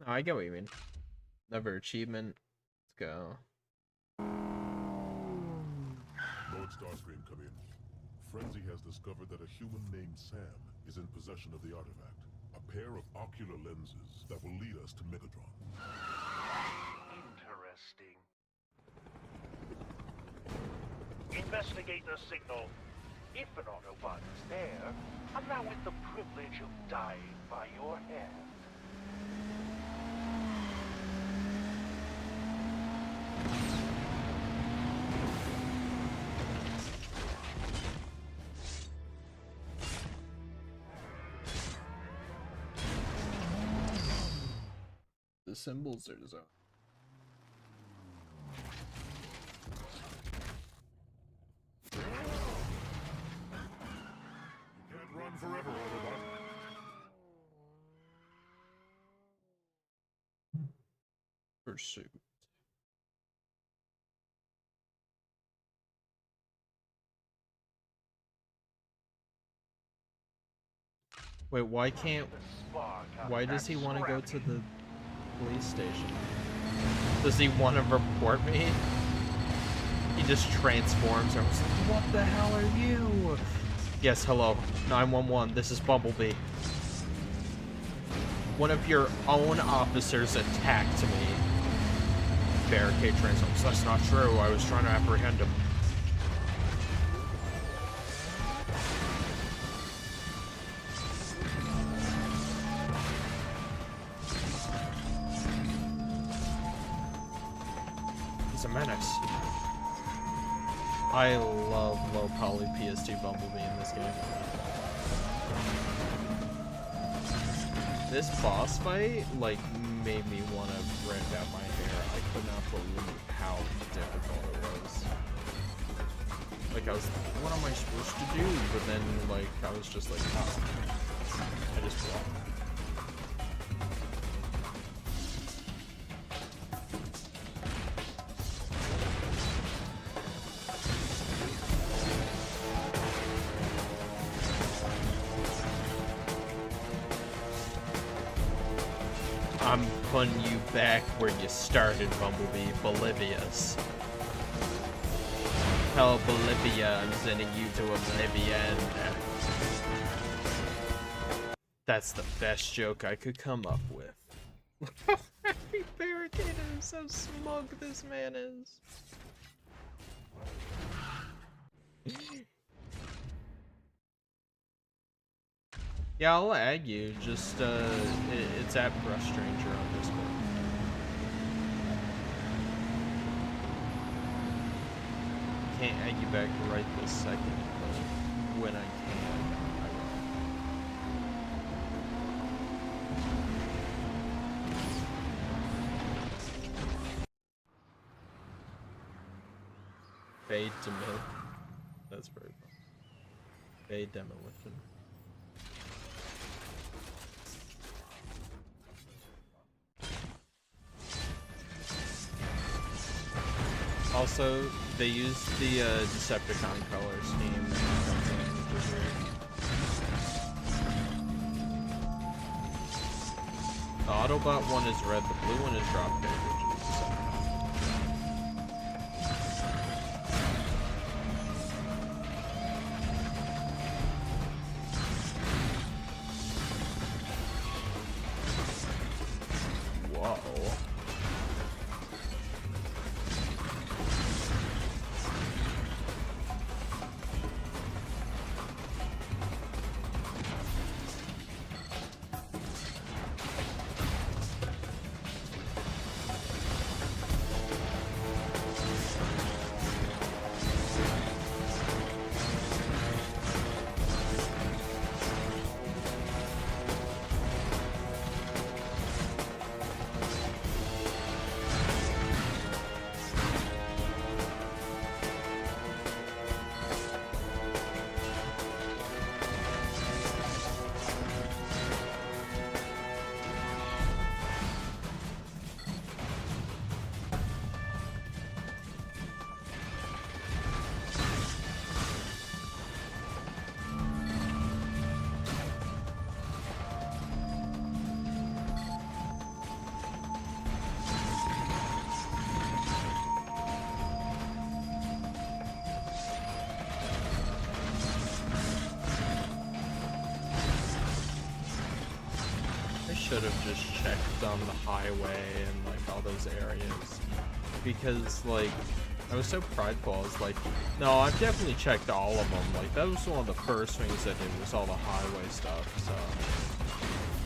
Oh, I get what you mean. Another achievement. Let's go. Lord Starscream, come in. Frenzy has discovered that a human named Sam is in possession of the artifact. A pair of ocular lenses that will lead us to Megatron. Interesting. Investigate the signal. If an Autobot is there, allow it the privilege of dying by your hand. The symbols are designed. pursuit. Wait, why can't... Why does he want to go to the police station? Does he want to report me? He just transforms and was like, what the hell are you? Yes, hello. 911, this is Bumblebee. One of your own officers attacked me. Barricade transforms. That's not true. I was trying to apprehend him. He's a menace. I love low poly PS2 Bumblebee in this game. This boss fight, like, made me want to rip out my hair. I could not believe how difficult it was. Like, I was like, what am I supposed to do? But then, like, I was just like, oh. I just blocked. I'm putting you back where you started, Bumblebee. Bolivia's. Hell, Bolivia, I'm sending you to oblivion. That's the best joke I could come up with. Look how happy barricaded and so smug this man is. Yeah, I'll add you. Just, it's at Brush Stranger on Discord. Can't add you back right this second, but when I can, I will. Fade to mill. That's very fun. Fade demolition. Also, they used the Decepticon color scheme, which is weird. The Autobot one is red, the blue one is Dropkick, which is Decepticon. Whoa. Should have just checked on the highway and like all those areas, because like I was so prideful. I was like, no, I've definitely checked all of them. Like that was one of the first things I did, was all the highway stuff. So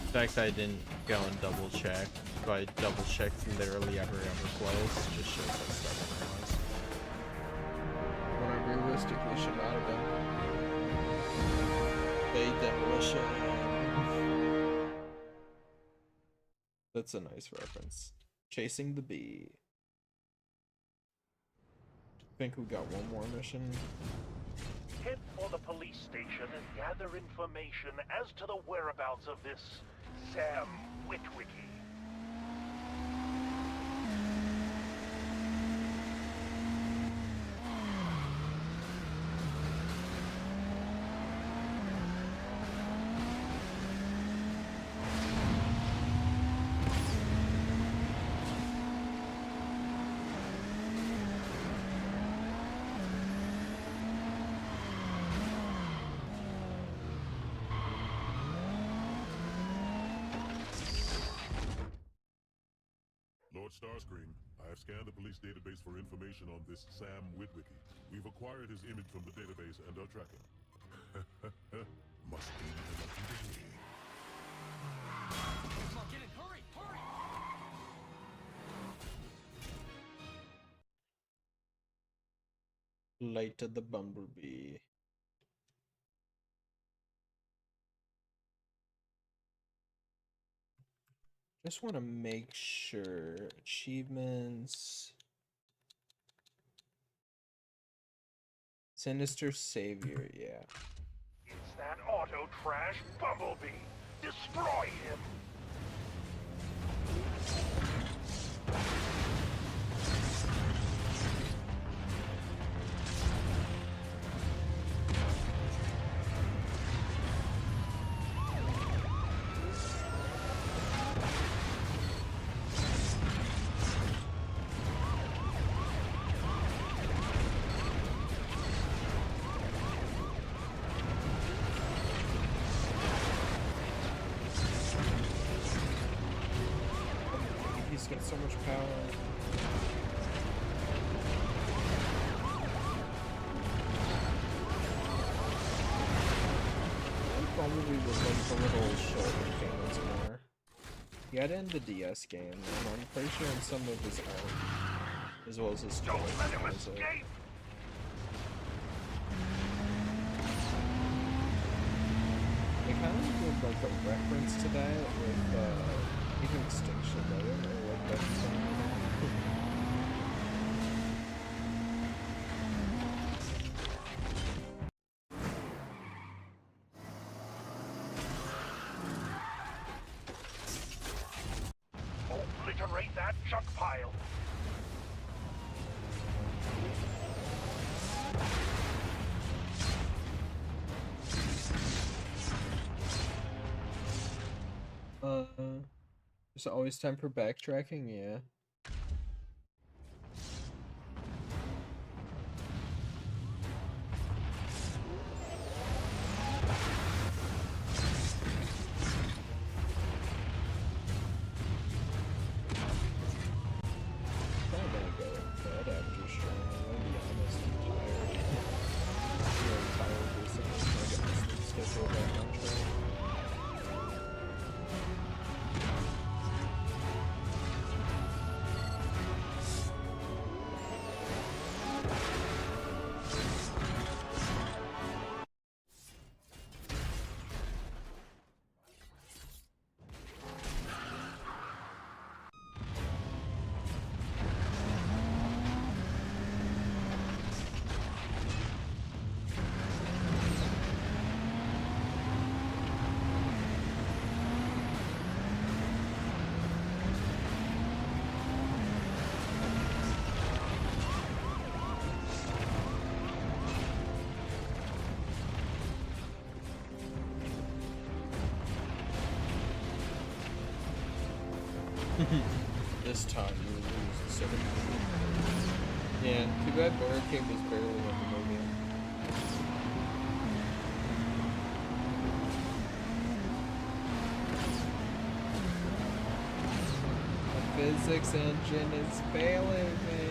the fact that I didn't go and double check, but I double checked literally every other place, just shows how stubborn I was. When I realistically should not have done. Bay demolition. That's a nice reference. Chasing the bee. Think we got one more mission. Head for the police station and gather information as to the whereabouts of this Sam Witwicky. Lord Starscream, I have scanned the police database for information on this Sam Witwicky. We've acquired his image from the database and are tracking. Must be a lucky day. Come on, get in, hurry, hurry! Light of the Bumblebee. Just want to make sure achievements. Sinister Savior, yeah. It's that auto trash Bumblebee. Destroy him. He's got so much power. Bumblebee was like the little shoulder things more. He had it in the DS game, and I'm pretty sure in some of his art, as well as his Don't toys, let him he has it. escape. They kind of did like a reference to that with even Extinction Layer, or like that song. Obliterate that junk pile. There's always time for backtracking, yeah. Probably gonna go to bed after stream. I'm gonna be honest, I'm tired. I'm really tired recently, so I get my sleep schedule back on track. This time you lose instead of me. Yeah, too bad Barricade was barely in the movie. The physics engine is failing me.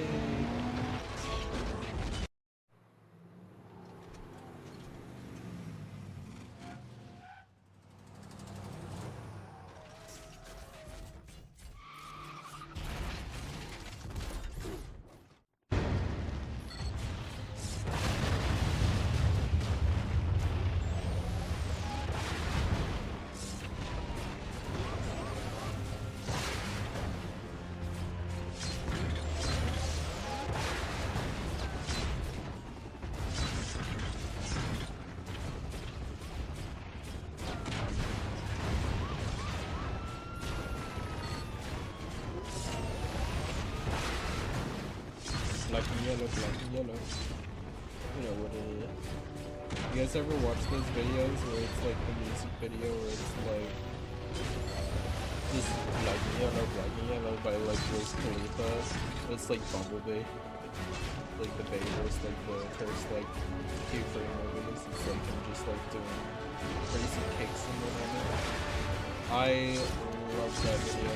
Black and yellow, black and yellow. You know what it is. You guys ever watch those videos where it's like the music video where it's like just black and yellow by like Wiz Khalifa. It's like Bumblebee. Like the Beatles, like the first like few free movies. It's like him just like doing crazy kicks and whatever. I love that video.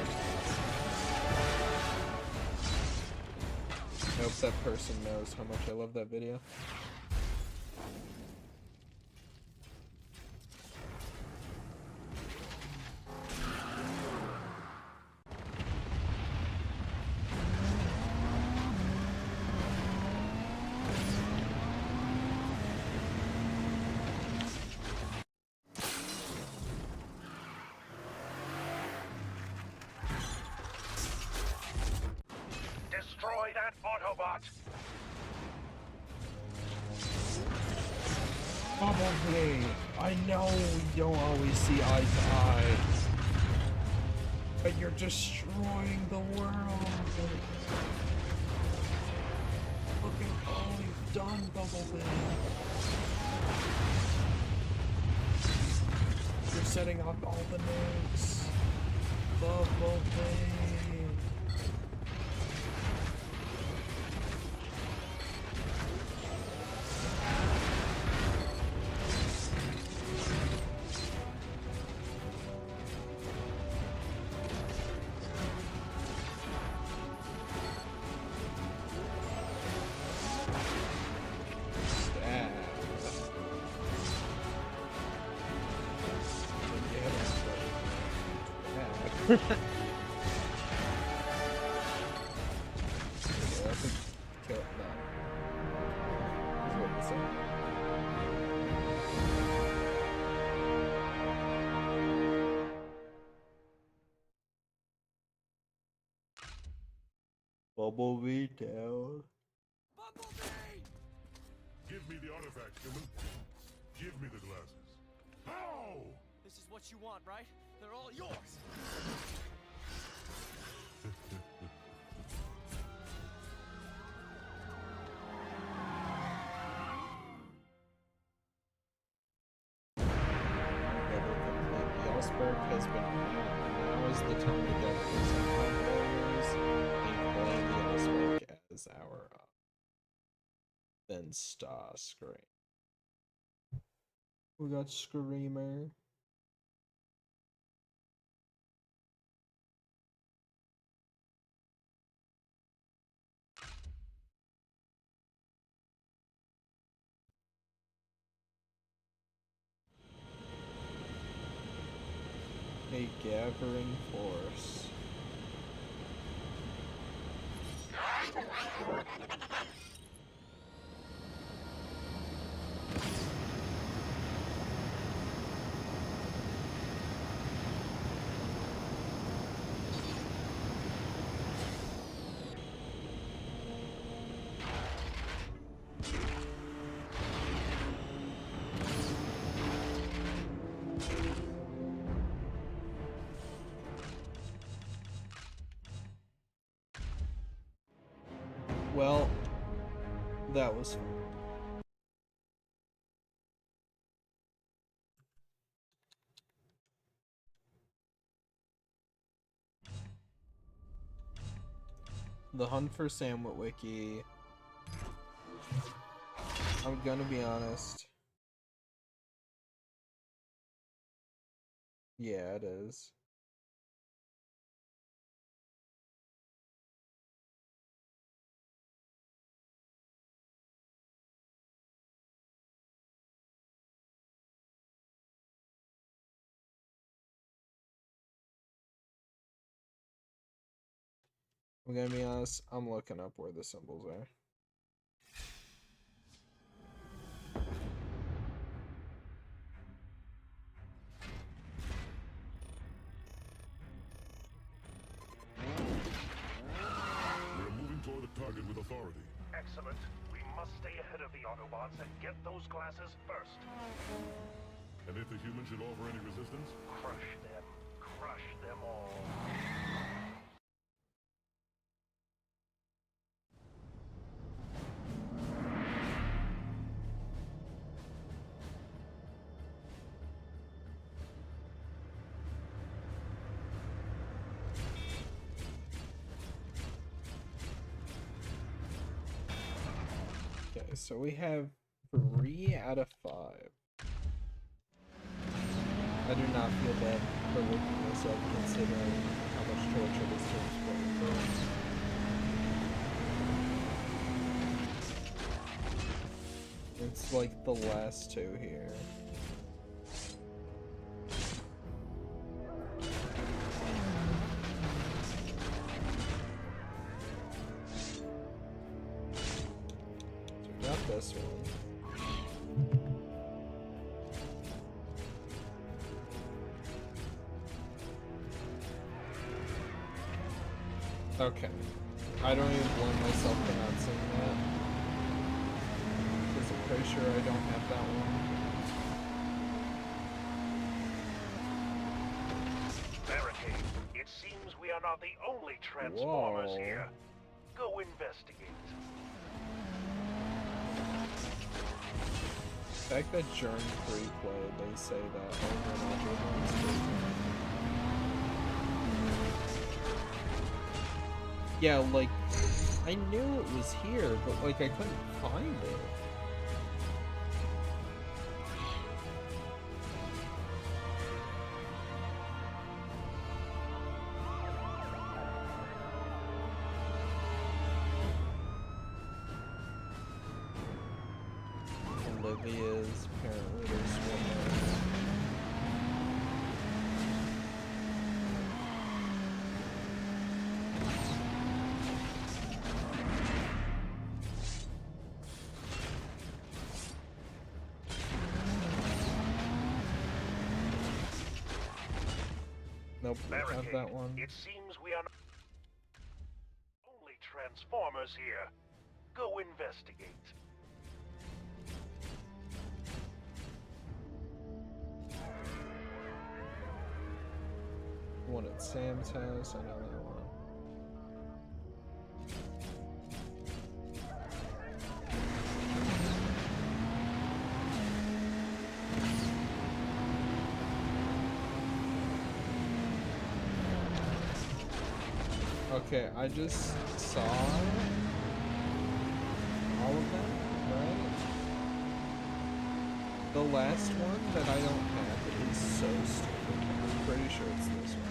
I hope that person knows how much I love that video. Destroy that Autobot! Bumblebee, I know we don't always see eye to eye, but you're destroying the world. Look at all you've done, Bumblebee. You're setting off all the nukes. Bumblebee. Bumblebee down. Give me the artifact, human. Give me the glasses. Ow! This is what you want, right? They're all yours. Yellowsburg has been now is the time to get some warriors and play Yellowsburg as our then Star Scream. We got Screamer. A gathering force. Well, that was fun. The hunt for Sam Witwicky. I'm gonna be honest. Yeah, it is. I'm gonna be honest, I'm looking up where the symbols are. We're moving toward the target with authority. Excellent. We must stay ahead of the Autobots and get those glasses first. And if the humans should offer any resistance? Crush them. Crush them all. Okay, so we have 3 out of 5. I do not feel bad for looking this up considering how much torture this team's going through. It's like the last two here. So we got this one. Okay. I don't even blame myself for not seeing that. Because I'm pretty sure I don't have that one. Barricade. It seems we are not the only Transformers Whoa. here. Go investigate. The fact that during free play they say that over and over again is crazy. Yeah, like, I knew it was here, but like I couldn't find it. Olivia's apparently their swimmer. Nope, we have Barricade. that one. It seems we are not only Transformers here. Go investigate. The one at Sam's house, I know that one. Okay, I just saw all of them, right? The last one that I don't have is so stupid. I'm pretty sure it's this one.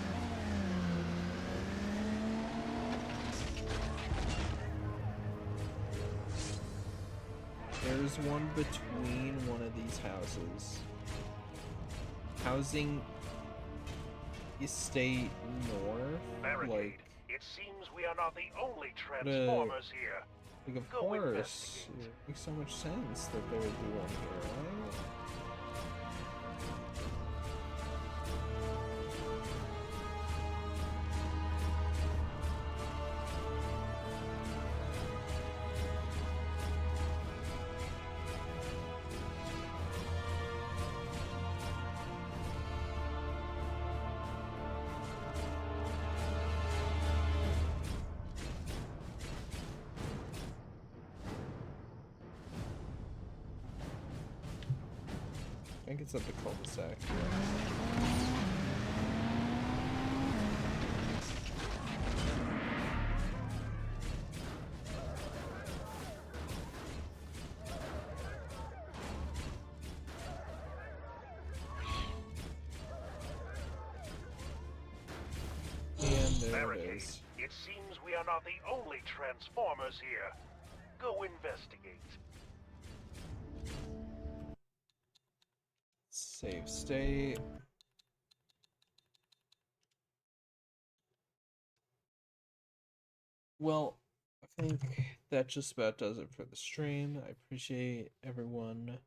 There's one between one of these houses. Housing Estate North, Barricade. like, It seems we are not the only Transformers here. of Go course, investigate. it makes so much sense that there would be one here, right? I think it's at the cul-de-sac. And there it Barricade. is. It seems we are not the only Transformers here. Go investigate. Save state. Well, I think that just about does it for the stream. I appreciate everyone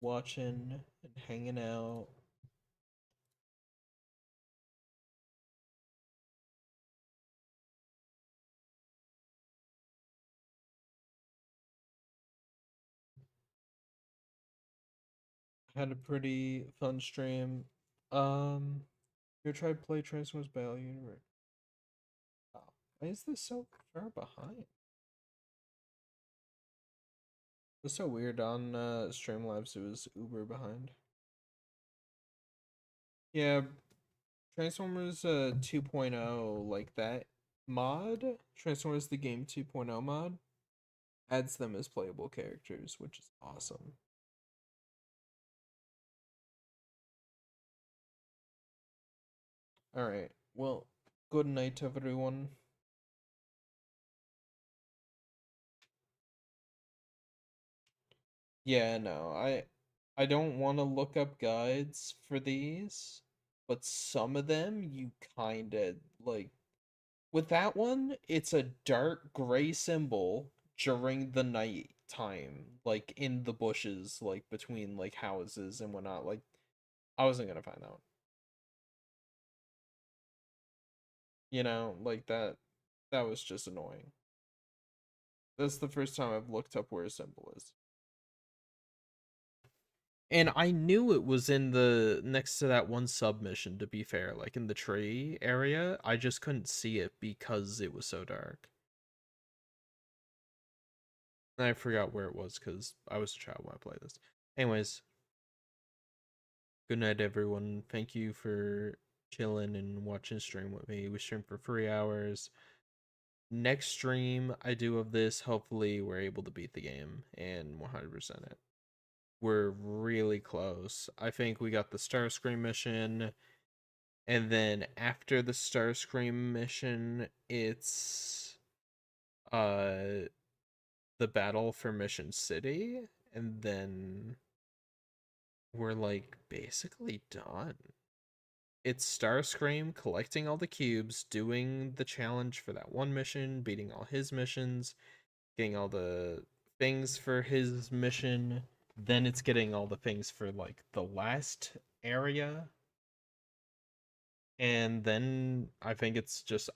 watching and hanging out. Had a pretty fun stream. You tried to play Transformers Battle Universe. Oh, why is this so far behind? It's so weird on Streamlabs. It was uber behind. Yeah, Transformers 2.0, like that mod, Transformers the Game 2.0 mod, adds them as playable characters, which is awesome. Alright, well, good night everyone. Yeah, no, I don't want to look up guides for these, but some of them you kind of like. With that one, it's a dark gray symbol during the night time, like in the bushes, like between like houses and whatnot. Like, I wasn't gonna find that one. You know, like that was just annoying. That's the first time I've looked up where a symbol is. And I knew it was in the next to that one submission, to be fair, like in the tree area. I just couldn't see it because it was so dark. And I forgot where it was because I was a child when I played this. Anyways, good night, everyone. Thank you for chilling and watching stream with me. We stream for 3 hours. Next stream I do of this, hopefully we're able to beat the game and 100% it. We're really close. I think we got the Starscream mission, and then after the Starscream mission, it's the battle for Mission City, and then we're like basically done. It's Starscream collecting all the cubes, doing the challenge for that one mission, beating all his missions, getting all the things for his mission. Then it's getting all the things for like the last area. And then I think it's just